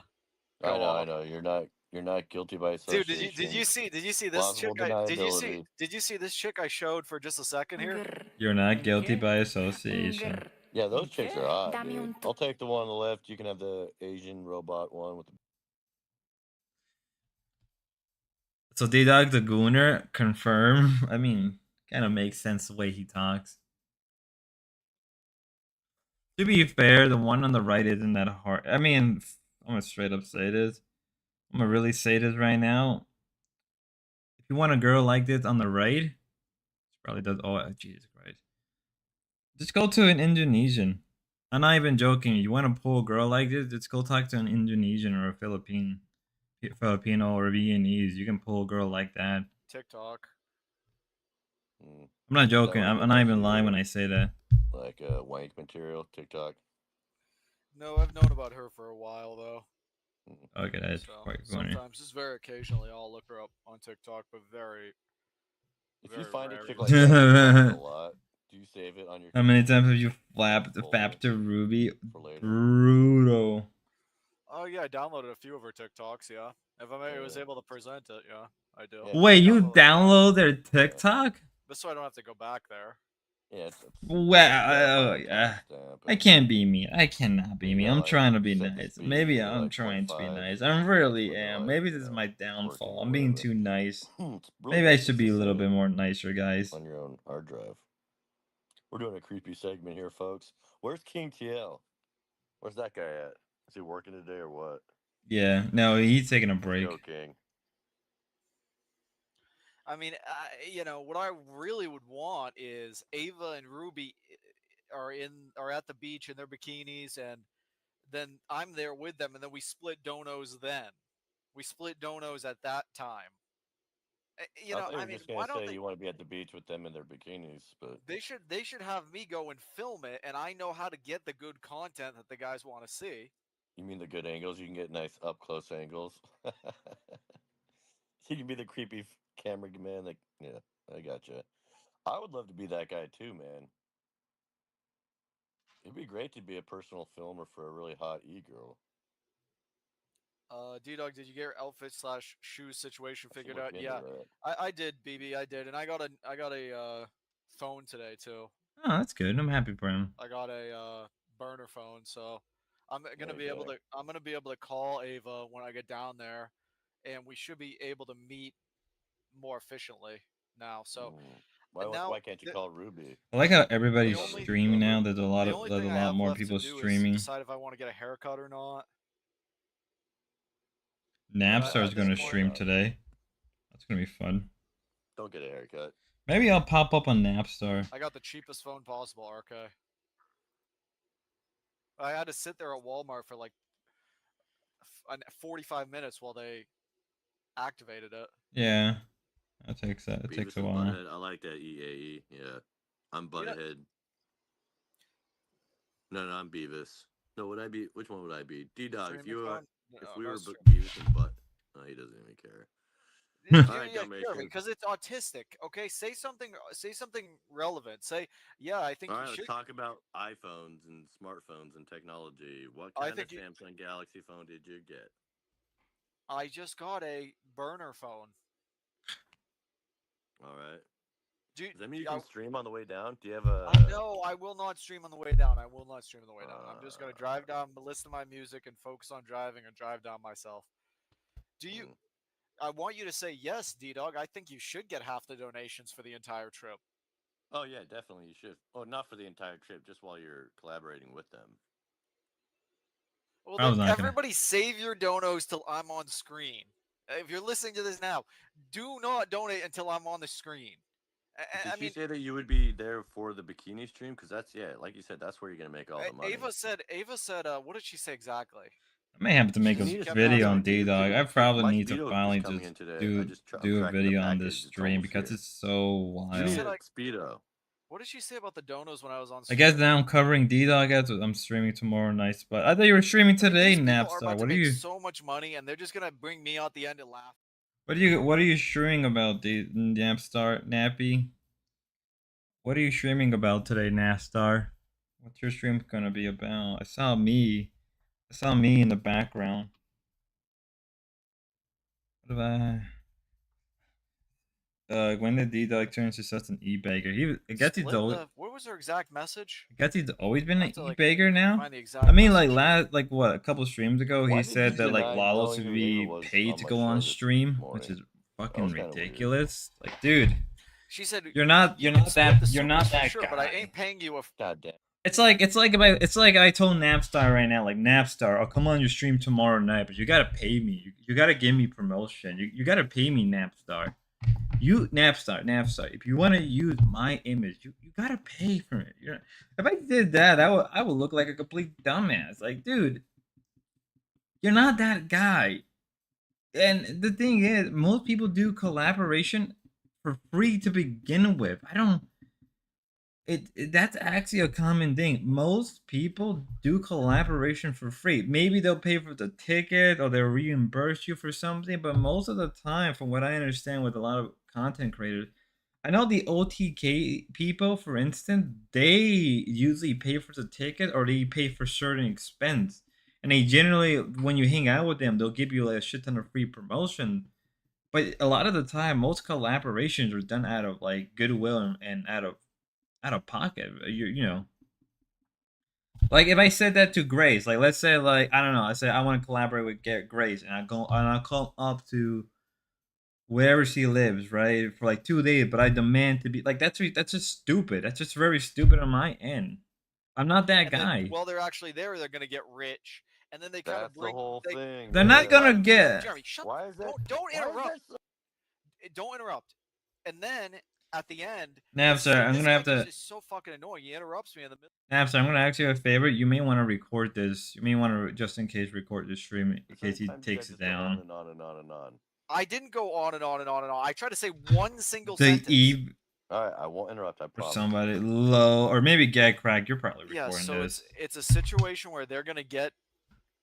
I off. know. You're not guilty by Dude, association. did you see this chick? Plausible deniability. Did you see this chick I showed for just a second here? You're not guilty by association. Yeah, those chicks are hot, dude. I'll take the one on the left. You can have the Asian robot one with the. So D-Dog the Gooner, confirm. I mean, kind of makes sense the way he talks. To be fair, the one on the right isn't that hard. I mean, I'm gonna straight up say this. I'm gonna really say this right now. If you want a girl like this on the right, she probably does. Oh, Jesus Christ! Just go to an Indonesian. I'm not even joking. You want to pull a girl like this? Just go talk to an Indonesian or a Filipino or Vietnamese. You can pull a girl like that. TikTok. Mm. I'm not joking. Like I'm not even lying when I say that. Like wank material, TikTok. No, I've known about her for a while though. Okay, that's So, quite funny. sometimes, just very occasionally, I'll look her up on TikTok, but very. If very you find a rarely. chick like that, you like it a lot. Do you save it on your? How many times have you fapped to Ruby? Brutal. Oh yeah, I downloaded a few of her TikToks. Yeah, if I was able to present it, yeah, I do. Wait, you download their TikTok? But so I don't have to go back there. Yeah. Well, I can't be mean. I cannot be mean. I'm trying to be nice. Maybe I'm trying to be nice. I really am. Maybe this is my downfall. I'm being too nice. Maybe I should be a little bit more nicer, guys. On your own hard drive. We're doing a creepy segment here, folks. Where's King TL? Where's that guy at? Is he working today or what? Yeah, no, he's taking a break. Go King. I mean, what I really would want is Ava and Ruby are at the beach in their bikinis, and then I'm there with them, and then we split donos. Then we split donos at that time. I mean, why don't you want to be at the beach with them in their bikinis? But they should have me go and film it, and I know how to get the good content that the guys want to see. You mean the good angles? You can get nice up close angles. You can be the creepy cameraman. Yeah, I gotcha. I would love to be that guy too, man. It'd be great to be a personal filmer for a really hot e-girl. D-Dog, did you get your outfit / shoes situation figured out? Yeah, I did, BB. I did, and I got a phone today too. Oh, that's good. I'm happy for him. I got a burner phone, so I'm gonna be able to call Ava when I get down there, and we should be able to meet more efficiently now. So why can't you call Ruby? I like how everybody's streaming now. There's a lot more people streaming. Decide if I want to get a haircut or not. Napstar's going to stream today. That's going to be fun. Don't get a haircut. Maybe I'll pop up on Napstar. I got the cheapest phone possible, RK. I had to sit there at Walmart for like 45 minutes while they activated it. Yeah, that takes a while. Butthead. I like that EAE. Yeah, I'm Butthead. No, I'm Beavis. No, would I be? Which one would I be? D-Dog. If we were Beavis and Butt. No, he doesn't even care. Because it's autistic. Okay, say something relevant. Say, yeah, I think. All right, you should let's talk about iPhones and smartphones and technology. What kind of Samsung Galaxy phone did you get? I just got a burner phone. All right. Does that mean you can stream on the way down? Do you have a? No, I will not stream on the way down. I'm just gonna drive down, listen to my music, and focus on driving, and drive down myself. Do you? I want you to say yes, D-Dog. I think you should get half the donations for the entire trip. Oh yeah, definitely you should. Oh, not for the entire trip, just while you're collaborating with them. Well, then everybody save your donos till I'm on screen. If you're listening to this now, do not donate until I'm on the screen. Did you say that you would be there for the bikini stream? Because that's, like you said, that's where you're going to make all the money. Ava said, what did she say exactly? I may have to make a video on D-Dog. I probably need to finally just do a video on this stream because it's so wild. Speedo. What did she say about the donos when I was on stream? I guess now I'm covering D-Dog. I'm streaming tomorrow night, but I thought you were streaming today, Napstar. What are you? So much money, and they're just going to bring me out the end and laugh. What are you streaming about, the Napstar Nappy? What are you streaming about today, Nastar? What's your stream gonna be about? I saw me. I saw me in the background. What have I? When did D-Dog turn into such an e-bagger? I guess he's Split always. the. What was her exact message? I guess he's always been I an have to, like, e-bagger now. find the exact I mean, like message. what, a couple streams ago, Why he did said you that like deny Lawless knowing would who Ava be was paid on to my go show on this stream, which morning? is That fucking was kinda weird. ridiculous. Like, dude, She said you're not you can split the you're not supers for that sure, guy. but I ain't paying you a. God damn. It's like I told Napstar right now, like Napstar, I'll come on your stream tomorrow night, but you gotta pay me. You gotta give me promotion. You gotta pay me, Napstar. You Napstar. If you want to use my image, you gotta pay for it. If I did that, I would look like a complete dumbass. Like, dude, you're not that guy. And the thing is, most people do collaboration for free to begin with. I don't. That's actually a common thing. Most people do collaboration for free. Maybe they'll pay for the ticket or they'll reimburse you for something, but most of the time, from what I understand with a lot of content creators, I know the OTK people, for instance, they usually pay for the ticket or they pay for certain expense. And they generally, when you hang out with them, they'll give you like a shit ton of free promotion. But a lot of the time, most collaborations are done out of like goodwill and out of pocket. You know, like if I said that to Grace, like let's say like I don't know, I say I want to collaborate with Grace, and I come up to wherever she lives, right, for like 2 days, but I demand to be like that's just stupid. That's just very stupid on my end. I'm not that And then guy. while they're actually there, they're gonna get rich, and then they kind That's of bring the whole thing. They're not gonna get. Jeremy, shut. Why is that? Don't why is interrupt. that Don't interrupt. And then at the end, Napstar, I'm this gonna guy have to. is so fucking annoying. He interrupts me in the middle. Napstar, I'm gonna ask you a favor. You may want to record this. You may want to just in case record this stream in case he Sometimes you takes guys it just go on down. and on and on and on. I didn't go on and on and on and on. I tried to say one single The sentence. Eve All right, I won't interrupt. I or promise. somebody low or maybe Gag Crack. You're probably Yeah, recording so this. it's a situation where they're gonna get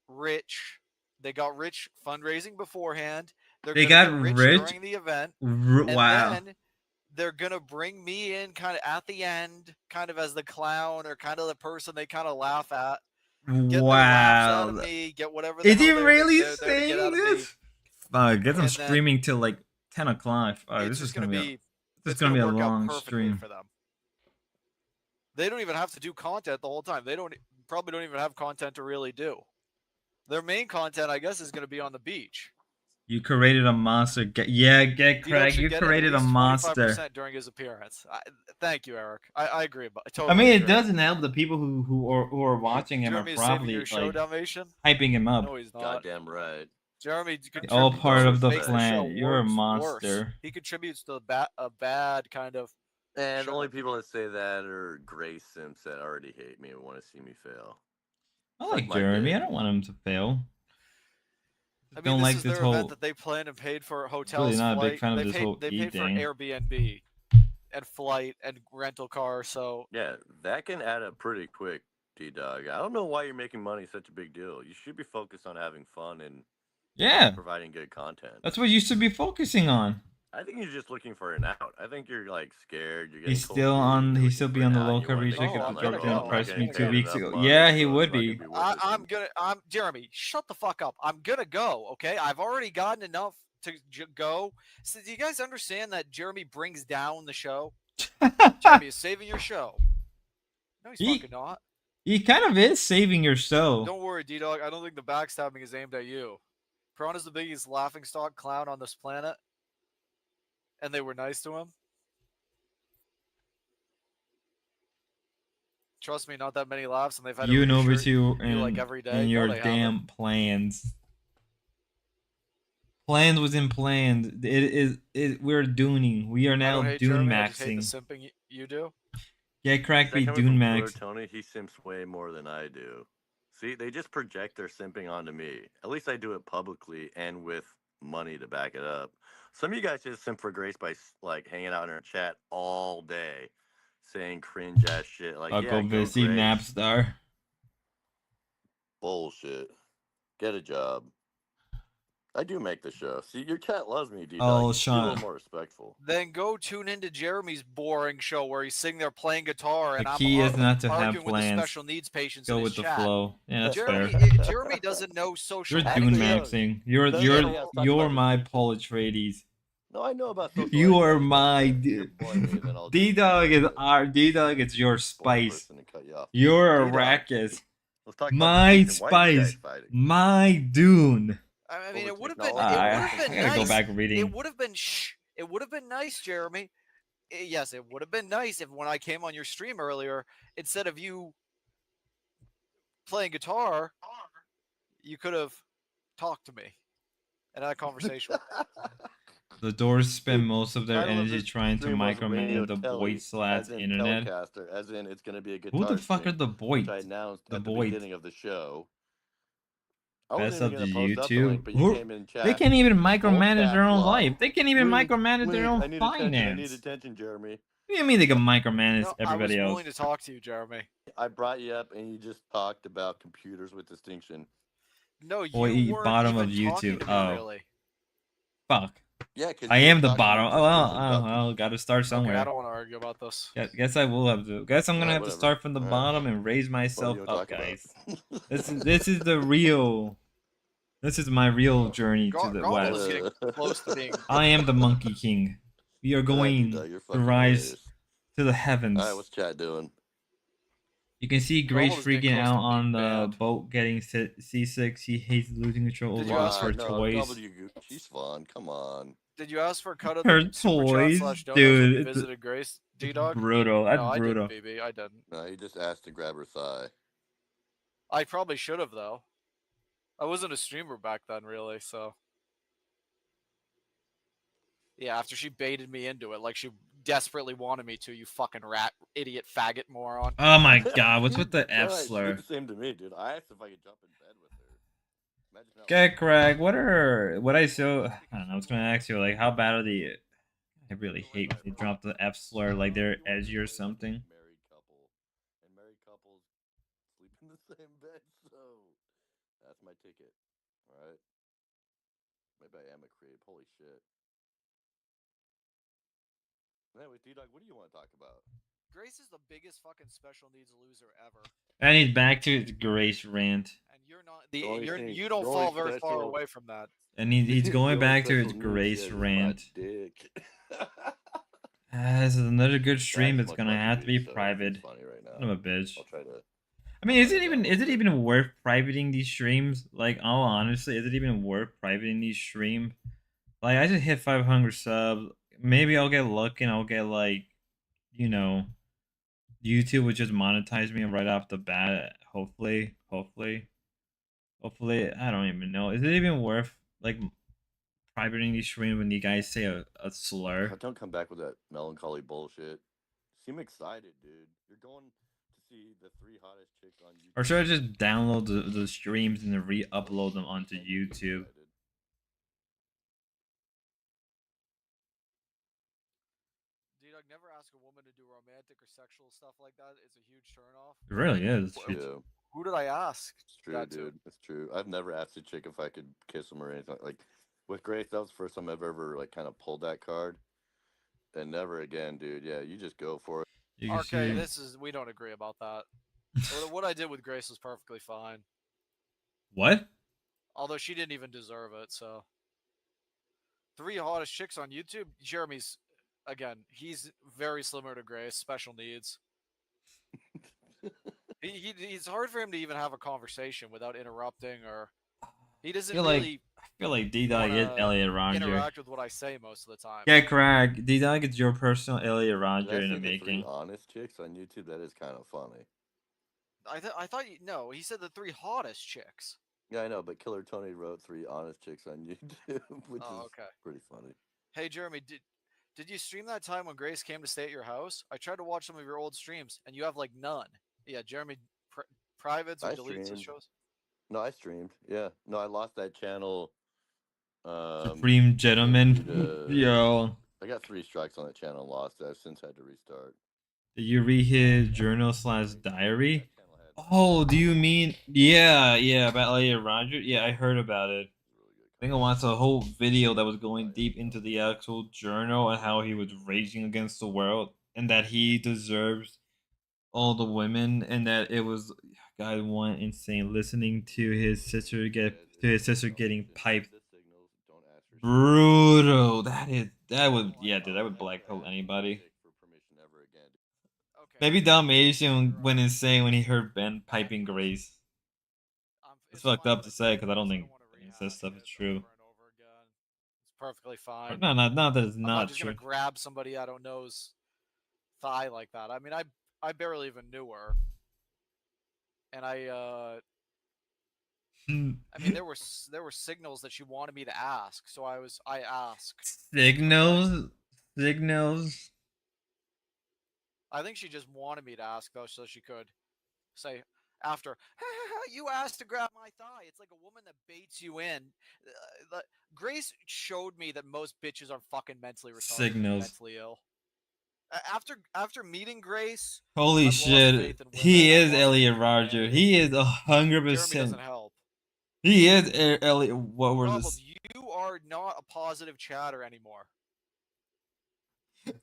rich. They got rich fundraising beforehand. They Gonna got get rich rich? during the event. Wow. And then they're gonna bring me in kind of at the end, kind of as the clown or kind of the person they kind of laugh at. Get their laughs out of Wow. me. Get whatever the Is hell he they're really there to get saying out of me. this? Get them And then streaming till like 10 o'clock. it's This is just gonna gonna be be. this is It's gonna be a work out long perfectly stream. for them. They don't even have to do content the whole time. They probably don't even have content to really do. Their main content, I guess, is going to be on the beach. You created a monster. Get Craig. You created a monster. 25% during his appearance. Thank you, Eric. I agree. I I totally mean, it agree. doesn't help. The people who are watching him Jeremy are is saving probably your show, like Dalmatian? hyping him up. No, he's not. Goddamn right. Jeremy All contributes part to of the makes plan. show You're a worse. monster. He contributes to a bad kind of. And the only people that say that are Grace Simps that already hate me and want to see me fail. I Suck like my Jeremy. dick. I don't want him to fail. I mean, Don't this like is this their whole. event that they planned and paid for hotels, Really not a big flight. fan of They this paid, whole they E paid for thing. Airbnb and flight and rental car. So Yeah, that can add up pretty quick, D-Dog. I don't know why you're making money such a big deal. You should be focused on having fun and Yeah, providing good content. that's what you should be focusing on. I think you're just looking for an out. I think you're like scared. You're He's getting still cold feet, on. you're He's still looking be for on an the out, low and you wanna coverage make ticket I'm the gonna joke go. to impress I'm me not 2 getting weeks enough ago. money, Yeah, he so would it's not gonna be. be worth it to me. I'm Jeremy. Shut the fuck up. I'm gonna go. Okay, I've already gotten enough to go. So do you guys understand that Jeremy brings down the show? Jeremy is saving your show. No, he's fucking not. He kind of is saving your show. Don't worry, D-Dog. I don't think the backstabbing is aimed at you. Piranha's the biggest laughingstock clown on this planet, and they were nice to him. Trust me, not that many laughs, and they've had You a know reshirt you you like every day. and No, your they damn haven't. plans. Plans within plans. We're dooning. We are I now don't hate dune Jeremy. I just hate the maxing. simping you do. Yeah, crack be Is that coming dune from max. Killer Tony? He simps way more than I do. See, they just project their simping onto me. At least I do it publicly and with money to back it up. Some of you guys just simp for Grace by like hanging out in her chat all day, saying cringe ass shit. Like, I'll yeah, go go visit Grace. Napstar. Bullshit. Get a job. I do make the show. See, your cat loves me, D-Dog. Oh, You should be a little Sean. more respectful. Then go tune into Jeremy's boring show where he's sitting there playing guitar The and I'm key is not to have arguing with the plans. special needs patients Go in his with the chat. flow. Yeah, that's Jeremy, fair. Jeremy doesn't know social You're etiquette. Dune maxing. You're my Polish ladies. No, I know about social You are etiquette. my D Dog is our D Dog. It's your spice. Person and cut you off. Your D-Dog, Arrakis. let's talk about My the distinction. Why are you guys spice. fighting? My Dune. I mean, it would have been. I gotta nice. go back reading. It would have been. It would have been nice, Jeremy. Yes, it would have been nice if when I came on your stream earlier, instead of you playing guitar, you could have talked to me and had a conversation. The Doors spend most of their Title of energy this trying to stream was Radio micromanage the Telly, voice slash as in internet. Telecaster, as in it's going to be a Who guitar the fuck stream, are the boys? which I announced The at the boys. beginning of the show. I Best wasn't of even the going to post up the link, YouTube. but you came in chat. They can't even micromanage Full their own caps lock. life. They can't even Wink, micromanage their wink. own I need attention. I need finance. attention, Jeremy. What do you mean they can micromanage No, everybody I was else? willing to talk to you, Jeremy. I brought you up, and you just talked about computers with distinction. No, you Boy, eat weren't bottom even of talking YouTube. to me, Oh, really. fuck. Yeah, because I am the bottom. Oh, well, gotta start somewhere. Okay, I don't want to argue about this. Guess I will have to. Guess I'm gonna Alright, have to whatever. start from the Alright. bottom and raise myself What do you up, talk about? guys. This is the real. This is my real journey to the Garble is west. getting close to being. I am the Monkey King. We are going You're to fucking rise hilarious. to the heavens. All right, what's chat doing? You can see Grace Garble is getting freaking close out to on being the banned. boat, getting seasick. He hates losing control Did over you us ask her no, toys. she's fun. Come on. Did you ask for a cut of Her the super toys? chat / donuts Dude, when you it's visited Grace? D-Dog? brutal. That's No, I brutal. didn't, BB. I didn't. No, you just asked to grab her thigh. I probably should have, though. I wasn't a streamer back then, really, so. Yeah, after she baited me into it, like she desperately wanted me to, you fucking rat, idiot, faggot, moron. Oh my god, what's with the Yeah, F she slur? did the same to me, dude. I asked if I could jump in bed with her. Imagine how Okay, Craig, what I show? I don't know. I was gonna ask you, like, how bad are the? I really hate when they drop the F slur, like they're edgy or something. married couple, and married couples sleep in the same bed, so that's my ticket. All right. Maybe I am a creep. Holy shit. Anyways, D-Dog, what do you want to talk about? Grace is the biggest fucking special needs loser ever. And he's back to his Grace rant, And you're not. The only thing- You don't the only fall very far special- away from that. and he's The going only back to his special needs Grace shit is my rant. dick. This is another good stream. That's It's my gonna fucking have to be dude, so private. it's funny right now. Son of a bitch. I'll try to. I mean, is it even worth privating these streams? Like, all honestly, is it even worth privating these streams? Like, I just hit 500 subs. Maybe I'll get lucky and I'll get, like, you know, YouTube would just monetize me right off the bat. Hopefully. I don't even know. Is it even worth, like, privating these streams when you guys say a slur? Don't come back with that melancholy bullshit. Seem excited, dude. You're going to see the 3 hottest chicks on YouTube. Or should I just download the streams and then re-upload them onto YouTube? D-Dog, never ask a woman to do romantic or sexual stuff like that. It's a huge turnoff. It really is. Yeah. Who did I ask? It's true, that to? dude. It's true. I've never asked a chick if I could kiss them or anything. Like with Grace, that was the first time I've ever like kind of pulled that card. And never again, dude. Yeah, you just go for it. Okay, we don't agree about that. What I did with Grace was perfectly fine. What? Although she didn't even deserve it, so. 3 hottest chicks on YouTube. Jeremy's, again, he's very similar to Grace, special needs. It's hard for him to even have a conversation without interrupting, or he doesn't really. I feel like D-Dog is Elliot Roger. Interact with what I say most of the time. Yeah, Craig. D-Dog is your personal Elliot Roger in the Actually, the 3 making. honest chicks on YouTube, that is kind of funny. I thought no, he said the 3 hottest chicks. Yeah, I know, but Killer Tony wrote 3 honest chicks on YouTube, which is okay. pretty funny. Hey Jeremy, did you stream that time when Grace came to stay at your house? I tried to watch some of your old streams, and you have like none. Yeah, Jeremy privates or I deletes his streamed. shows. No, I streamed. Yeah, no, I lost that channel. Supreme Gentleman. due to- Yo. I got 3 strikes on that channel and lost it. I've since had to restart. Did you read his journal/diary? Oh, do you mean? Yeah, about Elliot Roger. Yeah, I heard about it. I think I watched a whole video that was going deep into the actual journal and how he was raging against the world and that he deserves all the women and that it was guy went insane listening to his sister getting piped. Brutal. That would yeah, dude, that would black hole anybody. Maybe Dalmatian went insane when he heard Ben piping Grace. It's fucked up to say because I don't think any of that stuff is true. It's perfectly fine. Or, no, not that it's I'm not not just true. gonna grab somebody I don't know's thigh like that. I mean, I barely even knew her, and I mean, there were signals that she wanted me to ask, so I asked. Signals, signals. I think she just wanted me to ask though, so she could say after you asked to grab my thigh. It's like a woman that baits you in. Grace showed me that most bitches are fucking mentally retarded, and Signals. mentally ill. After meeting Grace, Holy I've lost shit. faith in women. He I've is lost faith Elliot in Roger. humanity. He is Jeremy 100%. doesn't help. He is Elliot. What was Problem, this? you are not a positive chatter anymore.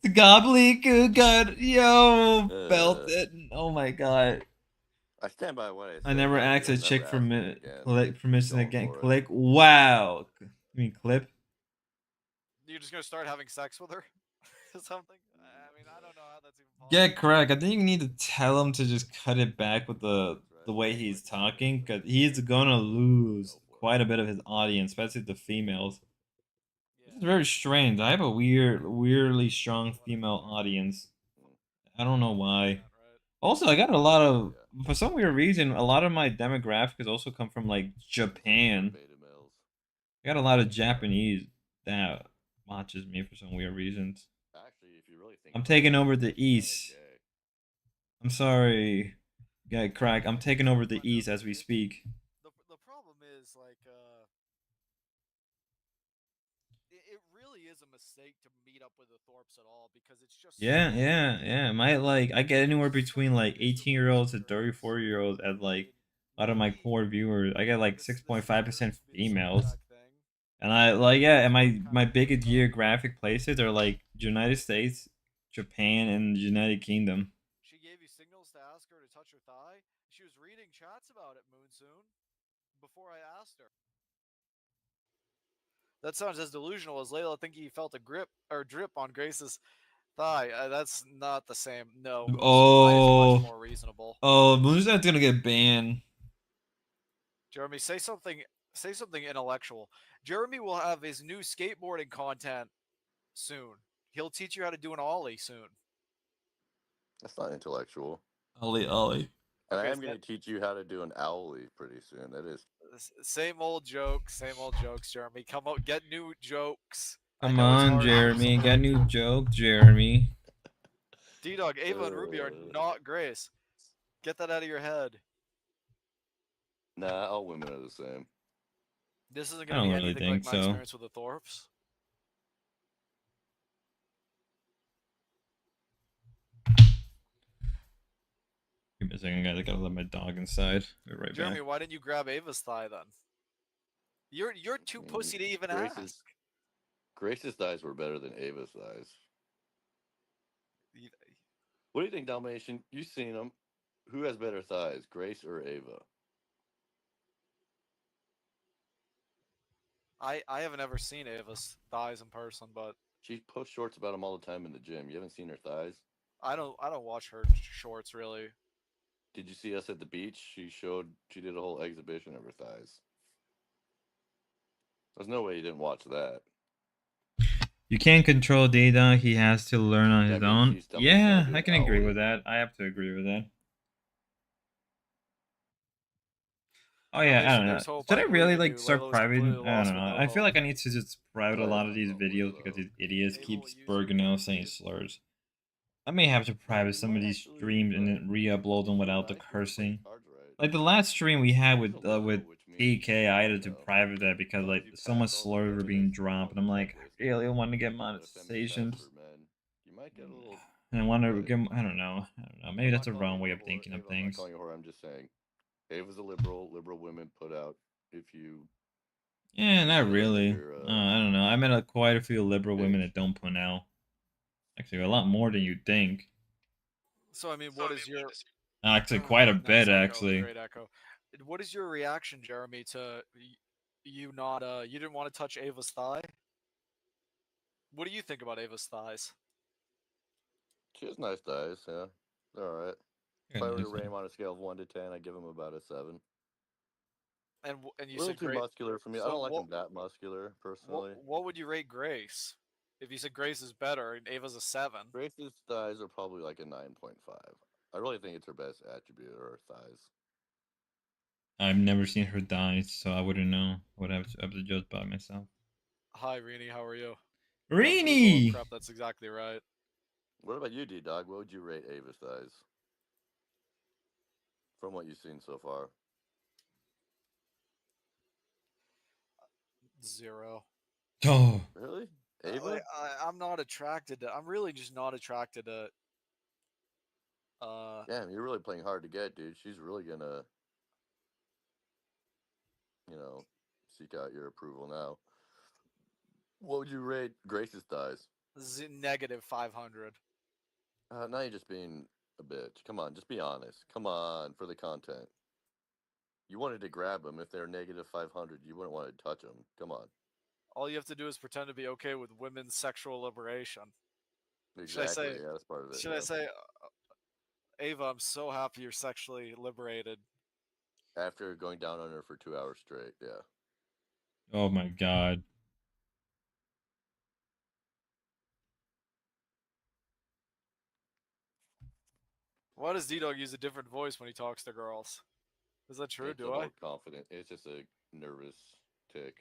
The gobbledygook got yo felt it. Oh my god. I stand by what I said. I never Now, asked you'll a chick never for ask me again. click permission Going again. for it. Click. Wow. You mean clip? You're just gonna start having sex with her or something? I mean, I don't know how that's even possible. Yeah, correct. I think you need to tell him to just cut it back with the way he's talking, because he's gonna lose quite a bit of his audience, especially the females. It's very strange. I have a weirdly strong female audience. I don't know why. Also, I got a lot of, for some weird reason, a lot of my demographic has also come from like Japan. I got a lot of Japanese that watches me for some weird reasons. Actually, if you really think I'm about taking it, over the it's kinda East. gay. I'm sorry, guy crack. I'm taking over the East as we speak. The problem is like it really is a mistake to meet up with the Thorpes at all because it's just Yeah. I get anywhere between like 18-year-olds to 34-year-olds as like out of my core viewers. I get like 6.5% females. And I like yeah, and my biggest geographic places are like United States, Japan, and the United Kingdom. She gave you signals to ask her to touch her thigh. She was reading chats about it, Moonsoon, before I asked her. That sounds as delusional as Layla thinking he felt a grip or drip on Grace's thigh. That's not the same. No, Moonsoon. Mine is much more reasonable. Oh, Moonshot's gonna get banned. Jeremy, say something. Say something intellectual. Jeremy will have his new skateboarding content soon. He'll teach you how to do an ollie soon. That's not intellectual. Ollie. And Okay, I am going to teach you how to do an owlie pretty soon. That is. Same old jokes, Jeremy. Come out, get new jokes. Come on, Jeremy. Got new joke, Jeremy. D-Dog, Ava, and Ruby are not Grace. Get that out of your head. Nah, all women are the same. This isn't I going to don't be really anything like think my so. experience with the Thorpes. Give me a second, guys. I gotta let my dog inside. Be right Jeremy, back. why didn't you grab Ava's thigh then? You're too pussy to even ask. Grace's thighs were better than Ava's thighs. What do you think, Dalmatian? You've seen them. Who has better thighs, Grace or Ava? I haven't ever seen Ava's thighs in person, but She posts shorts about them all the time in the gym. You haven't seen her thighs? I don't watch her shorts really. Did you see us at the beach? She did a whole exhibition of her thighs. There's no way you didn't watch that. You can't control data. He has to learn on his own. she's telling us how Yeah, to do I an can agree owlie. with that. I have to agree with that. Oh yeah, I don't know. there's hope. Should I I believe really in like you. start Layla was private? completely I lost don't know. with no I feel hope. like I need to just private a lot of these videos because these idiots keep spurging out saying slurs. I may have to private some of these streams and then re-upload them without the cursing. Like the last stream we had with TK, I had to private that because like so much slurs were being dropped, and I'm like, I really want to get monetizations. You might get a little. And I want to get, I don't know. Maybe that's the wrong way of thinking of Ava, I'm not things. calling you a whore. I'm just saying, Ava's a liberal. Liberal women put out if you. Yeah, not really. Your, I don't know. I met quite a few liberal women that don't put out. Actually, a lot more than you'd think. So I mean, what is your Actually, quite a bit, nice echo, actually. great echo. What is your reaction, Jeremy, to you not you didn't want to touch Ava's thigh? What do you think about Ava's thighs? She has nice thighs, yeah. They're alright. If I were to rate him on a scale of 1 to 10, I'd give him about a 7. And you A little said too muscular for me. I So don't like him that muscular, personally. What would you rate Grace? If you said Grace is better and Ava's a 7. Grace's thighs are probably like a 9.5. I really think it's her best attribute, are her thighs. I've never seen her thighs, so I wouldn't know. I would have to judge by myself. Hi, Rini. How are you? Rini! Crap, that's exactly right. What about you, D-Dog? What would you rate Ava's thighs? From what you've seen so far. 0. Oh. Really? Ava? I'm not attracted to. I'm really just not attracted to. Damn, you're really playing hard to get, dude. She's really gonna, seek out your approval now. What would you rate Grace's thighs? Negative 500. Now you're just being a bitch. Come on, just be honest. Come on, for the content. You wanted to grab them. If they're negative 500, you wouldn't want to touch them. Come on. All you have to do is pretend to be okay with women's sexual liberation. Exactly. Yeah, that's part of it. Should I say, Ava, I'm so happy you're sexually liberated. After going down on her for 2 hours straight, yeah. Oh my god. Why does D-Dog use a different voice when he talks to girls? Is that true? It's Do a I? more confident. It's just a nervous tick.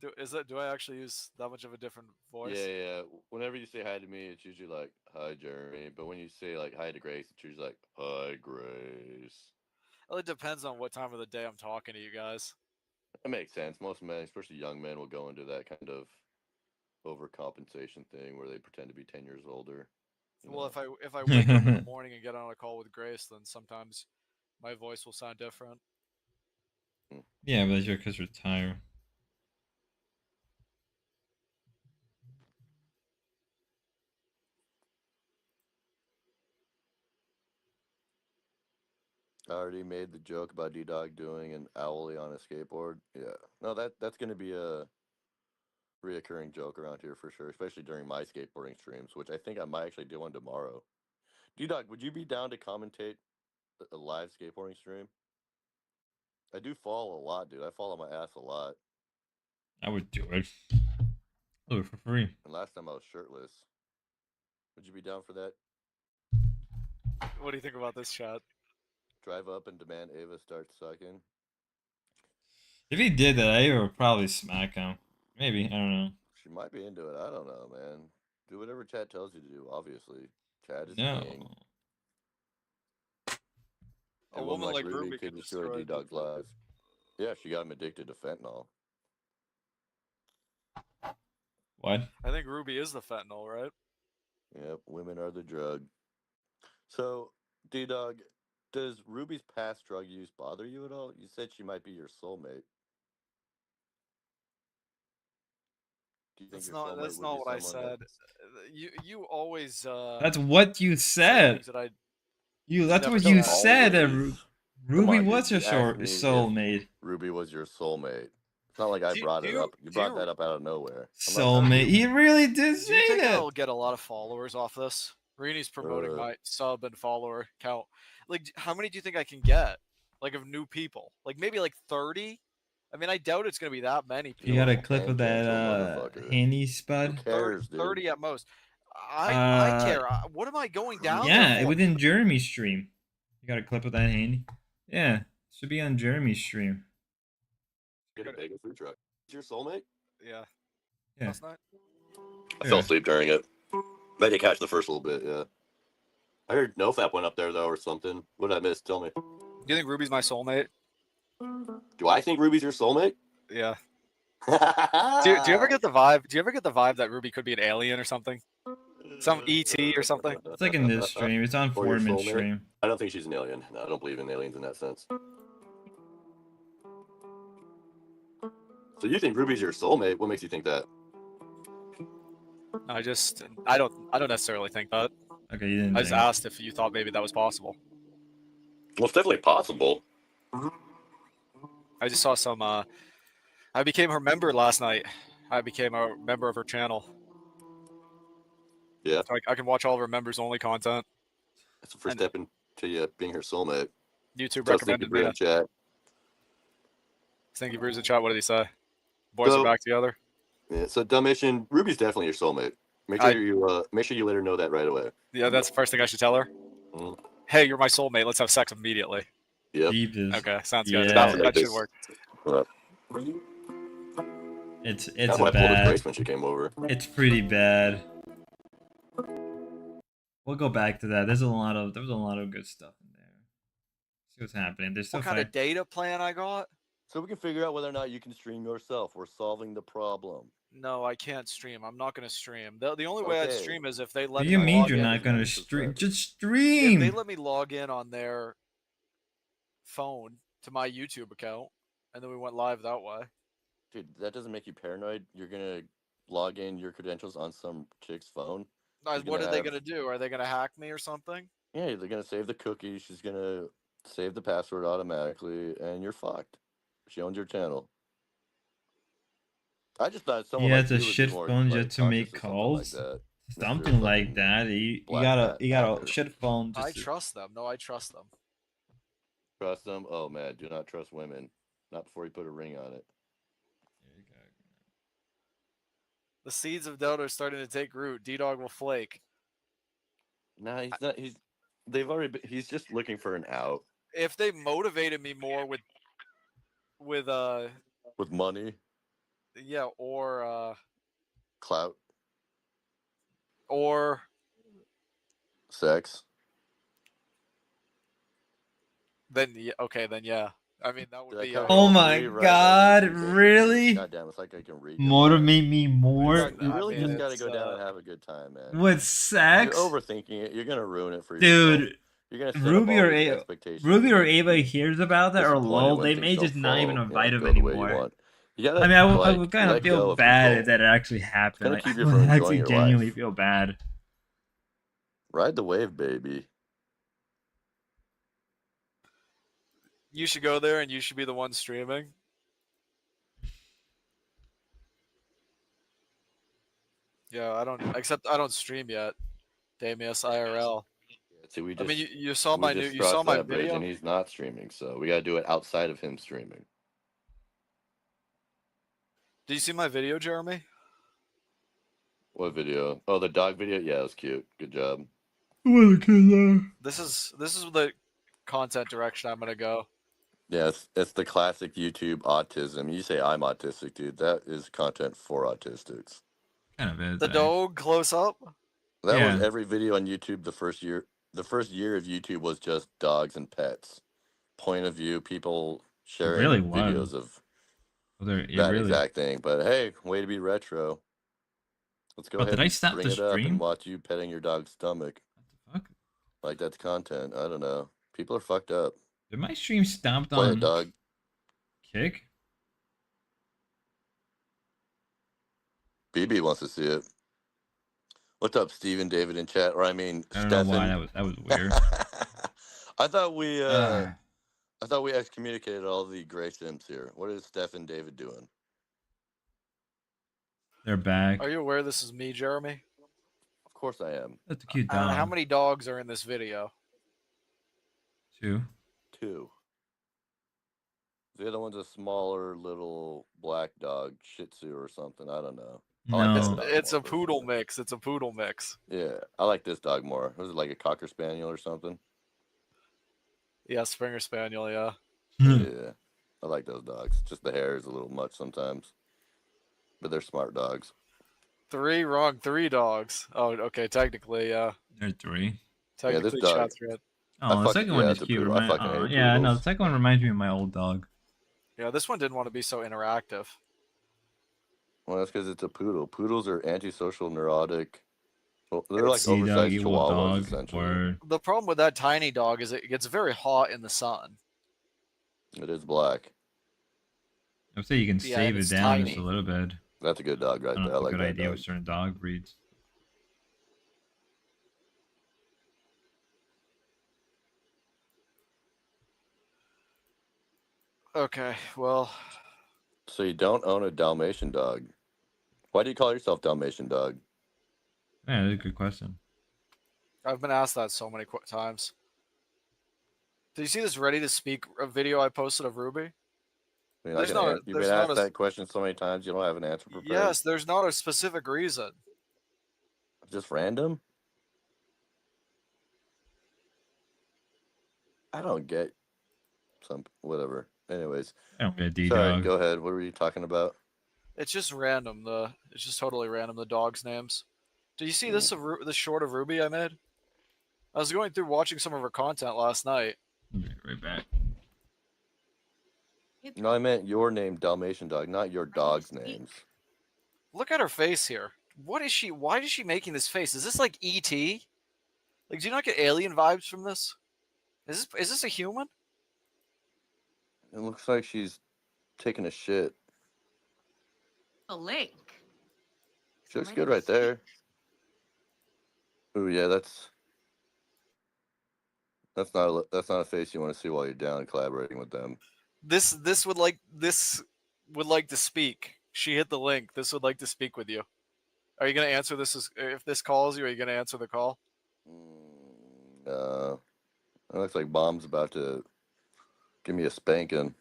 Do I actually use that much of a different voice? Yeah. Whenever you say hi to me, it's usually like, hi, Jeremy. But when you say, like, hi to Grace, it's usually like, hi, Grace. Well, it depends on what time of the day I'm talking to you guys. That makes sense. Most men, especially young men, will go into that kind of overcompensation thing where they pretend to be 10 years older. Well, if I wake up in the morning and get on a call with Grace, then sometimes my voice will sound different. Yeah, but that's because you're tired. I already made the joke about D-Dog doing an owlie on a skateboard. Yeah. No, that's going to be a reoccurring joke around here for sure, especially during my skateboarding streams, which I think I might actually do one tomorrow. D-Dog, would you be down to commentate a live skateboarding stream? I do fall a lot, dude. I fall on my ass a lot. I would do it. Do it for free. And last time I was shirtless. Would you be down for that? What do you think about this, chat? Drive up and demand Ava start sucking. If he did that, I would probably smack him. Maybe, I don't know. She might be into it. I don't know, man. Do whatever Chad tells you to do, obviously. Chad is No. king. A woman like Ruby could could destroy destroy D-Dog's life. Yeah, she got him addicted to fentanyl. What? I think Ruby is the fentanyl, right? Yep, women are the drug. So, D-Dog, does Ruby's past drug use bother you at all? You said she might be your soulmate. Do you think That's not what I said. You always That's what you said. That's what you said. Ruby was your soulmate. Ruby was your soulmate. It's not like I brought it up. You brought that up out of nowhere. Soulmate. He really did say Do you think that. I'll get a lot of followers off this? Rini's promoting my sub and follower count. Like, how many do you think I can get? Like, of new people? Like, maybe like 30? I mean, I doubt it's going to be that many people. You got a clip of that handy spud? 30 at most. I care. What am I going down Yeah, there for? within Jeremy's stream. You got a clip of that handy? Yeah, should be on Jeremy's stream. Get a bagel food truck. Is your soulmate? Yeah. Yeah. Last night? I fell asleep during it. I did catch the first little bit, yeah. I heard NoFap went up there, though, or something. What did I miss? Tell me. Do you think Ruby's my soulmate? Do I think Ruby's your soulmate? Yeah. do you ever get the vibe? Do you ever get the vibe that Ruby could be an alien or something? Some ET or something? It's like in this stream. It's on Or your Foreman's soulmate? stream. I don't think she's an alien. No, I don't believe in aliens in that sense. So you think Ruby's your soulmate? What makes you think that? I don't necessarily think that. Okay, you didn't I just think. asked if you thought maybe that was possible. Well, it's definitely possible. I just saw some. I became her member last night. I became a member of her channel. Yeah. So I can watch all of her members only content. That's the first step into you being her soulmate. YouTube Tell Stinky recommended Brew me. in chat. Stinky Brews in chat. What did he say? Boys So- are back together. Yeah, so Dalmatian, Ruby's definitely your soulmate. Make sure you let her know that right away. Yeah, that's the first thing I should tell her. Mhm. Hey, you're my soulmate. Let's have sex immediately. Yep. Okay, sounds good. Yeah. That should work. It's That's why I pulled his grace when she came over. It's pretty bad. We'll go back to that. There was a lot of good stuff in there. See what's happening. There's still What kind of data plan I got? So we can figure out whether or not you can stream yourself. We're solving the problem. No, I can't stream. I'm not going to stream. The only way I'd Okay. stream is if they What let do me you mean log you're in. not gonna stream? Just If stream. they let me log in on their phone to my YouTube account, and then we went live that way. Dude, that doesn't make you paranoid. You're gonna log in your credentials on some chick's phone. What are they going to do? Are they going to hack me or something? Yeah, they're gonna save the cookies. She's gonna save the password automatically, and you're fucked. She owns your channel. I just thought someone He like has you a would be shit more, phone like, just to make conscious of calls. something like that. Something like that. You got a shit phone. Just I trust them. No, I trust them. Trust them? Oh man, do not trust women. Not before you put a ring on it. The seeds of doubt are starting to take root. D-Dog will flake. Nah, he's not. They've already. He's just looking for an out If they motivated me more with with money, yeah, or clout, or sex. then okay, then yeah. I mean that would be. Oh my God! Really? God damn, it's like I can read. Motivate me more. You really just gotta go down and have a good time, man. With sex? You're overthinking it. You're gonna ruin it for Dude, yourself. You're gonna set Ruby up all or these A- expectations. Ruby or Ava hears about that or Disappointed lol, when they things may don't just not even fall, invite him go the way you anymore. want. You gotta, I mean, I like, would kind of let go feel of bad control. if that actually happened. gonna Like, keep I you would from enjoying actually your genuinely life. feel bad. Ride the wave, baby. You should go there and you should be the one streaming. Yeah, I don't stream yet. Damius IRL. See, we I just, mean, you saw my just you saw crossed my that bridge, video. and he's not streaming, so we gotta do it outside of him streaming. Did you see my video, Jeremy? What video? Oh, the dog video. Yeah, it was cute. Good job. This is the content direction I'm gonna go. Yeah, it's the classic YouTube autism. You say I'm autistic, dude. That is content for autistics. Kind of is. The dog close up. That Yeah. was every video on YouTube the first year. The first year of YouTube was just dogs and pets. Point of view, people sharing really was. videos of that exact thing. But hey, way to be retro. Let's go But ahead did I and stop bring the it up stream? and watch you petting your dog's stomach. What the fuck? Like that's content. I don't know. People are fucked up. Did my stream stopped Play on it, dog. Kick? BB wants to see it. What's up, Steven, David in chat? Or I mean, I don't know why Stefan. that was weird. I thought we excommunicated all the Gray Sims here. What is Stefan David doing? They're back. Are you aware this is me, Jeremy? Of course I am. That's a cute dog. How many dogs are in this video? 2. The other one's a smaller little black dog, Shih Tzu or something. I don't know. No. It's a poodle mix. It's a poodle mix. Yeah, I like this dog more. Was it like a Cocker Spaniel or something? Yeah, Springer Spaniel. Yeah. Yeah, I like those dogs. Just the hair is a little much sometimes, but they're smart dogs. 3 wrong. 3 dogs. Oh, okay. Technically, yeah. There's 3. Technically, this dog- chat's red. Oh, the second one is it's a cute. poodle. I fucking hate Yeah, no, poodles. the second one reminds me of my old dog. Yeah, this one didn't want to be so interactive. Well, that's because it's a poodle. Poodles are antisocial, neurotic. Well, they're like Sea dog, oversized evil chihuahuas, dog, essentially. or The problem with that tiny dog is it gets very hot in the sun. It is black. I'd say you can Yeah, and save it it's down just a tiny. little bit. That's a good dog right I don't there. know I if a like good that idea dog. with certain dog breeds. Okay, well, So you don't own a Dalmatian dog. Why do you call yourself Dalmatian dog? Yeah, that's a good question. I've been asked that so many times. Did you see this ready to speak video I posted of Ruby? I mean, There's not a, you've been there's not asked a, that question so many times, you don't have an answer prepared. yes, there's not a specific reason. Just random? I don't get some whatever. Anyways, I don't get a D sorry. dog. Go ahead. What were you talking about? It's just random. It's just totally random. The dogs' names. Did you see this this short of Ruby I made? I was going through watching some of her content last night. Right back. No, I meant your name, Dalmatian dog, not your dog's names. Look at her face here. What is she? Why is she making this face? Is this like E.T.? Like, do you not get alien vibes from this? Is this a human? It looks like she's taking a shit. A link. She looks good right there. Ooh, yeah, that's that's not a face you want to see while you're down collaborating with them. This would like to speak. She hit the link. This would like to speak with you. Are you gonna answer this? If this calls you, are you gonna answer the call? It looks like Mom's about to give me a spanking.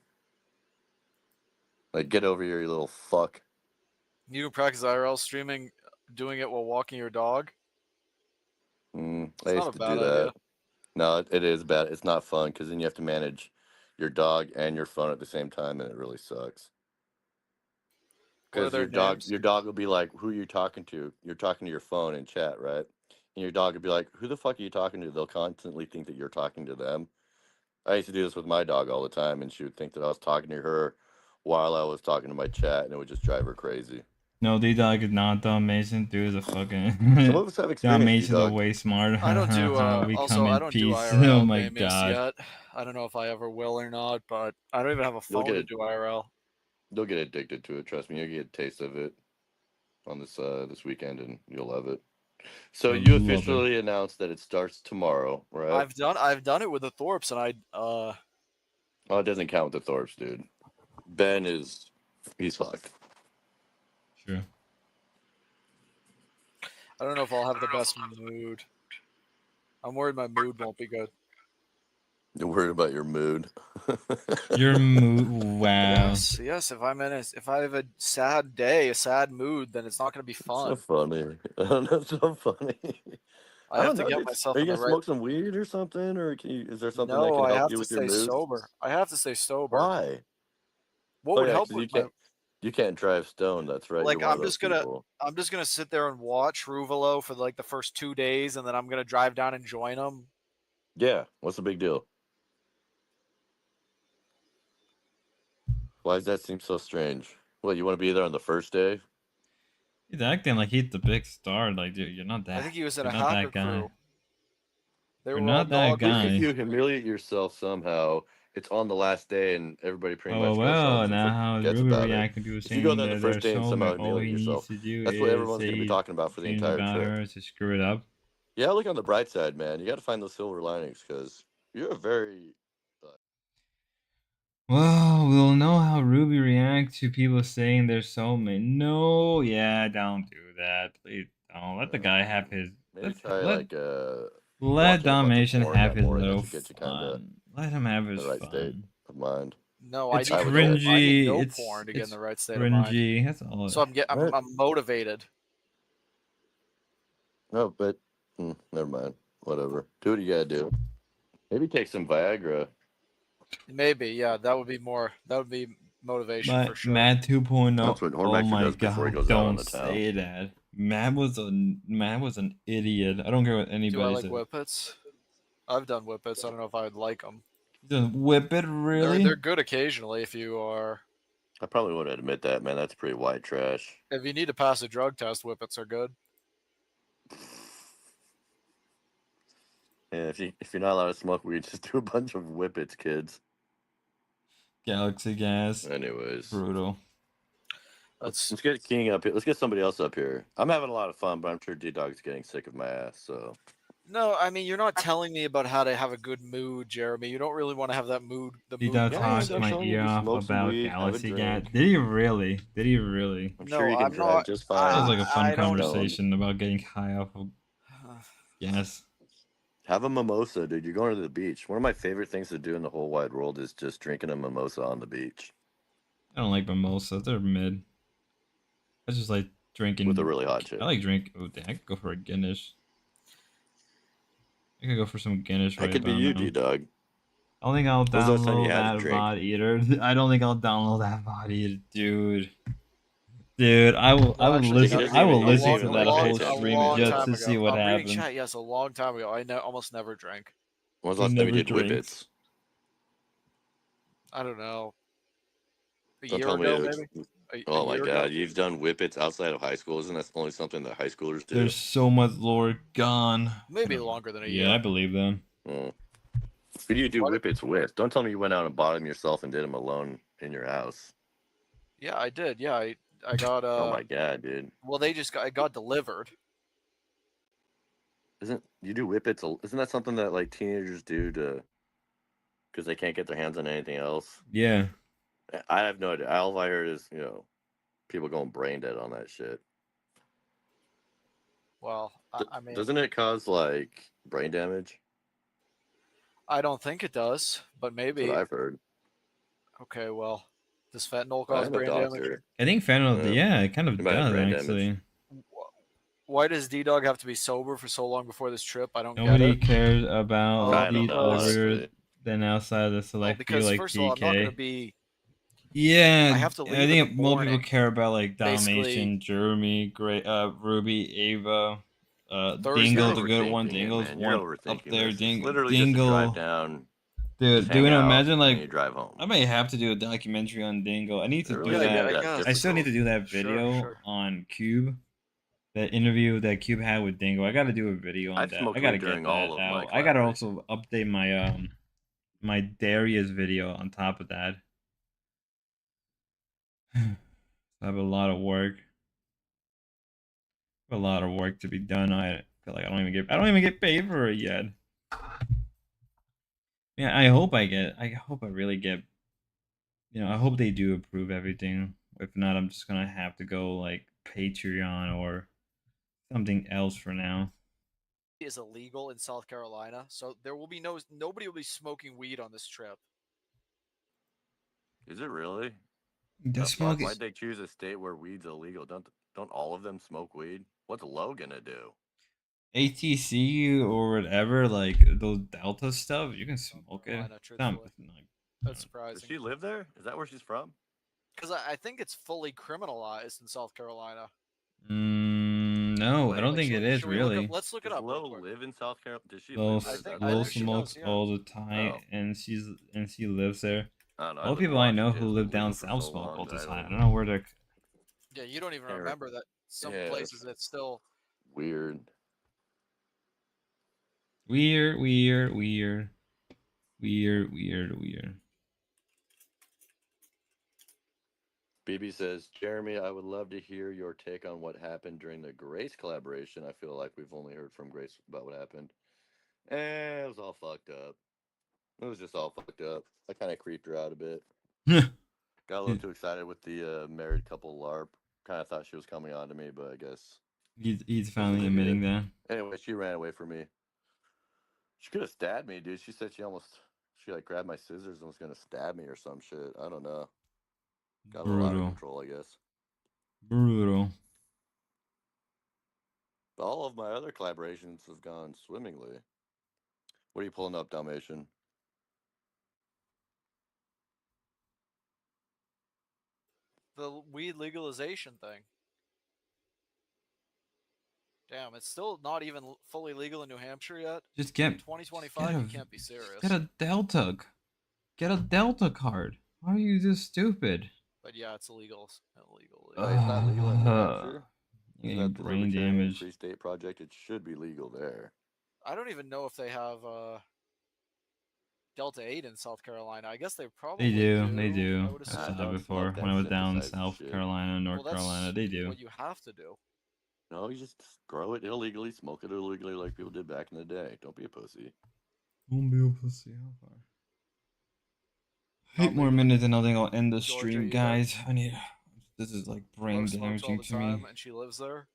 Like, get over here, you little fuck. You can practice IRL streaming, doing it while walking your dog. I It's used not a to bad do that. idea. No, it is bad. It's not fun because then you have to manage your dog and your phone at the same time, and it really sucks. What are Because their names? your dog will be like, "Who are you talking to?" You're talking to your phone in chat, right? And your dog will be like, "Who the fuck are you talking to?" They'll constantly think that you're talking to them. I used to do this with my dog all the time, and she would think that I was talking to her while I was talking to my chat, and it would just drive her crazy. No, D dog is not Dalmatian. Dude is a fucking. Some of us have experience, Dalmatians are D-Dog. way smarter. I don't do. We Also, come I in don't do peace. IRL Oh my gamers god. yet. I don't know if I ever will or not, but I don't even have a You'll phone get to it. do IRL. You'll get addicted to it. Trust me. You'll get a taste of it on this weekend, and you'll love it. So I you love it. officially announced that it starts tomorrow, right? I've done it with the Thorpes, and Oh, it doesn't count with the Thorpes, dude. Ben he's fucked. Sure. I don't know if I'll have the best mood. I'm worried my mood won't be good. You're worried about your mood. Your mood. Wow. Yes. If I have a sad day, a sad mood, then it's not going to be fun. So funny. That's so funny. I have don't to know, get dude. myself Are in you the gonna right. smoke some weed or something, or is there something that No, can I help have you to with your stay mood? sober. I have to stay sober. Why? What Oh would yeah, help because with my you can't drive stoned. That's right. like? You're one of those people. I'm just gonna sit there and watch Ruvalo for like the first 2 days, and then I'm gonna drive down and join them. Yeah. What's the big deal? Why does that seem so strange? What, you want to be there on the first day? He's acting like he's the big star. Like, dude, you're not that. I think he was in You're a not hacker that guy. crew. They You're were all not that dog. guy. If you humiliate yourself somehow, it's on the last day, and everybody pretty Oh much goes well, home and now how is forgets Ruby about it. reacting? People If you go saying there the that first they're day and somehow soulmate. All humiliate he needs yourself, to do that's what is everyone's say going to be he's talking about for the thinking entire about trip. her to screw it up. Yeah, look on the bright side, man. You got to find those silver linings because you're a very. Well, we'll know how Ruby reacts to people saying they're soulmate. No, yeah, don't do that. Please don't. Let the guy have his. Maybe try Let watching a bunch of Domination porn. have That his more or little less to get you kind of fun. Let him have in his the right state fun. of mind. No, It's I need cringy. no porn to get in the right state of mind. Cringy. That's all. So I'm motivated. No, but never mind. Whatever. Do what you gotta do. Maybe take some Viagra. Maybe, yeah, that would be motivation for sure. Matt 2.0. That's what Oh Hormax my does before he god! goes out on Don't the town. say that. Matt was an idiot. I don't care what anybody Do I like says. whippets? I've done whippets. I don't know if I would like them. Doesn't whip it really? They're good occasionally if you are. I probably wouldn't admit that, man. That's pretty white trash. If you need to pass a drug test, whippets are good. Yeah, if you're not allowed to smoke weed, just do a bunch of whippets, kids. Galaxy gas. Anyways, Brutal. let's get King up here. Let's get somebody else up here. I'm having a lot of fun, but I'm sure D-Dog's getting sick of my ass. So No, I mean you're not telling me about how to have a good mood, Jeremy. You don't really want to have that mood. The mood. D-Dog talked I'm my telling you, ear just off smoke some about weed, have a Galaxy gas. drink. Did he really? Did he really? I'm sure you can I'm drive not. just That fine. was like a fun I don't- conversation about getting high off of gas. Have a mimosa, dude. You're going to the beach. One of my favorite things to do in the whole wide world is just drinking a mimosa on the beach I don't like mimosas. They're mid. I just like drinking with a really hot chick. I like drink. Oh, dang, I could go for a Guinness. I could go for some Guinness That right could be about you, now. D-Dog. I don't think I'll When's the last time you download had a that drink? VOD eater. I don't think I'll download that VOD eater, dude. Dude, I will. I Well, will actually, listen. doesn't I will even- he doesn't listen to even that like pay whole attention to stream the just video. to see what I'm reading happens. chat. Yes, a long time ago. I almost never drank. When was the He last time you never did drinks. whippets? I don't know. A Don't year tell me. ago, maybe. A Oh my year god, ago. you've done whippets outside of high school. Isn't that only something that high schoolers do? There's so much lore gone. Maybe longer than a Yeah, year. I believe them. Oh. Who do you do whippets with? Don't tell me you went out and bought them yourself and did them alone in your house. Yeah, I did. Yeah, I got. Oh my god, dude! Well, it got delivered. Isn't you do whippets? Isn't that something that like teenagers do to because they can't get their hands on anything else? Yeah. I have no idea. All I heard is people going brain dead on that shit. Well, I mean, Doesn't it cause like brain damage? I don't think it does, but That's maybe. what I've heard. Okay, well, does fentanyl I cause am a brain damage? doctor. I think fentanyl. Yeah, it kind of It might have does brain actually. damage. Why does D-Dog have to be sober for so long before this trip? I don't Nobody get it. cares about Kinda these does, older but- than outside of the Well, select few because like first of all, I'm not PK. going to be. Yeah, I have to leave I in think the more people morning. care about like Basically- Dalmatian, Jeremy, Great, Ruby, Ava, Thursday. Dingle, You're the good one. overthinking it, Dingle's man. You're one overthinking up there. this. It's literally just a Dingle. drive down. Dude, just hang dude, out, imagine and like you drive home. I may have to do a documentary on Dingle. I need to It do really that. is that I still need to do that Sure, video sure. on Cube. That interview that Cube had with Dingo. I got to do a video on I've that. smoked I got to weed get during that all of my out. I got to also update my my Darius video on top of that. I have a lot of work. A lot of work to be done. I feel like I don't even get paid for it yet. Yeah, I hope I really get, I hope they do approve everything. If not, I'm just gonna have to go like Patreon or something else for now. Is illegal in South Carolina, so there will be nobody will be smoking weed on this trip. Is it really? The The smoke fuck? is- Why'd they choose a state where weed's illegal? Don't all of them smoke weed? What's Low gonna do? ATC or whatever, like those Delta stuff, you can smoke it. Carolina, It's not- truthfully. That's Does surprising. she live there? Is that where she's from? Because I think it's fully criminalized in South Carolina. No, I don't Like, think it should- is should we look really. up- let's look it Does up real Low quick. live in South Carolina? Does she Lil, live there? Is that Lil why she smokes does? Yeah. all the time, Oh. and she lives there. I don't know, All I the lived in people I know Washington. who It's live down legal for south so smoke long all the that I time. I don't- don't know where they're. Yeah, you don't even Yeah, remember that some yeah, places it's- it's still. Weird. Weird. BB says, Jeremy, I would love to hear your take on what happened during the Grace collaboration. I feel like we've only heard from Grace about what happened. It was all fucked up. It was just all fucked up. I kind of creeped her out a bit. Got a little too excited with the married couple LARP. Kind of thought she was coming on to me, but I guess He's finally admitting that. Anyway, she ran away from me. She could have stabbed me, dude. She said she like grabbed my scissors and was gonna stab me or some shit. I don't know. Got a little out of Brutal. control, I guess. Brutal. All of my other collaborations have gone swimmingly. What are you pulling up, Dalmatian? The weed legalization thing. Damn, it's still not even fully legal in New Hampshire yet. Just get 2025. get a- You can't be serious. Get a Delta. Get a Delta card. Why are you this stupid? But yeah, it's illegal. Illegal. It's not legal in New Hampshire. Getting Isn't that the brain Libertarian damage. Free State Project? It should be legal there. I don't even know if they have. Delta 8 in South Carolina. I guess they They probably do. do. They do. I would I assume. saw it Don't before smoke when I that was down in synthesized South shit. Carolina, Well, North Carolina. that's They do. what you have to do. No, you just grow it illegally, smoke it illegally, like people did back in the day. Don't be a pussy. Don't be a pussy. How far? Not 8 more legal in minutes and I think I'll end the Georgia stream, either. guys. I need. This is like brain Brooke smokes all damaging the to me. time, and she lives there.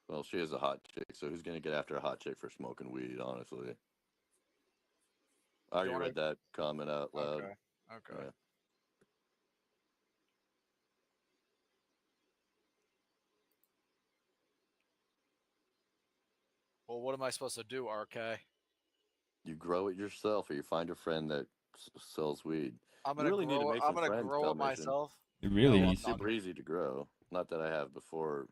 Well, she is a hot chick, so who's gonna get after a hot chick for smoking weed? Honestly, I already read that comment out loud. Okay. Okay. Yeah. Well, what am I supposed to do, RK? You grow it yourself, or you find a friend that sells weed. I'm You gonna really need to grow. make I'm some gonna friends, grow it Dalmatian. myself. It really No, I'm needs to not. Super easy to grow. Not that I have before,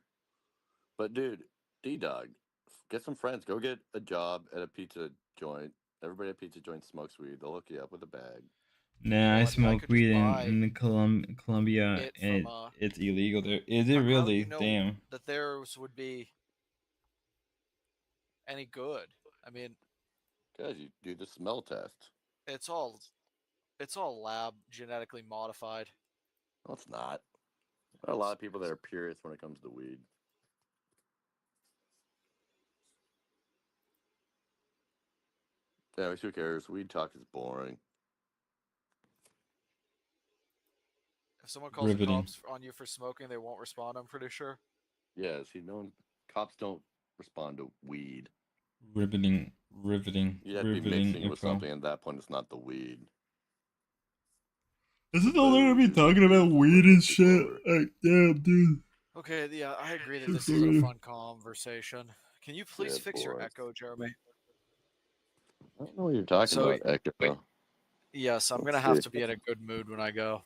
but dude, D-Dog, get some friends. Go get a job at a pizza joint. Everybody at pizza joint smokes weed. They'll hook you up with a bag. Nah, I Well, I mean, I smoke could just weed buy in Colombia, it and from. it's illegal there. Is it How do really? you know Damn. that theirs would be any good? I mean, Cause you do the smell test. it's all lab genetically modified. No, it's not. There are a lot of people that are purists when it comes to weed. Anyways, who cares? Weed talk is boring. If someone calls the Riveting. cops on you for smoking, they won't respond. I'm pretty sure. Yeah, see, cops don't respond to weed. Riveting. Riveting. You have to be Riveting mixing with info. something. At that point, it's not the weed. Isn't all they're gonna be talking about weed and shit? Like, damn, dude. Okay, yeah, I agree that It's this so isn't a good. fun conversation. Can you please Yeah, fix your boy. echo, Jeremy? I don't know what you're talking So, about, Echo. yes, I'm Let's gonna have see. to be in a good mood when I go.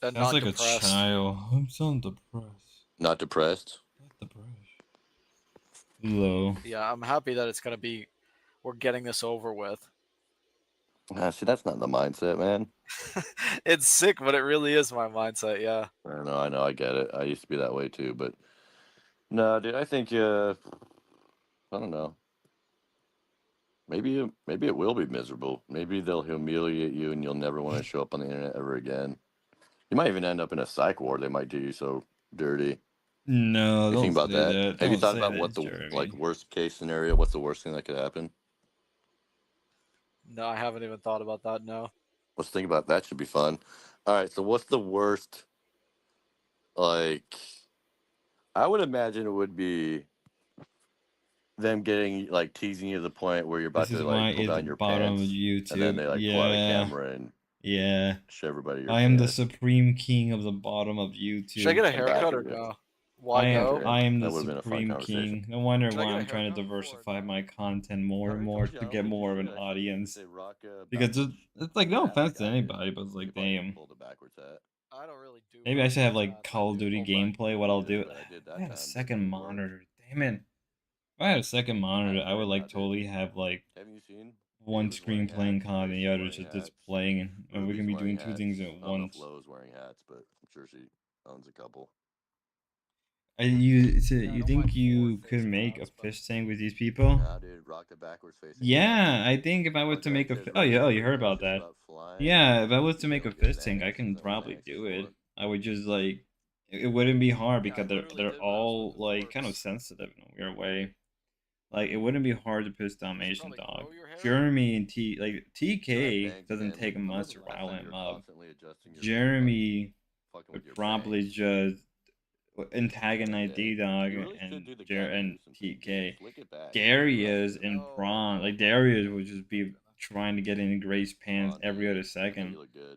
And Sounds not like depressed. a child. I'm so depressed. Not depressed? Not depressed. Low. Yeah, I'm happy that it's gonna be. We're getting this over with. See, that's not the mindset, man. It's sick, but it really is my mindset. Yeah. I know, I get it. I used to be that way too, but no, dude, I think I don't know. Maybe it will be miserable. Maybe they'll humiliate you, and you'll never want to show up on the internet ever again. You might even end up in a psych ward. They might do you so dirty. No, You don't think about say that? that. Have you Don't thought say about that, what the Jeremy. worst case scenario? What's the worst thing that could happen? No, I haven't even thought about that. No. Let's think about that. Should be fun. All right. So what's the worst? Like, I would imagine it would be them getting like teasing you to the point where you're about This to is why like pull it's down your bottom of pants, and then YouTube. they like pull out a Yeah. camera and Yeah. show everybody your I am the penis. supreme king of the bottom of YouTube. Should I get a And haircut or backwards. no? Why go? I am the That would've been a fun supreme conversation. king. No wonder Should I why get a I'm trying to haircut diversify my content more and already more told you, I to don't get think you more of should. an I think you should audience. say rock Because backwards. it's like no Yeah, offense to I did. anybody, but it's like If I damn. pulled a backwards hat. I don't really do. Maybe I should have like backwards hats. Call of Duty gameplay. What I'll do? But I did that I had a time. second monitor. Damn it! If I had a second monitor, I would like totally have like Haven't you seen? one David's screen wearing playing hats, COD and the Grace other wearing just hats, playing, and we Ruby's can be wearing doing two things hats. at I don't know once. if Lowe's wearing hats, but I'm sure she owns a couple. You think you could make a fish tank with these people? Nah, dude, rock the backwards facing. Yeah, I think if I was to make a oh yeah, you heard about that. Yeah, if I was to make a fish tank, I can probably do it. I would just like it wouldn't be hard because they're all like kind of sensitive in a weird way. Like it wouldn't be hard to piss Dalmatian dog. Jeremy and TK doesn't take much to rile him up. Jeremy would probably just antagonize D-Dog and TK. Darius and Prawn, like Darius would just be trying to get in Gray's pants every other second.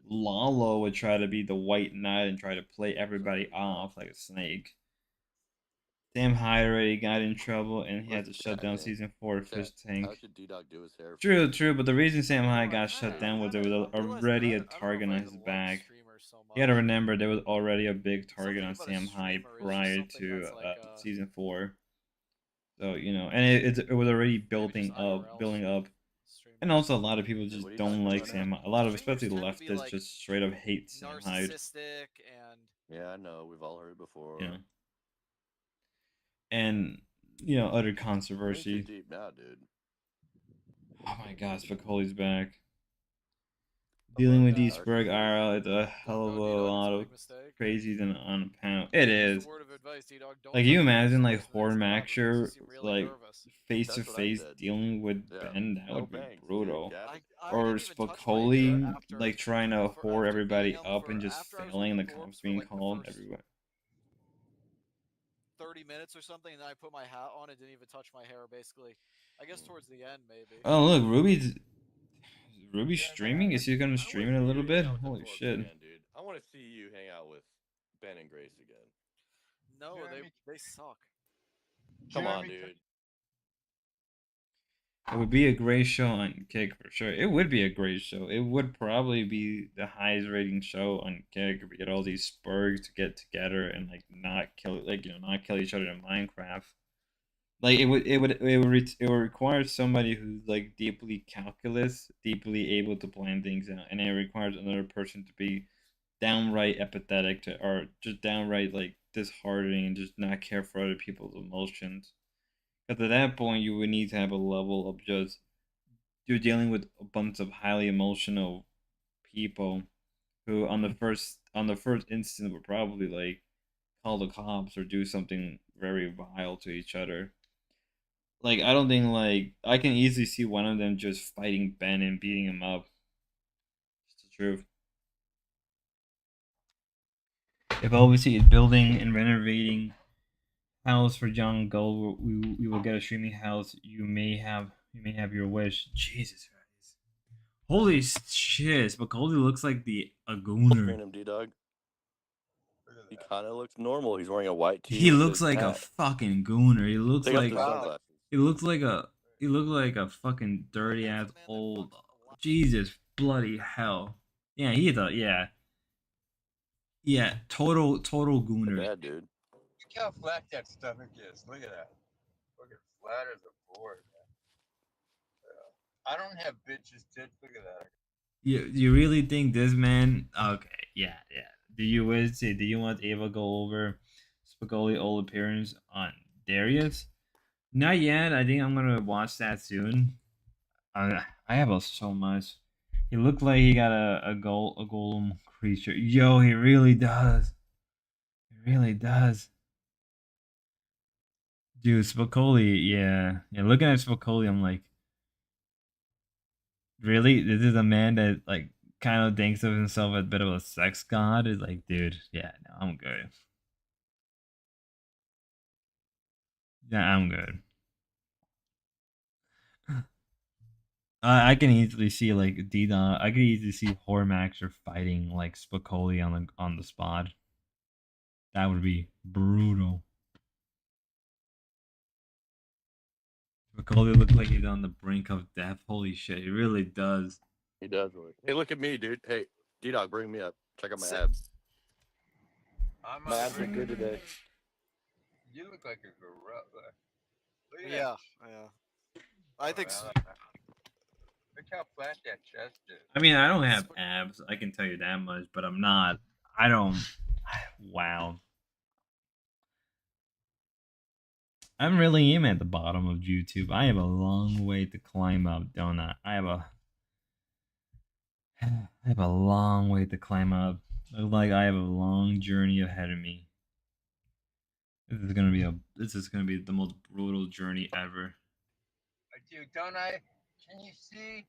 Lalo would try to be the white knight and try to play everybody off like a snake. Sam Hyde already got in trouble and he had to shut down season 4 of Fish Tank. How should D-Dog do his hair? True, but the reason Sam Hyde got shut down was there was already a target on his back. You gotta remember there was already a big target on Sam Hyde prior to season 4. So you know, and it was already building up, and also a lot of people just don't like Sam. A lot of especially the leftists just straight up hate Sam Hyde. Yeah, I know. We've all heard it before. Yeah. And you know, other You're in too controversy. deep now, dude. Oh my God, Spicoli's back. Dealing with these Berg IRL, it's a hell of a lot of crazy than on a panel. It is. Like, you imagine like Hormaxer like face to face dealing with Ben? That would be brutal. Or Spicoli like trying to whore everybody up and just failing the cops being called everywhere. 30 minutes or something, and then I put my hat on and didn't even touch my hair. Basically, I guess towards the end maybe. Oh look, Ruby's streaming. Is he gonna stream in a little bit? Holy shit! Again, dude. I want to see you hang out with Ben and Grace again. No, they suck. Come on, dude. It would be a great show on Kick for sure. It would be a great show. It would probably be the highest rating show on Kick if we get all these Spurgs to get together and like not kill not kill each other in Minecraft. Like it would require somebody who's like deeply calculus, deeply able to plan things out, and it requires another person to be downright empathetic to, or just downright like disheartening and just not care for other people's emotions. Because at that point, you would need to have a level of just you're dealing with a bunch of highly emotional people who on the first instant would probably like call the cops or do something very vile to each other. Like I don't think like I can easily see one of them just fighting Ben and beating him up. It's the truth. If obviously is building and renovating house for John Gold, we will get a streaming house. You may have your wish. Jesus Christ! Holy shit! Spicoli looks like a gooner. Screen him, D-Dog. He kind of looks normal. He's wearing a white tee He with looks his like a hat. fucking gooner. He looks Take off like the sunglasses. he looks like a fucking dirty ass old. Jesus bloody hell! Yeah, he thought yeah, total gooner. Bad dude. Look how flat that stomach is. Look at that. Look at flat as a board. Yeah. I don't have bitches tits. Look at that. You really think this man? Okay, yeah. Do you want Ava to go over Spicoli old appearance on Darius? Not yet. I think I'm gonna watch that soon. I have so much. He looked like he got a golem creature. Yo, he really does. He really does. Dude, Spicoli, yeah. Looking at Spicoli, I'm like, really? This is a man that like kind of thinks of himself as a bit of a sex god? Is like, dude, yeah, no, I'm good. Yeah, I'm good. I can easily see like D-Don. I could easily see Hormaxer fighting like Spicoli on the spot. That would be brutal. Spicoli looks like he's on the brink of death. Holy shit, he really does. He does. Really. Hey, look at me, dude. Hey, D-Dog, bring me up. Check out my abs. My abs are good today. You look like a gorilla. Look at Yeah, that. yeah. I think. Look how flat that chest is. I mean, I don't have abs. I can tell you that much, but I'm not. I don't. Wow. I'm really am at the bottom of YouTube. I have a long way to climb up, don't I? I have a long way to climb up. Looks like I have a long journey ahead of me. This is gonna be the most brutal journey ever. I do, don't I? Can you see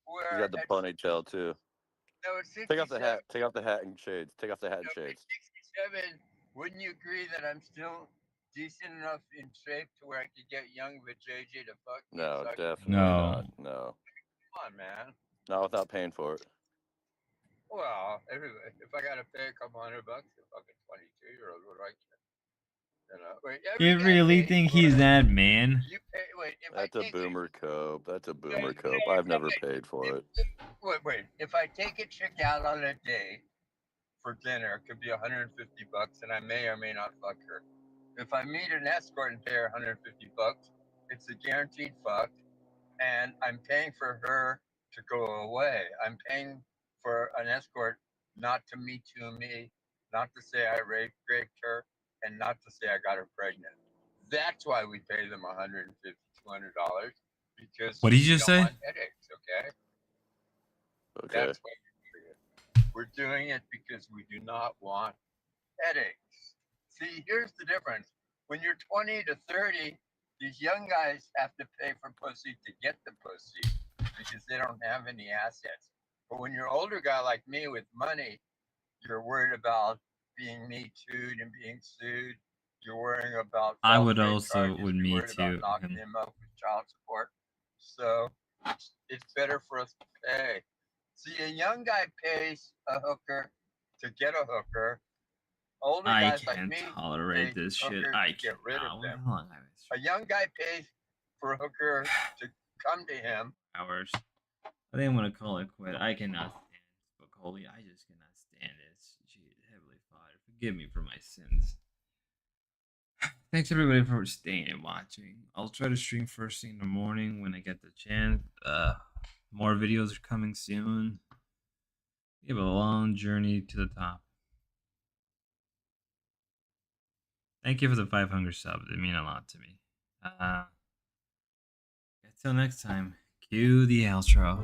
where? You got the ponytail too. No, it's 67. Take off the hat. Take off the hat and shades. Take off the hat and shades. 67. Wouldn't you agree that I'm still decent enough in shape to where I could get young with JJ to fuck me? No, suck definitely No. not. No. Come on, man. Not without paying for it. Well, if I gotta pay a couple $100 a fucking 22-year-old, what do I care? You know, wait, You really think he's that man? you pay, wait, if That's I a take boomer cope. That's a boomer cope. I've never paid for it. wait, if I take a chick out on a date for dinner, it could be $150, and I may or may not fuck her. If I meet an escort and pay her $150, it's a guaranteed fuck, and I'm paying for her to go away. I'm paying for an escort not to Me Too me, not to say I raped her, and not to say I got her pregnant. That's why we pay them $150, $200. because What did you we just don't say? want headaches. Okay. Okay. That's why we're doing it. We're doing it because we do not want headaches. See, here's the difference. When you're 20 to 30, these young guys have to pay for pussy to get the pussy because they don't have any assets. But when you're an older guy like me with money, you're worried about being Me Too'd and being sued. You're worrying about I false would rape also charges. would You're me worried about too. knocking them up with child support. So it's better for us to pay. See, a young guy pays a hooker to get a hooker. Older I guys like can't me tolerate pay this shit. hookers I to get rid of cannot. them. How long have A young guy pays for a hooker to come to him. hours? I think I'm gonna call it quit. I cannot stand this book, Holy. I just cannot stand it. Jeez, Heavenly Father, forgive me for my sins. Thanks everybody for staying and watching. I'll try to stream first thing in the morning when I get the chance. More videos are coming soon. We have a long journey to the top. Thank you for the 500 subs. They mean a lot to me. Until next time, cue the outro.